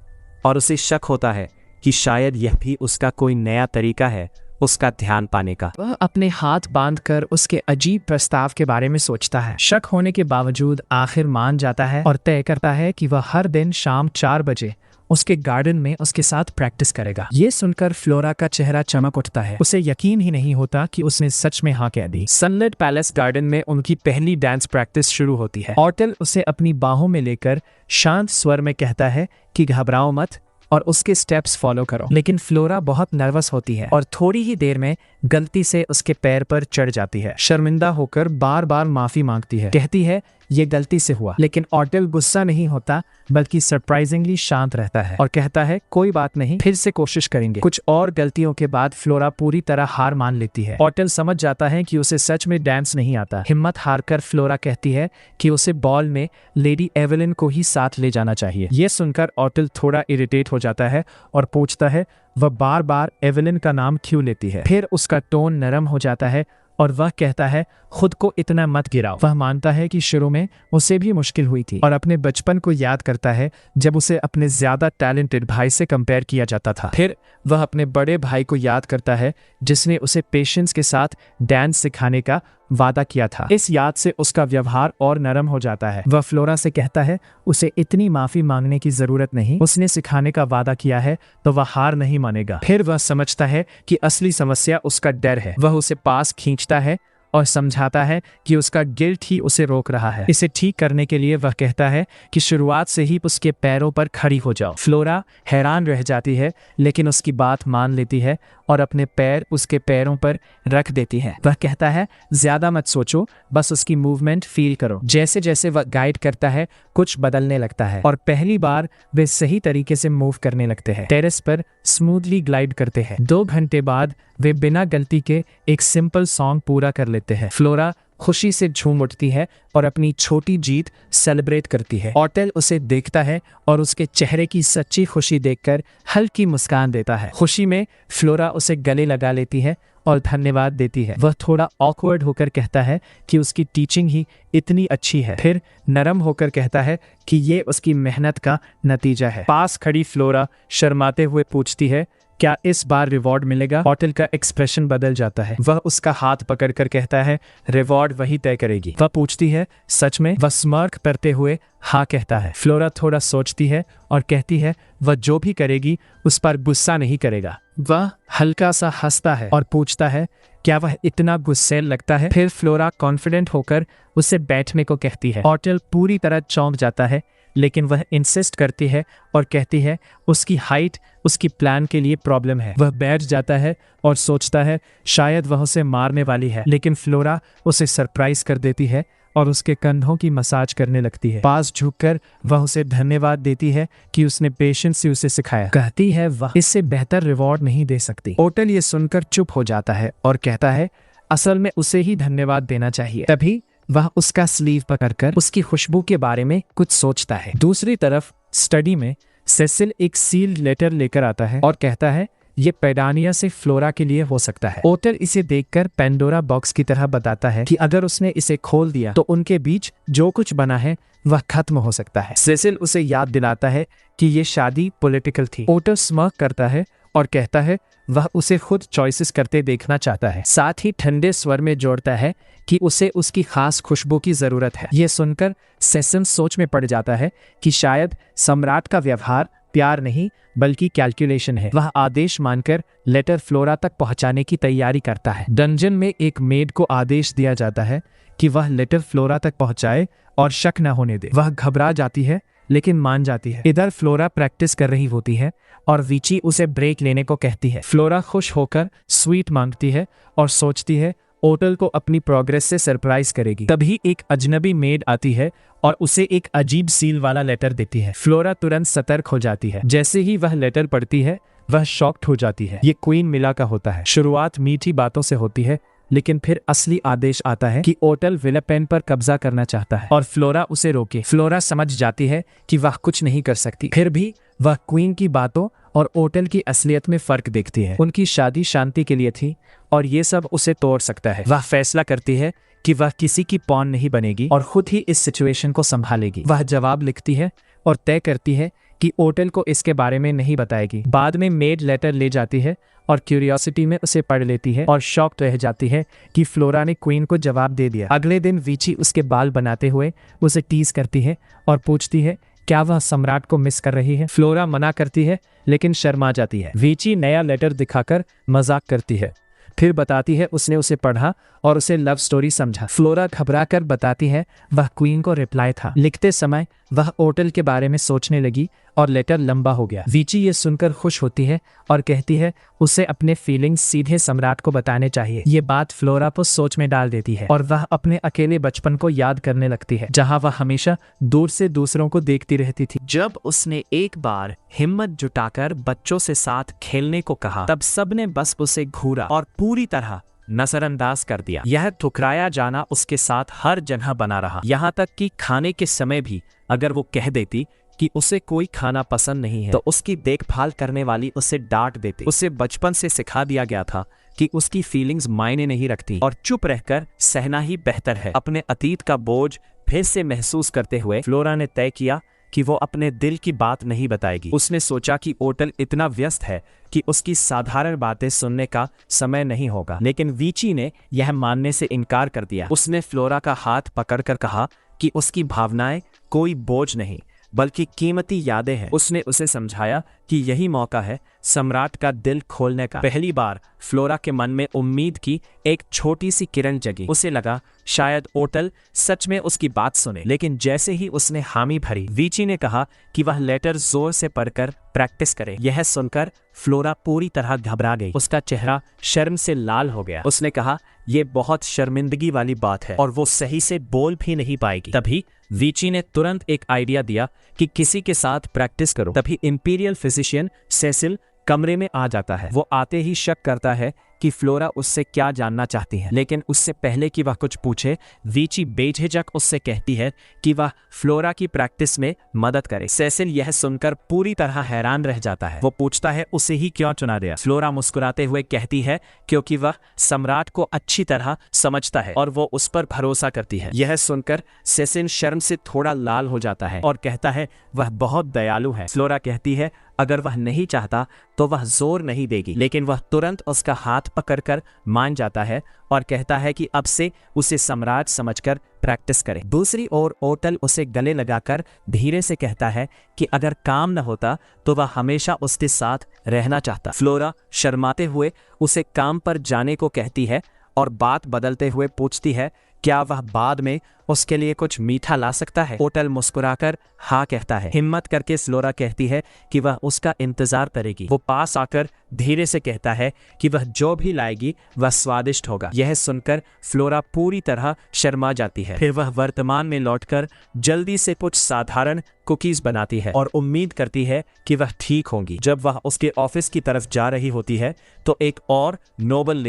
और उसे शक होता है कि शायद यह भी उसका कोई नया तरीका है उसका ध्यान पाने का। वह अपने हाथ बांधकर उसके अजीब प्रस्ताव के बारे में सोचता है। शक होने के बावजूद आखिर मान जाता है और तय करता है कि वह हर दिन शाम 4 बजे उसके गार्डन में उसके साथ प्रैक्टिस करेगा। ये सुनकर फ्लोरा का चेहरा चमक उठता है। उसे यकीन ही नहीं होता कि उसने सच में हाँ कह दी। सनलाइट पैलेस गार्डन में उनकी पहली डांस प्रैक्टिस शुरू होती है। ऑर्टल उसे अपनी बाहों में लेकर शांत स्वर में कहता है कि घबराओ मत और उसके स्टेप्स फॉलो करो। लेकिन फ्लोरा बहुत नर्वस होती है और थोड़ी ही देर में गलती से उसके पैर पर चढ़ जाती है। शर्मिंदा होकर बार बार माफी मांगती है, कहती है ये गलती से हुआ। लेकिन ऑर्टल गुस्सा नहीं होता बल्कि सरप्राइजिंगली शांत रहता है और कहता है कोई बात नहीं, फिर से कोशिश करेंगे। कुछ और गलतियों के बाद फ्लोरा पूरी तरह हार मान लेती है। ऑर्टल समझ जाता है कि उसे सच में डांस नहीं आता। हिम्मत हारकर फ्लोरा कहती है कि उसे बॉल में लेडी एवेलिन को ही साथ ले जाना चाहिए। ये सुनकर ऑर्टल थोड़ा इरिटेट हो जाता है और पूछता है वह बार बार एवेलिन का नाम क्यों लेती है। फिर उसका टोन नरम हो जाता है और वह कहता है खुद को इतना मत गिराओ। वह मानता है कि शुरू में उसे भी मुश्किल हुई थी और अपने बचपन को याद करता है जब उसे अपने ज्यादा टैलेंटेड भाई से कंपेयर किया जाता था। फिर वह अपने बड़े भाई को याद करता है जिसने उसे पेशेंस के साथ डांस सिखाने का वादा किया था। इस याद से उसका व्यवहार और नरम हो जाता है। वह फ्लोरा से कहता है उसे इतनी माफी मांगने की जरूरत नहीं, उसने सिखाने का वादा किया है तो वह हार नहीं मानेगा। फिर वह समझता है कि असली समस्या उसका डर है। वह उसे पास खींचता है और समझाता है कि उसका गिल्ट ही उसे रोक रहा है। इसे ठीक करने के लिए वह कहता है कि शुरुआत से ही उसके पैरों पर खड़ी हो जाओ। फ्लोरा हैरान रह जाती है लेकिन उसकी बात मान लेती है और अपने पैर उसके पैरों पर रख देती है। वह कहता है ज्यादा मत सोचो, बस उसकी मूवमेंट फील करो। जैसे जैसे वह गाइड करता है कुछ बदलने लगता है और पहली बार वे सही तरीके से मूव करने लगते हैं। टेरेस पर स्मूथली ग्लाइड करते हैं। 2 घंटे बाद वे बिना गलती के एक सिंपल सॉन्ग पूरा कर लेते हैं। फ्लोरा खुशी से झूम उठती है और अपनी छोटी जीत सेलिब्रेट करती है। ऑर्टल उसे देखता है और उसके चेहरे की सच्ची खुशी देखकर हल्की मुस्कान देता है। खुशी में फ्लोरा उसे गले लगा लेती है और धन्यवाद देती है। वह थोड़ा ऑकवर्ड होकर कहता है कि उसकी टीचिंग ही इतनी अच्छी है। फिर नरम होकर कहता है कि ये उसकी मेहनत का नतीजा है। पास खड़ी फ्लोरा शर्माते हुए पूछती है क्या इस बार रिवॉर्ड मिलेगा। ऑर्टल का एक्सप्रेशन बदल जाता है। वह उसका हाथ पकड़कर कहता है रिवॉर्ड वही तय करेगी। वह पूछती है सच में। वह स्मार्क करते हुए हाँ कहता है। फ्लोरा थोड़ा सोचती है और कहती है वह जो भी करेगी उस पर गुस्सा नहीं करेगा। वह हल्का सा हंसता है और पूछता है क्या वह इतना गुस्सैल लगता है। फिर फ्लोरा कॉन्फिडेंट होकर उसे बैठने को कहती है। ऑर्टल पूरी तरह चौंक जाता है लेकिन वह इंसिस्ट करती है और कहती है उसकी हाइट उसकी प्लान के लिए प्रॉब्लम है। वह बैठ जाता है और सोचता है शायद वह उसे मारने वाली है, लेकिन फ्लोरा उसे सरप्राइज कर देती है और उसके कंधों की मसाज करने लगती है। पास झुककर वह उसे धन्यवाद देती है कि उसने पेशेंस से उसे सिखाया। कहती है वह इससे बेहतर रिवॉर्ड नहीं दे सकती। ऑर्टल ये सुनकर चुप हो जाता है और कहता है असल में उसे ही धन्यवाद देना चाहिए। तभी वह उसका स्लीव पकड़कर उसकी खुशबू के बारे में कुछ सोचता है। दूसरी तरफ स्टडी में सेसिल एक सील्ड लेटर लेकर आता है और कहता है ये पेडानिया से फ्लोरा के लिए हो सकता है। ऑर्टल इसे देखकर पेंडोरा बॉक्स की तरह बताता है कि अगर उसने इसे खोल दिया तो उनके बीच जो कुछ बना है वह खत्म हो सकता है। सेसिल उसे याद दिलाता है कि ये शादी पॉलिटिकल थी। ऑर्टल स्मर्क करता है और कहता है वह उसे खुद चॉइसेस करते देखना चाहता है। साथ ही ठंडे स्वर में जोड़ता है कि उसे उसकी खास खुशबू की जरूरत है। यह सुनकर सेसन सोच में पड़ जाता है कि शायद सम्राट का व्यवहार प्यार नहीं बल्कि कैलकुलेशन है। वह आदेश मानकर लेटर फ्लोरा तक पहुंचाने की तैयारी करता है। डंजन में एक मेड को आदेश दिया जाता है कि वह लेटर फ्लोरा तक पहुंचाए और शक न होने दे। वह घबरा जाती है लेकिन मान जाती है। इधर फ्लोरा प्रैक्टिस कर रही होती है और विची उसे ब्रेक लेने को कहती है। फ्लोरा खुश होकर स्वीट मांगती है और सोचती है ऑर्टल को अपनी प्रोग्रेस से सरप्राइज करेगी। तभी एक अजनबी मेड आती है और उसे एक अजीब सील वाला लेटर देती है। फ्लोरा तुरंत सतर्क हो जाती है। जैसे ही वह लेटर पढ़ती है वह शॉक्ड हो जाती है। ये क्वीन मिला का होता है। शुरुआत मीठी बातों से होती है लेकिन फिर असली आदेश आता है कि ऑर्टल विलेपेन पर कब्जा करना चाहता है और फ्लोरा उसे रोके। फ्लोरा समझ जाती है कि वह कुछ नहीं कर सकती, फिर भी वह क्वीन की बातों और ऑर्टल की असलियत में फर्क देखती है। उनकी शादी शांति के लिए थी और ये सब उसे तोड़ सकता है। वह फैसला करती है कि वह किसी की पॉन नहीं बनेगी और खुद ही इस सिचुएशन को संभालेगी। वह जवाब लिखती है और तय करती है कि ऑर्टल को इसके बारे में नहीं बताएगी। बाद में मेड लेटर ले जाती है और क्यूरियोसिटी में उसे पढ़ लेती है और शॉक्ड रह जाती है कि फ्लोरा ने क्वीन को जवाब दे दिया। अगले दिन वीची उसके बाल बनाते हुए उसे टीज करती है और पूछती है क्या वह सम्राट को मिस कर रही है। फ्लोरा मना करती है लेकिन शर्मा जाती है। वीची नया लेटर दिखाकर मजाक करती है, फिर बताती है उसने उसे पढ़ा और उसे लव स्टोरी समझा। फ्लोरा घबराकर बताती है वह क्वीन को रिप्लाई था। लिखते समय वह ओटल के बारे में सोचने लगी और लेटर लंबा हो गया। वीची ये सुनकर खुश होती है और कहती है उसे अपने फीलिंग्स सीधे सम्राट को बताने चाहिए। ये बात फ्लोरा को सोच में डाल देती है और वह अपने अकेले बचपन को याद करने लगती है जहां वह हमेशा दूर से दूसरों को देखती रहती थी। जब उसने एक बार हिम्मत जुटाकर बच्चों से साथ खेलने को कहा तब सबने बस उसे घूरा और पूरी तरह नजरअंदाज कर दिया। यह ठुकराया जाना उसके साथ हर जगह बना रहा, यहाँ तक कि खाने के समय भी अगर वो कह देती कि उसे कोई खाना पसंद नहीं है तो उसकी देखभाल करने वाली उसे डांट देती। उसे बचपन से सिखा दिया गया था कि उसकी फीलिंग्स मायने नहीं रखती और चुप रहकर सहना ही बेहतर है। अपने अतीत का बोझ फिर से महसूस करते हुए फ्लोरा ने तय किया कि वो अपने दिल की बात नहीं बताएगी। उसने सोचा कि ओटल इतना व्यस्त है कि उसकी साधारण बातें सुनने का समय नहीं होगा, लेकिन वीची ने यह मानने से इनकार कर दिया। उसने फ्लोरा का हाथ पकड़कर कहा कि उसकी भावनाएं कोई बोझ नहीं बल्कि कीमती यादें हैं। उसने उसे समझाया कि यही मौका है सम्राट का दिल खोलने का। पहली बार फ्लोरा के मन में उम्मीद की एक छोटी सी किरण जगी। उसे लगा शायद ओटल सच में उसकी बात सुने, लेकिन जैसे ही उसने हामी भरी वीची ने कहा कि वह लेटर जोर से पढ़कर प्रैक्टिस करे। यह सुनकर फ्लोरा पूरी तरह घबरा गई। उसका चेहरा शर्म से लाल हो गया। उसने कहा यह बहुत शर्मिंदगी वाली बात है और वो सही से बोल भी नहीं पाएगी। तभी वीची ने तुरंत एक आइडिया दिया कि किसी के साथ प्रैक्टिस करो। तभी इंपीरियल फिजिशियन सेसिल कमरे में आ जाता है। वो आते ही शक करता है कि फ्लोरा उससे क्या जानना चाहती है, लेकिन उससे पहले कि वह कुछ पूछे वीची बेझिझक उससे कहती है कि वह फ्लोरा की प्रैक्टिस में मदद करे। सेसिल यह सुनकर पूरी तरह हैरान रह जाता है। वो पूछता है उसे ही क्यों चुना गया। फ्लोरा मुस्कुराते हुए कहती है क्योंकि वह सम्राट को अच्छी तरह समझता है और वो उस पर भरोसा करती है। यह सुनकर सेसिल शर्म से थोड़ा लाल हो जाता है और कहता है वह बहुत दयालु है। फ्लोरा कहती है अगर वह नहीं चाहता तो वह जोर नहीं देगी, लेकिन वह तुरंत उसका हाथ पकड़कर मान जाता है और कहता है कि अब से उसे सम्राट समझकर प्रैक्टिस करे। दूसरी ओर ओटल उसे गले लगाकर धीरे से कहता है कि अगर काम न होता तो वह हमेशा उसके साथ रहना चाहता। फ्लोरा शर्माते हुए उसे काम पर जाने को कहती है और बात बदलते हुए पूछती है क्या वह बाद में उसके लिए कुछ मीठा ला सकता है। ओटल मुस्कुराकर हाँ कहता है। हिम्मत करके फ्लोरा कहती है कि वह उसका इंतजार करेगी। वो पास आकर धीरे से कहता है कि वह जो भी लाएगी वह स्वादिष्ट होगा। यह सुनकर फ्लोरा पूरी तरह शर्मा जाती है। फिर वह वर्तमान में लौटकर जल्दी से कुछ साधारण कुकीज बनाती है और उम्मीद करती है कि वह ठीक होंगी। जब वह उसके ऑफिस की तरफ जा रही होती है तो एक और नोबल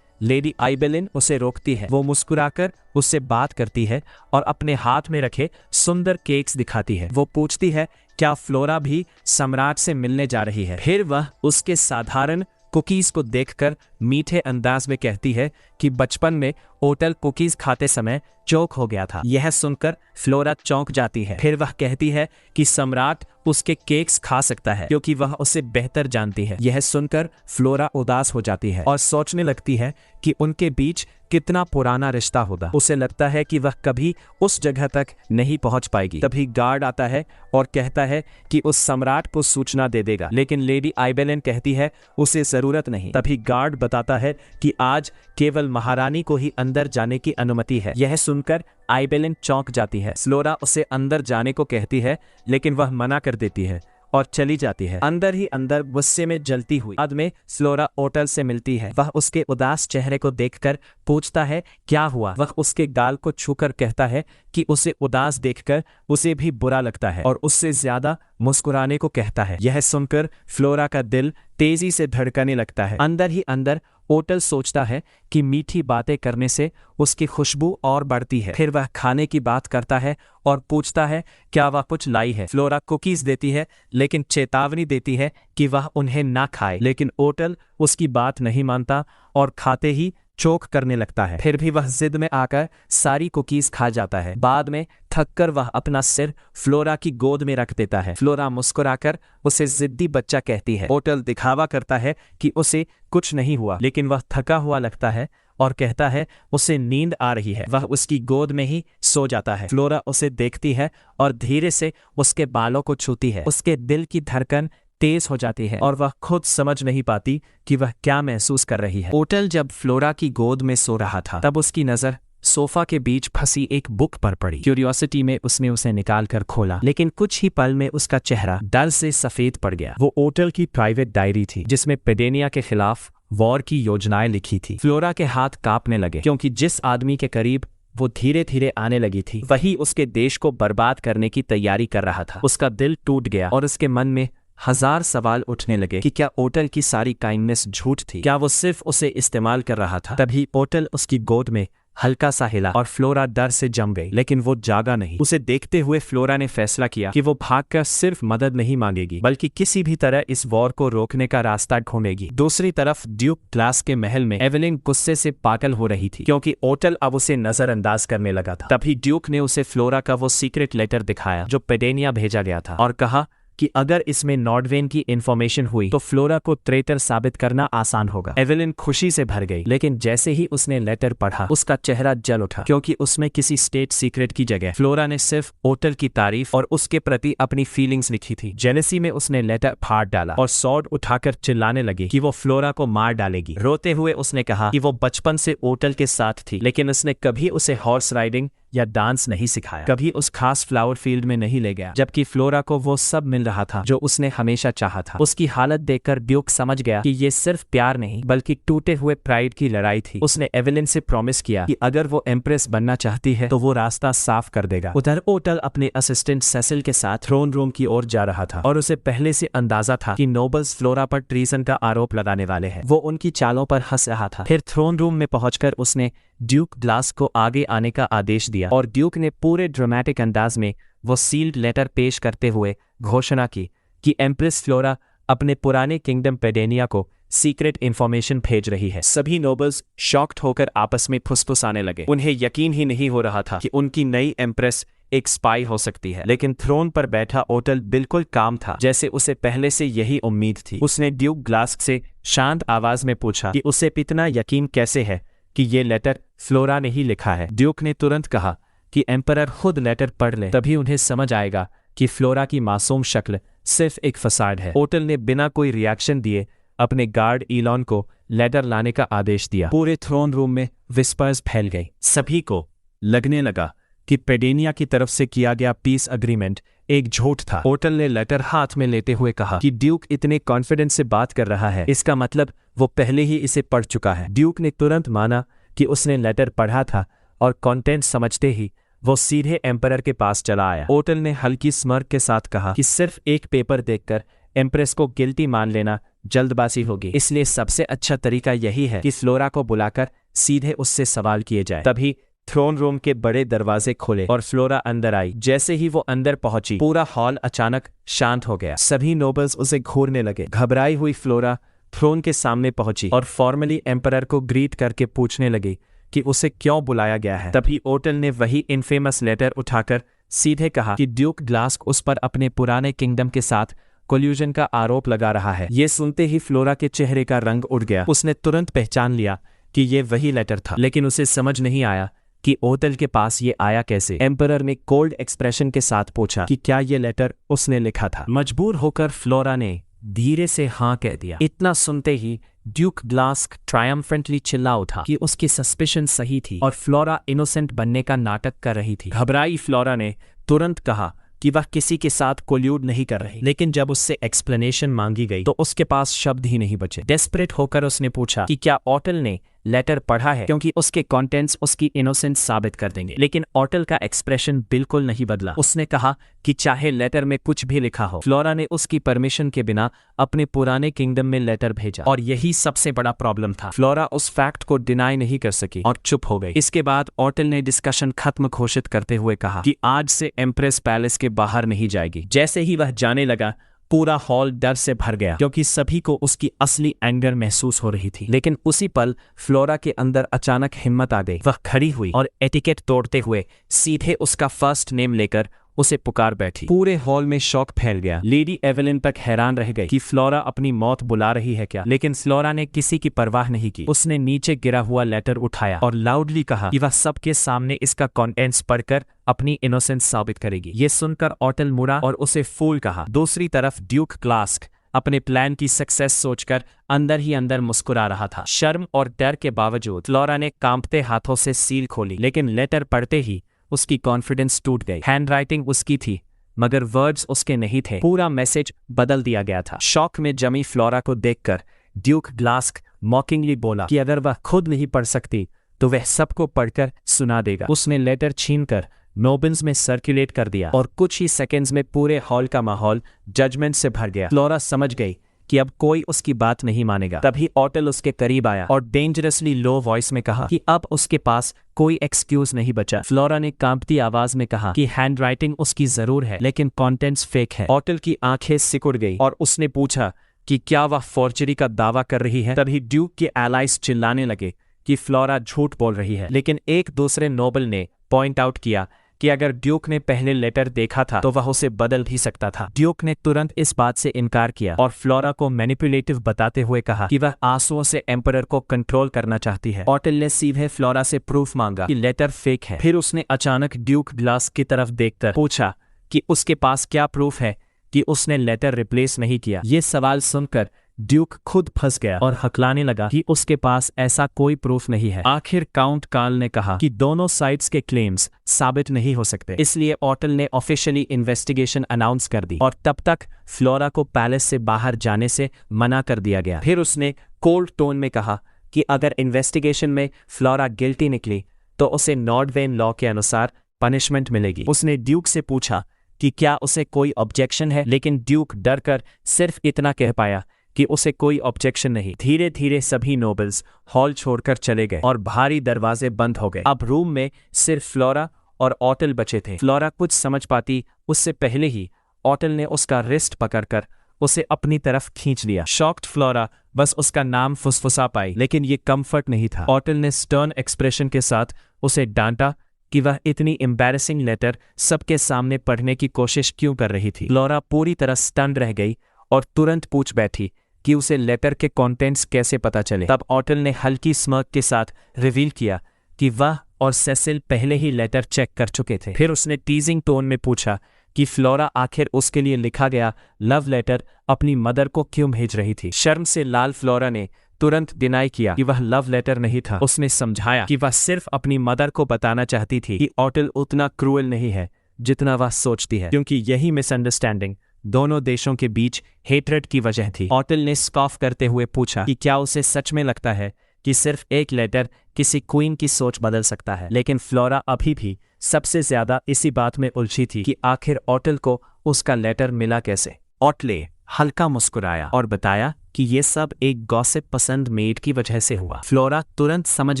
लेडी आइबेलिन उसे रोकती है। वो मुस्कुराकर उससे बात करती है और अपने हाथ में रखे सुंदर केक्स दिखाती है। वो पूछती है क्या फ्लोरा भी सम्राट से मिलने जा रही है। फिर वह उसके साधारण कुकीज को देखकर मीठे अंदाज में कहती है कि बचपन में ओटल कुकीज खाते समय चौक हो गया था। यह सुनकर फ्लोरा चौंक जाती है। फिर वह कहती है कि सम्राट उसके केक्स खा सकता है क्योंकि वह उसे बेहतर जानती है। यह सुनकर फ्लोरा उदास हो जाती है और सोचने लगती है कि उनके बीच कितना पुराना रिश्ता होगा। उसे लगता है कि वह कभी उस जगह तक नहीं पहुंच पाएगी। तभी गार्ड आता है और कहता है कि उस सम्राट को सूचना दे देगा, लेकिन लेडी आइबेलिन कहती है उसे जरूरत नहीं। तभी गार्ड बताता है कि आज केवल महारानी को ही अंदर जाने की अनुमति है। यह सुनकर आइबेलिन चौंक जाती है। फ्लोरा उसे अंदर जाने को कहती है लेकिन वह मना कर देती है और चली जाती है। अंदर ही अंदर गुस्से में जलती हुई बाद में फ्लोरा ओटल से मिलती है। वह उसके उदास चेहरे को देखकर पूछता है क्या हुआ। वह उसके गाल को छूकर कहता है कि उसे उदास देखकर उसे भी बुरा लगता है और उससे ज्यादा मुस्कुराने को कहता है। यह सुनकर फ्लोरा का दिल तेजी से धड़कने लगता है। अंदर ही अंदर ओटल सोचता है कि मीठी बातें करने से उसकी खुशबू और बढ़ती है। फिर वह खाने की बात करता है और पूछता है क्या वह कुछ लाई है। फ्लोरा कुकीज देती है लेकिन चेतावनी देती है कि वह उन्हें ना खाए, लेकिन ओटल उसकी बात नहीं मानता और खाते ही चोक करने लगता है। फिर भी वह जिद में आकर सारी कुकीज खा जाता है। बाद में थककर वह अपना सिर फ्लोरा की गोद में रख देता है। फ्लोरा मुस्कुराकर उसे जिद्दी बच्चा कहती है। ओटल दिखावा करता है कि उसे कुछ नहीं हुआ, लेकिन वह थका हुआ लगता है और कहता है उसे नींद आ रही है। वह उसकी गोद में ही सो जाता है। फ्लोरा उसे देखती है और धीरे से उसके बालों को छूती है। उसके दिल की धड़कन तेज हो जाती है और वह खुद समझ नहीं पाती कि वह क्या महसूस कर रही है। ओटल जब फ्लोरा की गोद में सो रहा था तब उसकी नजर सोफा के बीच फंसी एक बुक पर पड़ी। क्यूरियोसिटी में उसने उसे निकाल कर खोला, लेकिन कुछ ही पल में उसका चेहरा डर से सफेद पड़ गया। वो ओटल की प्राइवेट डायरी थी जिसमें पेडेनिया के खिलाफ वॉर की योजनाएं लिखी थी। फ्लोरा के हाथ कांपने लगे क्योंकि जिस आदमी के करीब वो धीरे धीरे आने लगी थी वही उसके देश को बर्बाद करने की तैयारी कर रहा था। उसका दिल टूट गया और उसके मन में हजार सवाल उठने लगे कि क्या ओटल की सारी काइंडनेस झूठ थी, क्या वो सिर्फ उसे इस्तेमाल कर रहा था। तभी ओटल उसकी गोद में हल्का सा हिला और फ्लोरा डर से जम गई, लेकिन वो जागा नहीं। उसे देखते हुए फ्लोरा ने फैसला किया कि वो भागकर सिर्फ मदद नहीं मांगेगी बल्कि किसी भी तरह इस वॉर को रोकने का रास्ता ढूंढेगी। दूसरी तरफ ड्यूक ग्लास के महल में एवेलिन गुस्से से पागल हो रही थी क्योंकि ओटल अब उसे नजरअंदाज करने लगा था। तभी ड्यूक ने उसे फ्लोरा का वो सीक्रेट लेटर दिखाया जो पेडेनिया भेजा गया था और कहा कि अगर इसमें नॉर्डवेन की इंफॉर्मेशन हुई तो फ्लोरा को ट्रेटर साबित करना आसान होगा। एवेलिन खुशी से भर गई, लेकिन जैसे ही उसने लेटर पढ़ा उसका चेहरा जल उठा क्योंकि उसमें किसी स्टेट सीक्रेट की जगह फ्लोरा ने सिर्फ ओटल की तारीफ और उसके प्रति अपनी फीलिंग्स लिखी थी। जेलसी में उसने लेटर फाड़ डाला और सॉर्ड उठाकर चिल्लाने लगी कि वो फ्लोरा को मार डालेगी। रोते हुए उसने कहा कि वो बचपन से ओटल के साथ थी, लेकिन उसने कभी उसे हॉर्स राइडिंग या डांस नहीं सिखाया, कभी उस खास फ्लावर फील्ड में नहीं ले गया, जबकि फ्लोरा को वो सब मिल रहा था जो उसने हमेशा चाहा था। उसकी हालत देखकर ड्यूक समझ गया कि ये सिर्फ प्यार नहीं बल्कि टूटे हुए प्राइड की लड़ाई थी। उसने एवेलिन से प्रॉमिस किया कि अगर वो एम्प्रेस बनना चाहती है तो वो रास्ता साफ कर देगा। उधर ओटल अपने असिस्टेंट सेसिल के साथ थ्रोन रूम की ओर जा रहा था और उसे पहले से अंदाजा था कि नोबल्स फ्लोरा पर ट्रीसन का आरोप लगाने वाले हैं। वो उनकी चालों पर हंस रहा था। फिर थ्रोन रूम में पहुंचकर उसने ड्यूक ग्लास को आगे आने का आदेश दिया और ड्यूक ने पूरे ड्रामेटिक अंदाज में वो सील्ड लेटर पेश करते हुए घोषणा की कि एम्प्रेस फ्लोरा अपने पुराने किंगडम पेडेनिया को सीक्रेट इंफॉर्मेशन भेज रही है। सभी नोबल्स शॉक्ड होकर आपस में फुसफुसाने लगे। उन्हें यकीन ही नहीं हो रहा था कि उनकी नई एम्प्रेस एक स्पाई हो सकती है, लेकिन थ्रोन पर बैठा ओटल बिल्कुल काम था, जैसे उसे पहले से यही उम्मीद थी। उसने ड्यूक ग्लास से शांत आवाज में पूछा कि उसे इतना यकीन कैसे है कि ये लेटर फ्लोरा ने ही लिखा है। ड्यूक ने तुरंत कहा कि एम्परर खुद लेटर पढ़ ले, तभी उन्हें समझ आएगा कि फ्लोरा की मासूम शक्ल सिर्फ एक फसाड है। ओटल ने बिना कोई रिएक्शन दिए अपने गार्ड ईलॉन को लेटर लाने का आदेश दिया। पूरे थ्रोन रूम में विस्पर्स फैल गई। सभी को लगने लगा कि पेडेनिया की तरफ से किया गया पीस अग्रीमेंट एक झूठ था। ओटल ने लेटर हाथ में लेते हुए कहा कि ड्यूक इतने कॉन्फिडेंस से बात कर रहा है, इसका मतलब वो पहले ही इसे पढ़ चुका है। ड्यूक ने तुरंत माना कि उसने लेटर पढ़ा था और कंटेंट समझते ही वो सीधे एम्परर के पास चला आया। ओटल ने हल्की स्मर्क के साथ कहा कि सिर्फ एक पेपर देखकर एम्प्रेस को गिल्टी मान लेना जल्दबाजी होगी, इसलिए सबसे अच्छा तरीका यही है कि फ्लोरा को बुलाकर सीधे उससे सवाल किए जाए। तभी थ्रोन रूम के बड़े दरवाजे खोले और फ्लोरा अंदर आई। जैसे ही वो अंदर पहुंची पूरा हॉल अचानक शांत हो गया। सभी नोबल्स उसे घूरने लगे। घबराई हुई फ्लोरा थ्रोन के सामने पहुंची और फॉर्मली एम्परर को ग्रीट करके पूछने लगी कि उसे क्यों बुलाया गया है। तभी ओटल ने वही इनफेमस लेटर उठाकर सीधे कहा कि ड्यूक ग्लास्क उस पर अपने पुराने किंगडम के साथ कोल्यूजन का आरोप लगा रहा है। ये सुनते ही फ्लोरा के चेहरे का रंग उड़ गया। उसने तुरंत पहचान लिया कि ये वही लेटर था, लेकिन उसे समझ नहीं आया कि ओटल के पास ये आया कैसे। एम्परर ने कोल्ड एक्सप्रेशन के साथ पूछा कि क्या ये लेटर उसने लिखा था। मजबूर होकर फ्लोरा ने धीरे से हाँ कह दिया। इतना सुनते ही ड्यूक ग्लास्क ट्रायम्फेंटली चिल्ला उठा कि उसकी सस्पिशन सही थी और फ्लोरा इनोसेंट बनने का नाटक कर रही थी। घबराई फ्लोरा ने तुरंत कहा कि वह किसी के साथ कोल्यूड नहीं कर रही, लेकिन जब उससे एक्सप्लेनेशन मांगी गई तो उसके पास शब्द ही नहीं बचे। डेस्परेट होकर उसने पूछा कि क्या ओटल ने लेटर पढ़ा है, क्योंकि उसके कंटेंट्स उसकी इनोसेंस साबित कर देंगे। लेकिन ओटल का एक्सप्रेशन बिल्कुल नहीं बदला। उसने कहा कि चाहे लेटर में कुछ भी लिखा हो, फ्लोरा ने उसकी परमिशन के बिना अपने पुराने किंगडम में लेटर भेजा और यही सबसे बड़ा प्रॉब्लम था। फ्लोरा उस फैक्ट को डिनाई नहीं कर सकी और चुप हो गई। इसके बाद ओटल ने डिस्कशन खत्म घोषित करते हुए कहा कि आज से एम्प्रेस पैलेस के बाहर नहीं जाएगी। जैसे ही वह जाने लगा पूरा हॉल डर से भर गया क्योंकि सभी को उसकी असली एंगर महसूस हो रही थी। लेकिन उसी पल फ्लोरा के अंदर अचानक हिम्मत आ गई। वह खड़ी हुई और एटिकेट तोड़ते हुए सीधे उसका फर्स्ट नेम लेकर उसे पुकार बैठी। पूरे हॉल में शौक फैल गया। लेडी एवेलिन तक हैरान रह गई कि फ्लोरा अपनी मौत बुला रही है क्या, लेकिन फ्लोरा ने किसी की परवाह नहीं की। उसने नीचे गिरा हुआ लेटर उठाया और लाउडली कहा कि वह सबके सामने इसका कंटेंट्स पढ़कर अपनी इनोसेंस साबित करेगी। ये सुनकर ऑटल मुड़ा और उसे फूल कहा। दूसरी तरफ ड्यूक ग्लास्क अपने प्लान की सक्सेस सोचकर अंदर ही अंदर मुस्कुरा रहा था। शर्म और डर के बावजूद फ्लोरा ने कांपते हाथों से सील खोली, लेकिन लेटर पढ़ते ही उसकी कॉन्फिडेंस टूट गई। हैंडराइटिंग उसकी थी मगर वर्ड्स उसके नहीं थे। पूरा मैसेज बदल दिया गया था। शॉक में जमी फ्लोरा को देखकर ड्यूक ग्लास्क मॉकिंगली बोला कि अगर वह खुद नहीं पढ़ सकती तो वह सबको पढ़कर सुना देगा। उसने लेटर छीनकर नोबल्स में सर्कुलेट कर दिया और कुछ ही सेकंड्स में पूरे हॉल का माहौल जजमेंट से भर गया। फ्लोरा समझ गई कि अब कोई उसकी बात नहीं मानेगा। तभी ऑटल उसके करीब आया और डेंजरसली लो वॉइस में कहा कि अब उसके पास कोई एक्सक्यूज नहीं बचा। फ्लोरा ने कांपती आवाज में कहा कि हैंडराइटिंग उसकी जरूर है लेकिन कंटेंट्स फेक है। ऑटल की आंखें सिकुड़ गई और उसने पूछा कि क्या वह फोर्जरी का दावा कर रही है। तभी ड्यूक के एलाइज चिल्लाने लगे कि फ्लोरा झूठ बोल रही है, लेकिन एक दूसरे नोबल ने पॉइंट आउट किया कि अगर ड्यूक ने पहले लेटर देखा था तो वह उसे बदल भी सकता था। ड्यूक ने तुरंत इस बात से इनकार किया और फ्लोरा को मैनिपुलेटिव बताते हुए कहा कि वह आंसुओं से एम्परर को कंट्रोल करना चाहती है। ऑटल ने सीधे फ्लोरा से प्रूफ मांगा कि लेटर फेक है। फिर उसने अचानक ड्यूक ग्लास की तरफ देखकर पूछा कि उसके पास क्या प्रूफ है कि उसने लेटर रिप्लेस नहीं किया। ये सवाल सुनकर ड्यूक खुद फंस गया और हकलाने लगा कि उसके पास ऐसा कोई प्रूफ नहीं है। आखिर काउंट कार्ल ने कहा कि दोनों साइड्स के क्लेम्स साबित नहीं हो सकते, इसलिए ऑटल ने ऑफिशियली इन्वेस्टिगेशन अनाउंस कर दी और तब तक फ्लोरा को पैलेस से बाहर जाने से मना कर दिया गया। फिर उसने कोल्ड टोन में कहा कि अगर इन्वेस्टिगेशन में फ्लोरा गिल्टी निकली तो उसे नॉर्डवेन लॉ के अनुसार पनिशमेंट मिलेगी। उसने ड्यूक से पूछा कि क्या उसे कोई ऑब्जेक्शन है, लेकिन ड्यूक डरकर सिर्फ इतना कह पाया कि उसे कोई ऑब्जेक्शन नहीं। धीरे धीरे सभी नोबल्स हॉल छोड़कर चले गए और भारी दरवाजे बंद हो गए। अब रूम में सिर्फ फ्लोरा और ऑटल बचे थे। फ्लोरा कुछ समझ पाती उससे पहले ही ऑटल ने उसका रिस्ट पकड़कर उसे अपनी तरफ खींच लिया। शॉक्ड फ्लोरा बस उसका नाम फुसफुसा पाई, लेकिन ये कम्फर्ट नहीं था। ऑटल ने स्टर्न एक्सप्रेशन के साथ उसे डांटा कि वह इतनी एम्बैरेसिंग लेटर सबके सामने पढ़ने की कोशिश क्यों कर रही थी। फ्लोरा पूरी तरह स्टन रह गई और तुरंत पूछ बैठी कि उसे लेटर के कंटेंट्स कैसे पता चले। तब ऑटल ने हल्की स्मर्क के साथ रिवील किया कि वह और सेसिल पहले ही लेटर चेक कर चुके थे। फिर उसने टीजिंग टोन में पूछा कि फ्लोरा आखिर उसके लिए लिखा गया लव लेटर अपनी मदर को क्यों भेज रही थी। शर्म से लाल फ्लोरा ने तुरंत डिनाई किया कि वह लव लेटर नहीं था। उसने समझाया कि वह सिर्फ अपनी मदर को बताना चाहती थी कि ऑटल उतना क्रूएल नहीं है जितना वह सोचती है, क्योंकि यही मिसअंडरस्टैंडिंग दोनों देशों के बीच हेट्रेड की वजह थी। ऑटल ने स्कॉफ करते हुए पूछा कि क्या उसे सच में लगता है कि सिर्फ एक लेटर किसी क्वीन की सोच बदल सकता है। लेकिन फ्लोरा अभी भी सबसे ज्यादा इसी बात में उलझी थी कि आखिर ऑटल को उसका लेटर मिला कैसे। ऑटले हल्का मुस्कुराया और बताया कि ये सब एक गॉसिप पसंद मेड की वजह से हुआ। फ्लोरा तुरंत समझ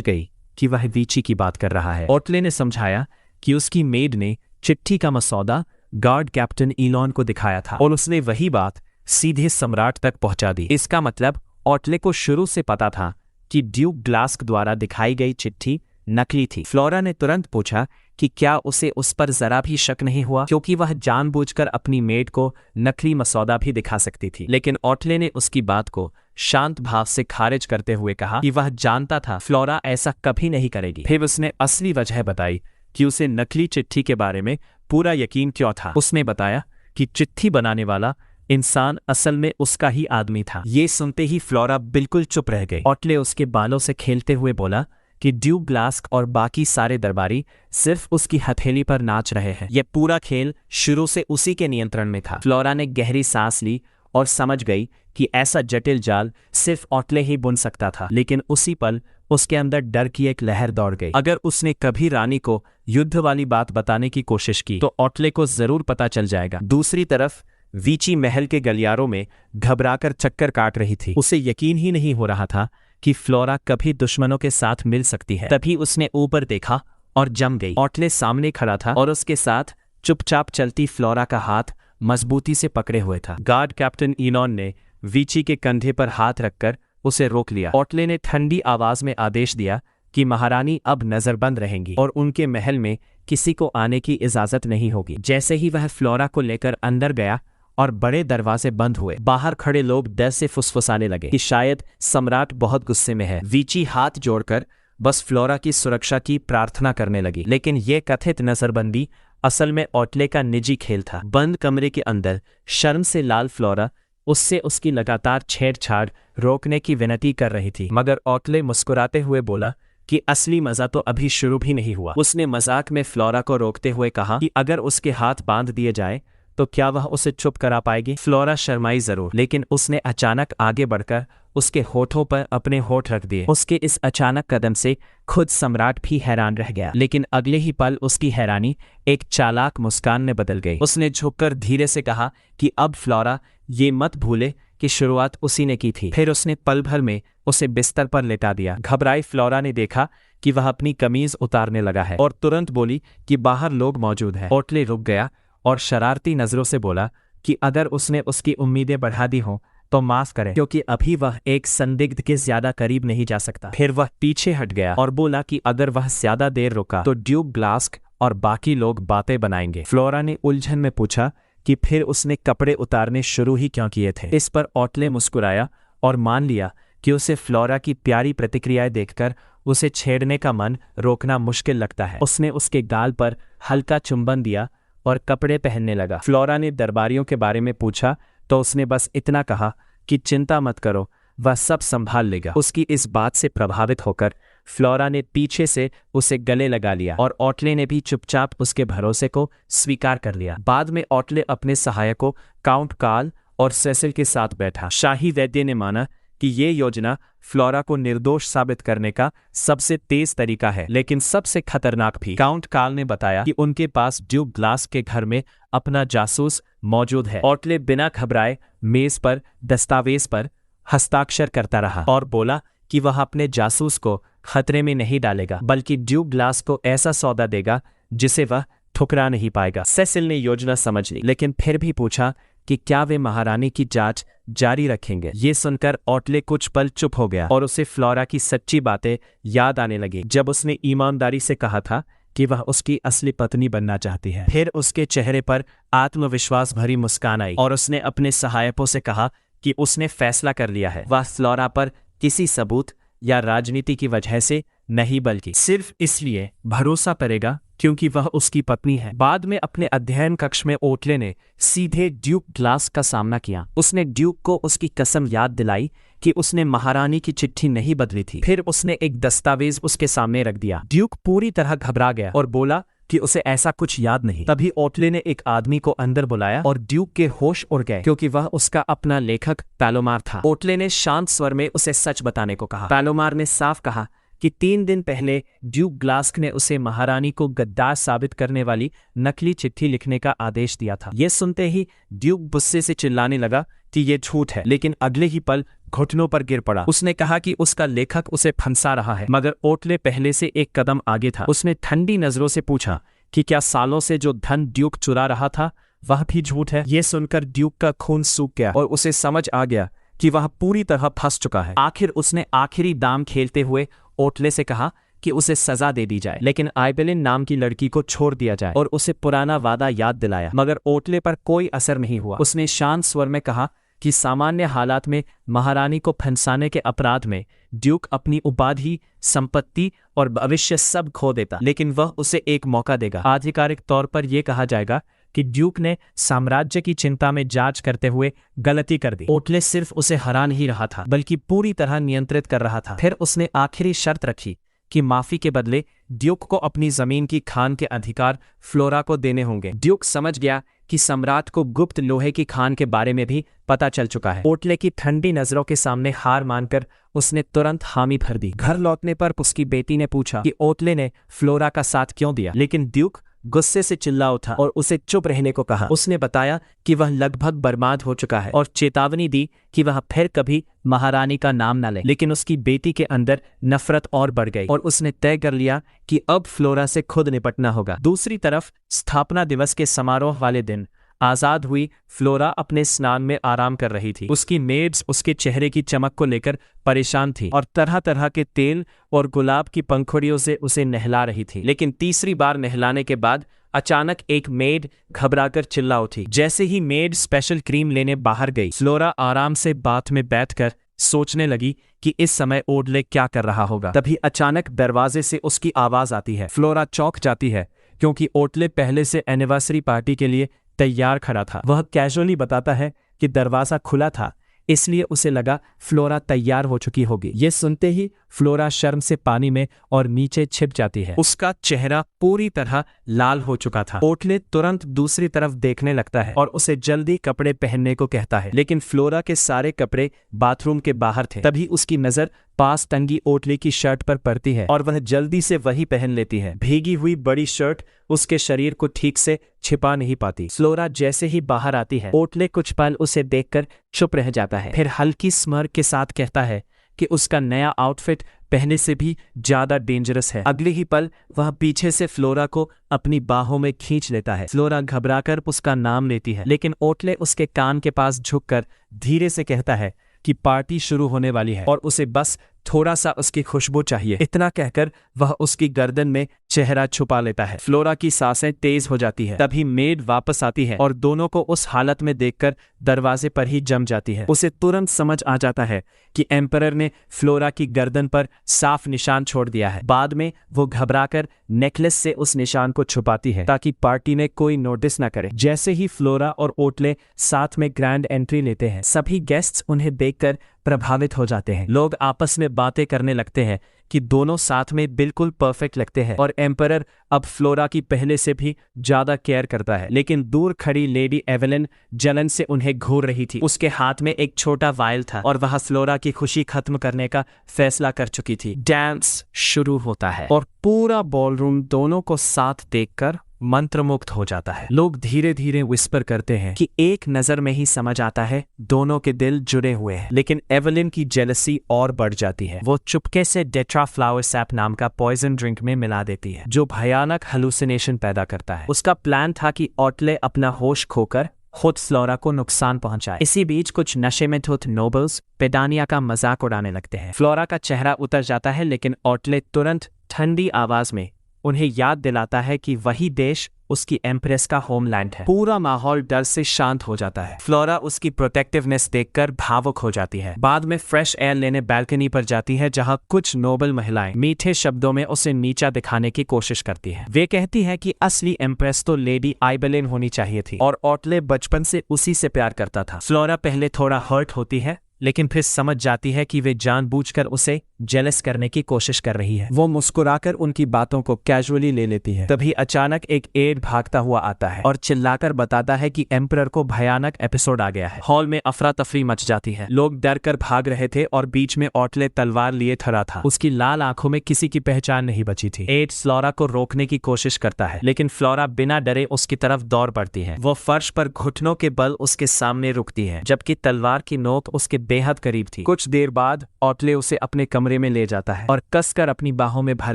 गई कि वह वीची की बात कर रहा है। ऑटले ने समझाया कि उसकी मेड ने चिट्ठी का मसौदा गार्ड कैप्टन ईलॉन को दिखाया था और उसने वही बात सीधे सम्राट तक पहुंचा दी। इसका मतलब ऑटले को शुरू से पता था कि ड्यूक ग्लास्क द्वारा दिखाई गई चिट्ठी नकली थी। फ्लोरा ने तुरंत पूछा कि क्या उसे उस पर जरा भी शक नहीं हुआ, क्योंकि वह जानबूझकर अपनी मेड को नकली मसौदा भी दिखा सकती थी। लेकिन ऑटले ने उसकी बात को शांत भाव से खारिज करते हुए कहा कि वह जानता था फ्लोरा ऐसा कभी नहीं करेगी। फिर उसने असली वजह बताई कि उसे नकली चिट्ठी के बारे में पूरा यकीन क्यों था। उसने बताया कि चिट्ठी बनाने वाला इंसान असल में उसका ही आदमी था। ये सुनते ही फ्लोरा बिल्कुल चुप रह गई। ऑटले उसके बालों से खेलते हुए बोला कि ड्यूक ग्लास्क और बाकी सारे दरबारी सिर्फ उसकी हथेली पर नाच रहे हैं। यह पूरा खेल शुरू से उसी के नियंत्रण में था। फ्लोरा ने गहरी सांस ली और समझ गई कि ऐसा जटिल जाल सिर्फ ऑटले ही बुन सकता था। लेकिन उसी पल उसके अंदर डर की एक लहर दौड़ गई। अगर उसने कभी रानी को युद्ध वाली बात बताने की कोशिश की तो ऑटले को जरूर पता चल जाएगा। दूसरी तरफ वीची महल के गलियारों में घबराकर चक्कर काट रही थी। उसे यकीन ही नहीं हो रहा था कि फ्लोरा कभी दुश्मनों के साथ मिल सकती है। तभी उसने ऊपर देखा और जम गई। ऑटले सामने खड़ा था और उसके साथ चुपचाप चलती फ्लोरा का हाथ मजबूती से पकड़े हुए था। गार्ड कैप्टन इनॉन ने वीची के कंधे पर हाथ रखकर उसे रोक लिया। ओटले ने ठंडी आवाज में आदेश दिया कि महारानी अब नजरबंद रहेंगी और उनके महल में किसी को आने की इजाजत नहीं होगी। जैसे ही वह फ्लोरा को लेकर अंदर गया और बड़े दरवाजे बंद हुए, बाहर खड़े लोग डर से फुसफुसाने लगे कि शायद सम्राट बहुत गुस्से में है। वीची हाथ जोड़कर बस फ्लोरा की सुरक्षा की प्रार्थना करने लगी, लेकिन यह कथित नजरबंदी असल में ओटले का निजी खेल था। बंद कमरे के अंदर शर्म से लाल फ्लोरा उससे उसकी लगातार छेड़छाड़ रोकने की विनती कर रही थी, मगर ओटले मुस्कुराते हुए बोला कि असली मजा तो अभी शुरू भी नहीं हुआ। उसने मजाक में फ्लोरा को रोकते हुए कहा कि अगर उसके हाथ बांध दिए जाए तो क्या वह उसे चुप करा पाएगी। फ्लोरा शर्माई जरूर, लेकिन उसने अचानक आगे बढ़कर उसके होठों पर अपने होठ रख दिए। उसके इस अचानक कदम से खुद सम्राट भी हैरान रह गया, लेकिन अगले ही पल उसकी हैरानी एक चालाक मुस्कान में बदल गई। उसने झुककर धीरे से कहा कि अब फ्लोरा, ये मत भूले कि शुरुआत उसी ने की थी। फिर उसने पल भर में उसे बिस्तर पर लेटा दिया। घबराई फ्लोरा ने देखा कि वह अपनी कमीज उतारने लगा है और तुरंत बोली कि बाहर लोग मौजूद हैं। ओटले रुक गया और शरारती नजरों से बोला कि अगर उसने उसकी उम्मीदें बढ़ा दी हों तो माफ करें, क्योंकि अभी वह एक संदिग्ध के ज्यादा करीब नहीं जा सकता। फिर वह पीछे हट गया और बोला कि अगर वह ज्यादा देर रुका तो ड्यूक ग्लास्क और बाकी लोग बातें बनाएंगे। फ्लोरा ने उलझन में पूछा कि फिर उसने कपड़े उतारने शुरू ही क्यों किए थे। इस पर ओटले मुस्कुराया और मान लिया कि उसे फ्लोरा की प्यारी प्रतिक्रियाएं देखकर उसे छेड़ने का मन रोकना मुश्किल लगता है। उसने उसके गाल पर हल्का चुंबन दिया और कपड़े पहनने लगा। फ्लोरा ने दरबारियों के बारे में पूछा तो उसने बस इतना कहा कि चिंता मत करो, वह सब संभाल लेगा। उसकी इस बात से प्रभावित होकर फ्लोरा ने पीछे से उसे गले लगा लिया और ओटले ने भी चुपचाप उसके भरोसे को स्वीकार कर लिया। बाद में ओटले अपने सहायकों काउंट कार्ल और सेसिल के साथ बैठा। शाही वैद्य ने माना कि ये योजना फ्लोरा को निर्दोष साबित करने का सबसे तेज तरीका है, लेकिन सबसे खतरनाक भी। काउंट कार्ल ने बताया कि उनके पास ड्यूक ग्लास के घर में अपना जासूस मौजूद है। ओटले बिना घबराए मेज पर दस्तावेज पर हस्ताक्षर करता रहा और बोला कि वह अपने जासूस को खतरे में नहीं डालेगा, बल्कि ड्यूक ग्लास को ऐसा सौदा देगा जिसे वह ठुकरा नहीं पाएगा। सेसिल ने योजना समझ ली, लेकिन फिर भी पूछा कि क्या वे महारानी की जांच जारी रखेंगे। ये सुनकर ओटले कुछ पल चुप हो गया और उसे फ्लोरा की सच्ची बातें याद आने लगी, जब उसने ईमानदारी से कहा था कि वह उसकी असली पत्नी बनना चाहती है। फिर उसके चेहरे पर आत्मविश्वास भरी मुस्कान आई और उसने अपने सहायकों से कहा कि उसने फैसला कर लिया है। वह फ्लोरा पर किसी सबूत या राजनीति की वजह से नहीं, बल्कि सिर्फ इसलिए भरोसा करेगा क्योंकि वह उसकी पत्नी है। बाद में अपने अध्ययन कक्ष में ओटले ने सीधे ड्यूक ग्लास का सामना किया। उसने ड्यूक को उसकी कसम याद दिलाई कि उसने महारानी की चिट्ठी नहीं बदली थी। फिर उसने एक दस्तावेज उसके सामने रख दिया। ड्यूक पूरी तरह घबरा गया और बोला कि उसे ऐसा कुछ याद नहीं। तभी ओटले ने एक आदमी को अंदर बुलाया और ड्यूक के होश उड़ गए, क्योंकि वह उसका अपना लेखक पैलोमार था। ओटले ने शांत स्वर में उसे सच बताने को कहा। पैलोमार ने साफ कहा कि 3 दिन पहले ड्यूक ग्लास्क ने उसे महारानी को गद्दार साबित करने वाली नकली चिट्ठी लिखने का आदेश दिया था। यह सुनते ही ड्यूक गुस्से से चिल्लाने लगा कि यह झूठ है, लेकिन अगले ही पल घुटनों पर गिर पड़ा। उसने कहा कि उसका लेखक उसे फंसा रहा है, मगर ओटले पहले से एक कदम आगे था। उसने ठंडी नजरों से पूछा कि क्या सालों से जो धन ड्यूक चुरा रहा था वह भी झूठ है। यह सुनकर ड्यूक का खून सूख गया और उसे समझ आ गया कि वह पूरी तरह फंस चुका है। आखिर उसने आखिरी दाम खेलते हुए ओटले से कहा कि उसे सजा दे दी जाए, लेकिन आइबेलिन नाम की लड़की को छोड़ दिया जाए, और उसे पुराना वादा याद दिलाया। मगर ओटले पर कोई असर नहीं हुआ। उसने शांत स्वर में कहा कि सामान्य हालात में महारानी को फंसाने के अपराध में ड्यूक अपनी उपाधि, संपत्ति और भविष्य सब खो देता, लेकिन वह उसे एक मौका देगा। आधिकारिक तौर पर यह कहा जाएगा कि ड्यूक ने साम्राज्य की चिंता में जांच करते हुए गलती कर दी। ओटले सिर्फ उसे हरा नहीं रहा था, बल्कि पूरी तरह नियंत्रित कर रहा था। फिर उसने आखिरी शर्त रखी कि माफी के बदले ड्यूक को अपनी जमीन की खान के अधिकार फ्लोरा को देने होंगे। ड्यूक समझ गया कि सम्राट को गुप्त लोहे की खान के बारे में भी पता चल चुका है। ओटले की ठंडी नजरों के सामने हार मानकर उसने तुरंत हामी भर दी। घर लौटने पर उसकी बेटी ने पूछा कि ओटले ने फ्लोरा का साथ क्यों दिया, लेकिन ड्यूक गुस्से से चिल्ला उठा और उसे चुप रहने को कहा। उसने बताया कि वह लगभग बर्बाद हो चुका है और चेतावनी दी कि वह फिर कभी महारानी का नाम न ले। लेकिन उसकी बेटी के अंदर नफरत और बढ़ गई और उसने तय कर लिया कि अब फ्लोरा से खुद निपटना होगा। दूसरी तरफ स्थापना दिवस के समारोह वाले दिन आज़ाद हुई, फ्लोरा अपने स्नान में आराम कर रही थी। उसकी मेड्स उसके चेहरे की चमक को लेकर परेशान थी और तरह तरह के तेल और गुलाब की पंखुड़ियों से उसे नहला रही थी। लेकिन तीसरी बार नहलाने के बाद अचानक एक मेड घबराकर चिल्ला उठी। जैसे ही मेड स्पेशल क्रीम लेने बाहर गई, फ्लोरा आराम से बाथ में बैठकर सोचने लगी कि इस समय ओडले क्या कर रहा होगा। तभी अचानक दरवाजे से उसकी आवाज आती है। फ्लोरा चौंक जाती है क्योंकि ओडले पहले से एनिवर्सरी पार्टी के लिए तैयार खड़ा था। वह कैजुअली बताता है कि दरवाजा खुला था, इसलिए उसे लगा फ्लोरा तैयार हो चुकी होगी। ये सुनते ही फ्लोरा शर्म से पानी में और नीचे छिप जाती है। उसका चेहरा पूरी तरह लाल हो चुका था। ओटले तुरंत दूसरी तरफ देखने लगता है और उसे जल्दी कपड़े पहनने को कहता है, लेकिन फ्लोरा के सारे कपड़े बाथरूम के बाहर थे। तभी उसकी नजर पास टंगी ओटले की शर्ट पर पड़ती है और वह जल्दी से वही पहन लेती है। भीगी हुई बड़ी शर्ट उसके शरीर को ठीक से छिपा नहीं पाती। फ्लोरा जैसे ही बाहर आती है, ओटले कुछ पल उसे देखकर चुप रह जाता है, फिर हल्की स्मर के साथ कहता है कि उसका नया आउटफिट पहले से भी ज्यादा डेंजरस है। अगले ही पल वह पीछे से फ्लोरा को अपनी बाहों में खींच लेता है। फ्लोरा घबराकर उसका नाम लेती है, लेकिन ओटले उसके कान के पास झुककर धीरे से कहता है कि पार्टी शुरू होने वाली है और उसे बस थोड़ा सा उसकी खुशबू चाहिए। इतना कहकर वह उसकी गर्दन में चेहरा छुपा लेता है। फ्लोरा की सांसें तेज हो जाती है। तभी मेड वापस आती है और दोनों को उस हालत में देखकर दरवाजे पर ही जम जाती है। उसे तुरंत समझ आ जाता है कि एम्परर ने फ्लोरा की गर्दन पर साफ निशान छोड़ दिया है। बाद में वो घबराकर नेकलेस से उस निशान को छुपाती है ताकि पार्टी में कोई नोटिस न करे। जैसे ही फ्लोरा और ओटले साथ में ग्रैंड एंट्री लेते हैं, सभी गेस्ट्स उन्हें देखकर प्रभावित हो जाते हैं। लोग आपस में बातें करने लगते हैं कि दोनों साथ में बिल्कुल परफेक्ट लगते हैं और एम्परर अब फ्लोरा की पहले से भी ज्यादा केयर करता है। लेकिन दूर खड़ी लेडी एवेलिन जलन से उन्हें घूर रही थी। उसके हाथ में एक छोटा वायल था और वह फ्लोरा की खुशी खत्म करने का फैसला कर चुकी थी। डांस शुरू होता है और पूरा बॉलरूम दोनों को साथ देखकर मंत्रमुग्ध हो जाता है। लोग धीरे धीरे विस्पर करते हैं कि एक नजर में ही समझ आता है दोनों के दिल जुड़े हुए हैं। लेकिन एवेलिन की जेलसी और बढ़ जाती है। वो चुपके से डेट्रा फ्लावर सैप नाम का पॉइजन ड्रिंक में मिला देती है, जो भयानक हेलुसिनेशन पैदा करता है। उसका प्लान था कि ओटले अपना होश खोकर खुद फ्लोरा को नुकसान पहुंचाए। इसी बीच कुछ नशे में धुत नोबल्स पेडानिया का मजाक उड़ाने लगते हैं। फ्लोरा का चेहरा उतर जाता है, लेकिन ओटले तुरंत ठंडी आवाज में उन्हें याद दिलाता है कि वही देश उसकी एम्प्रेस का होमलैंड है। पूरा माहौल डर से शांत हो जाता है। फ्लोरा उसकी प्रोटेक्टिवनेस देखकर भावुक हो जाती है। बाद में फ्रेश एयर लेने बालकनी पर जाती है, जहां कुछ नोबल महिलाएं मीठे शब्दों में उसे नीचा दिखाने की कोशिश करती है। वे कहती है कि असली एम्प्रेस तो लेडी आइबेलिन होनी चाहिए थी और ओटले बचपन से उसी से प्यार करता था। फ्लोरा पहले थोड़ा हर्ट होती है, लेकिन फिर समझ जाती है कि वे जानबूझकर उसे जेलस करने की कोशिश कर रही है। वो मुस्कुराकर उनकी बातों को कैजुअली ले लेती है। तभी अचानक एक एड भागता हुआ आता है और चिल्लाकर बताता है कि एम्परर को भयानक एपिसोड आ गया है। हॉल में अफरा तफरी मच जाती है। लोग डर कर भाग रहे थे और बीच में ओटले तलवार लिए खड़ा था। उसकी लाल आंखों में किसी की पहचान नहीं बची थी। एड फ्लोरा को रोकने की कोशिश करता है, लेकिन फ्लोरा बिना डरे उसकी तरफ दौड़ पड़ती है। वो फर्श पर घुटनों के बल उसके सामने रुकती है, जबकि तलवार की नोक उसके बेहद करीब थी। कुछ देर बाद ओटले उसे अपने कमरे में ले जाता है और कसकर अपनी बाहों में भर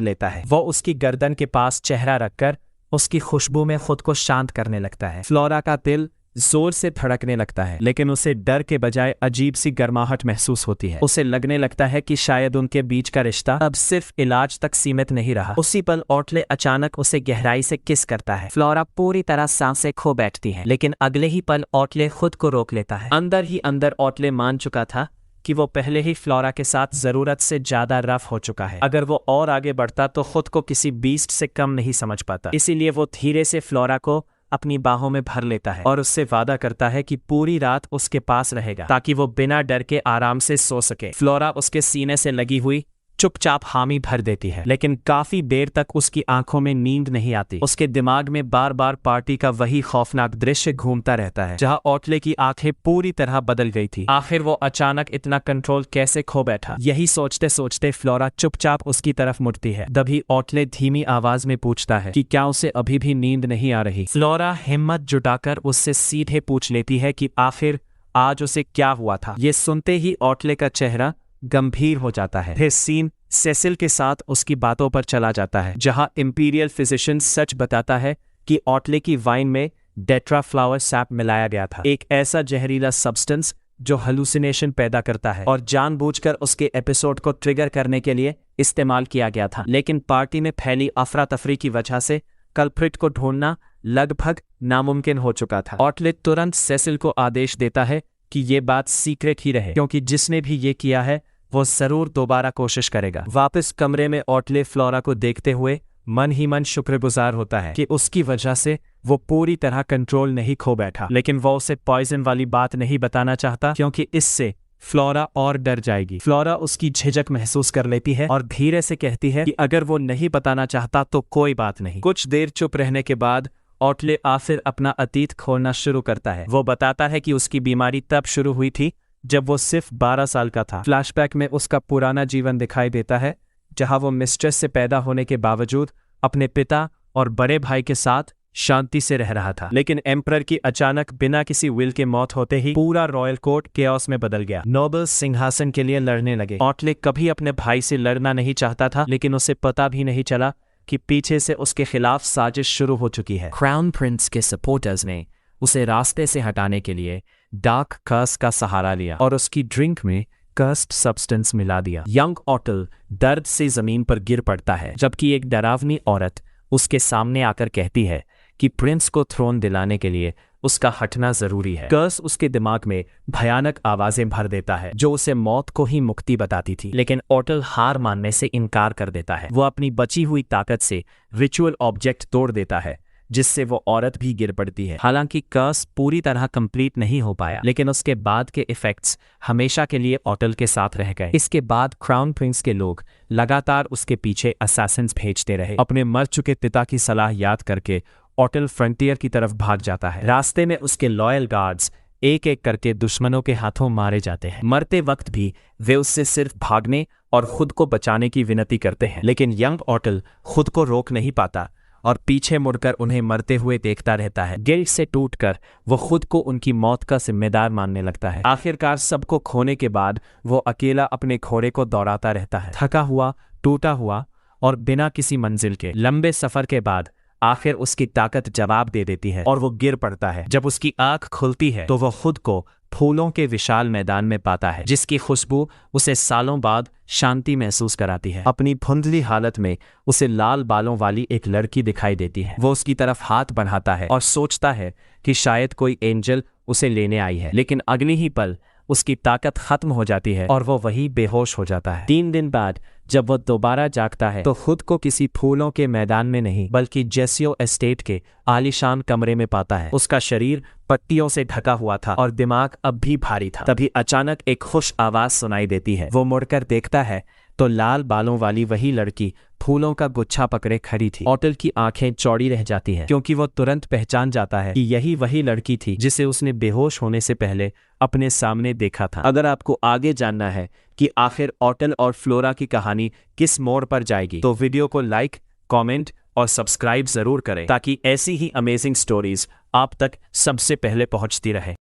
लेता है। वो उसकी गर्दन के पास चेहरा रखकर उसकी खुशबू में खुद को शांत करने लगता है। फ्लोरा का दिल जोर से धड़कने लगता है, लेकिन उसे डर के बजाय अजीब सी गर्माहट महसूस होती है। उसे लगने लगता है कि शायद उनके बीच का रिश्ता अब सिर्फ इलाज तक सीमित नहीं रहा। उसी पल ओटले अचानक उसे गहराई से किस करता है। फ्लोरा पूरी तरह सांसें खो बैठती है, लेकिन अगले ही पल ओटले खुद को रोक लेता है। अंदर ही अंदर ओटले मान चुका था कि वो पहले ही फ्लोरा के साथ जरूरत से ज्यादा रफ हो चुका है। अगर वो और आगे बढ़ता तो खुद को किसी बीस्ट से कम नहीं समझ पाता। इसीलिए वो धीरे से फ्लोरा को अपनी बाहों में भर लेता है और उससे वादा करता है कि पूरी रात उसके पास रहेगा, ताकि वो बिना डर के आराम से सो सके। फ्लोरा उसके सीने से लगी हुई चुपचाप हामी भर देती है, लेकिन काफी देर तक उसकी आंखों में नींद नहीं आती। उसके दिमाग में बार बार पार्टी का वही खौफनाक दृश्य घूमता रहता है, जहां ओटले की आंखें पूरी तरह बदल गई थी। आखिर वो अचानक इतना कंट्रोल कैसे खो बैठा? यही सोचते सोचते फ्लोरा चुपचाप उसकी तरफ मुड़ती है। तभी ओटले धीमी आवाज में पूछता है कि क्या उसे अभी भी नींद नहीं आ रही। फ्लोरा हिम्मत जुटाकर उससे सीधे पूछ लेती है कि आखिर आज उसे क्या हुआ था। ये सुनते ही ओटले का चेहरा गंभीर हो जाता है। फिर सीन सेसिल के साथ उसकी बातों पर चला जाता है, जहां इंपीरियल फिजिशियन सच बताता है कि ओटले की वाइन में डेट्राफ्लावर सैप मिलाया गया था, एक ऐसा जहरीला सब्सटेंस जो हलुसिनेशन पैदा करता है और जानबूझकर उसके एपिसोड को ट्रिगर करने के लिए इस्तेमाल किया गया था। लेकिन पार्टी में फैली अफरा तफरी की वजह से कल्प्रिट को ढूंढना लगभग नामुमकिन हो चुका था। ऑटले तुरंत सेसिल को आदेश देता है कि ये बात सीक्रेट ही रहे, क्योंकि जिसने भी ये किया है वो जरूर दोबारा कोशिश करेगा। वापस कमरे में ऑटले फ्लोरा को देखते हुए मन ही मन शुक्रगुजार होता है कि उसकी वजह से वो पूरी तरह कंट्रोल नहीं खो बैठा, लेकिन वो उसे पॉइजन वाली बात नहीं बताना चाहता, क्योंकि इससे फ्लोरा और डर जाएगी। फ्लोरा उसकी झिझक महसूस कर लेती है और धीरे से कहती है कि अगर वो नहीं बताना चाहता तो कोई बात नहीं। कुछ देर चुप रहने के बाद ऑटले आखिर अपना अतीत खोलना शुरू करता है। वो बताता है कि उसकी बीमारी तब शुरू हुई थी जब वो सिर्फ 12 साल का था। फ्लैशबैक में उसका पुराना जीवन दिखाई देता है, जहां वो मिस्ट्रेस से पैदा होने के बावजूद अपने पिता और बड़े भाई के साथ शांति से रह रहा था। लेकिन एम्परर की अचानक बिना किसी विल के मौत होते ही पूरा रॉयल कोर्ट केओस में बदल गया। नोबल्स सिंहासन के लिए लड़ने लगे। ऑटले कभी अपने भाई से लड़ना नहीं चाहता था, लेकिन उसे पता भी नहीं चला कि पीछे से उसके खिलाफ साजिश शुरू हो चुकी है। क्राउन प्रिंस के सपोर्टर्स ने उसे रास्ते से हटाने के लिए डार्क कर्स का सहारा लिया और उसकी ड्रिंक में कर्स्ड सब्सटेंस मिला दिया। यंग ऑटल दर्द से जमीन पर गिर पड़ता है, जबकि एक डरावनी औरत उसके सामने आकर कहती है कि प्रिंस को थ्रोन दिलाने के लिए उसका हटना जरूरी है। कर्स उसके दिमाग में भयानक आवाजें भर देता है जो उसे मौत को ही मुक्ति बताती थी, लेकिन ऑटल हार मानने से इनकार कर देता है। वो अपनी बची हुई ताकत से रिचुअल ऑब्जेक्ट तोड़ देता है, जिससे वो औरत भी गिर पड़ती है। हालांकि कर्स पूरी तरह कंप्लीट नहीं हो पाया, लेकिन उसके बाद के इफेक्ट्स हमेशा के लिए ऑटल के साथ रह गए। इसके बाद क्राउन प्रिंस के लोग लगातार उसके पीछे असैसिन्स भेजते रहे। अपने मर चुके पिता की सलाह याद करके ऑटल फ्रंटियर की तरफ भाग जाता है। रास्ते में उसके लॉयल गार्ड्स एक एक करके दुश्मनों के हाथों मारे जाते हैं। मरते वक्त भी वे उससे सिर्फ भागने और खुद को बचाने की विनती करते हैं, लेकिन यंग ऑटल खुद को रोक नहीं पाता और पीछे मुड़कर उन्हें मरते हुए देखता रहता है। गिल्ट से टूटकर वो खुद को उनकी मौत का जिम्मेदार मानने लगता है। आखिरकार सबको खोने के बाद वो अकेला अपने घोड़े को दौड़ाता रहता है, थका हुआ, टूटा हुआ और बिना किसी मंजिल के। लंबे सफर के बाद आखिर उसकी ताकत जवाब दे देती है और वो गिर पड़ता है। जब उसकी आंख खुलती है तो वो खुद को फूलों के विशाल मैदान में पाता है, जिसकी खुशबू उसे सालों बाद शांति महसूस कराती है। अपनी धुंधली हालत में उसे लाल बालों वाली एक लड़की दिखाई देती है। वो उसकी तरफ हाथ बढ़ाता है और सोचता है कि शायद कोई एंजल उसे लेने आई है, लेकिन अगली ही पल उसकी ताकत खत्म हो जाती है और वो वही बेहोश हो जाता है। 3 दिन बाद जब वो दोबारा जागता है तो खुद को किसी फूलों के मैदान में नहीं बल्कि जेसियो एस्टेट के आलीशान कमरे में पाता है। उसका शरीर पट्टियों से ढका हुआ था और दिमाग अब भी भारी था। तभी अचानक एक खुश आवाज सुनाई देती है। वो मुड़कर देखता है तो लाल बालों वाली वही लड़की फूलों का गुच्छा पकड़े खड़ी थी। ऑटल की आंखें चौड़ी रह जाती हैं, क्योंकि वो तुरंत पहचान जाता है कि यही वही लड़की थी जिसे उसने बेहोश होने से पहले अपने सामने देखा था। अगर आपको आगे जानना है कि आखिर ऑटल और फ्लोरा की कहानी किस मोड़ पर जाएगी, तो वीडियो को लाइक, कमेंट और सब्सक्राइब जरूर करें, ताकि ऐसी ही अमेजिंग स्टोरीज आप तक सबसे पहले पहुंचती रहे।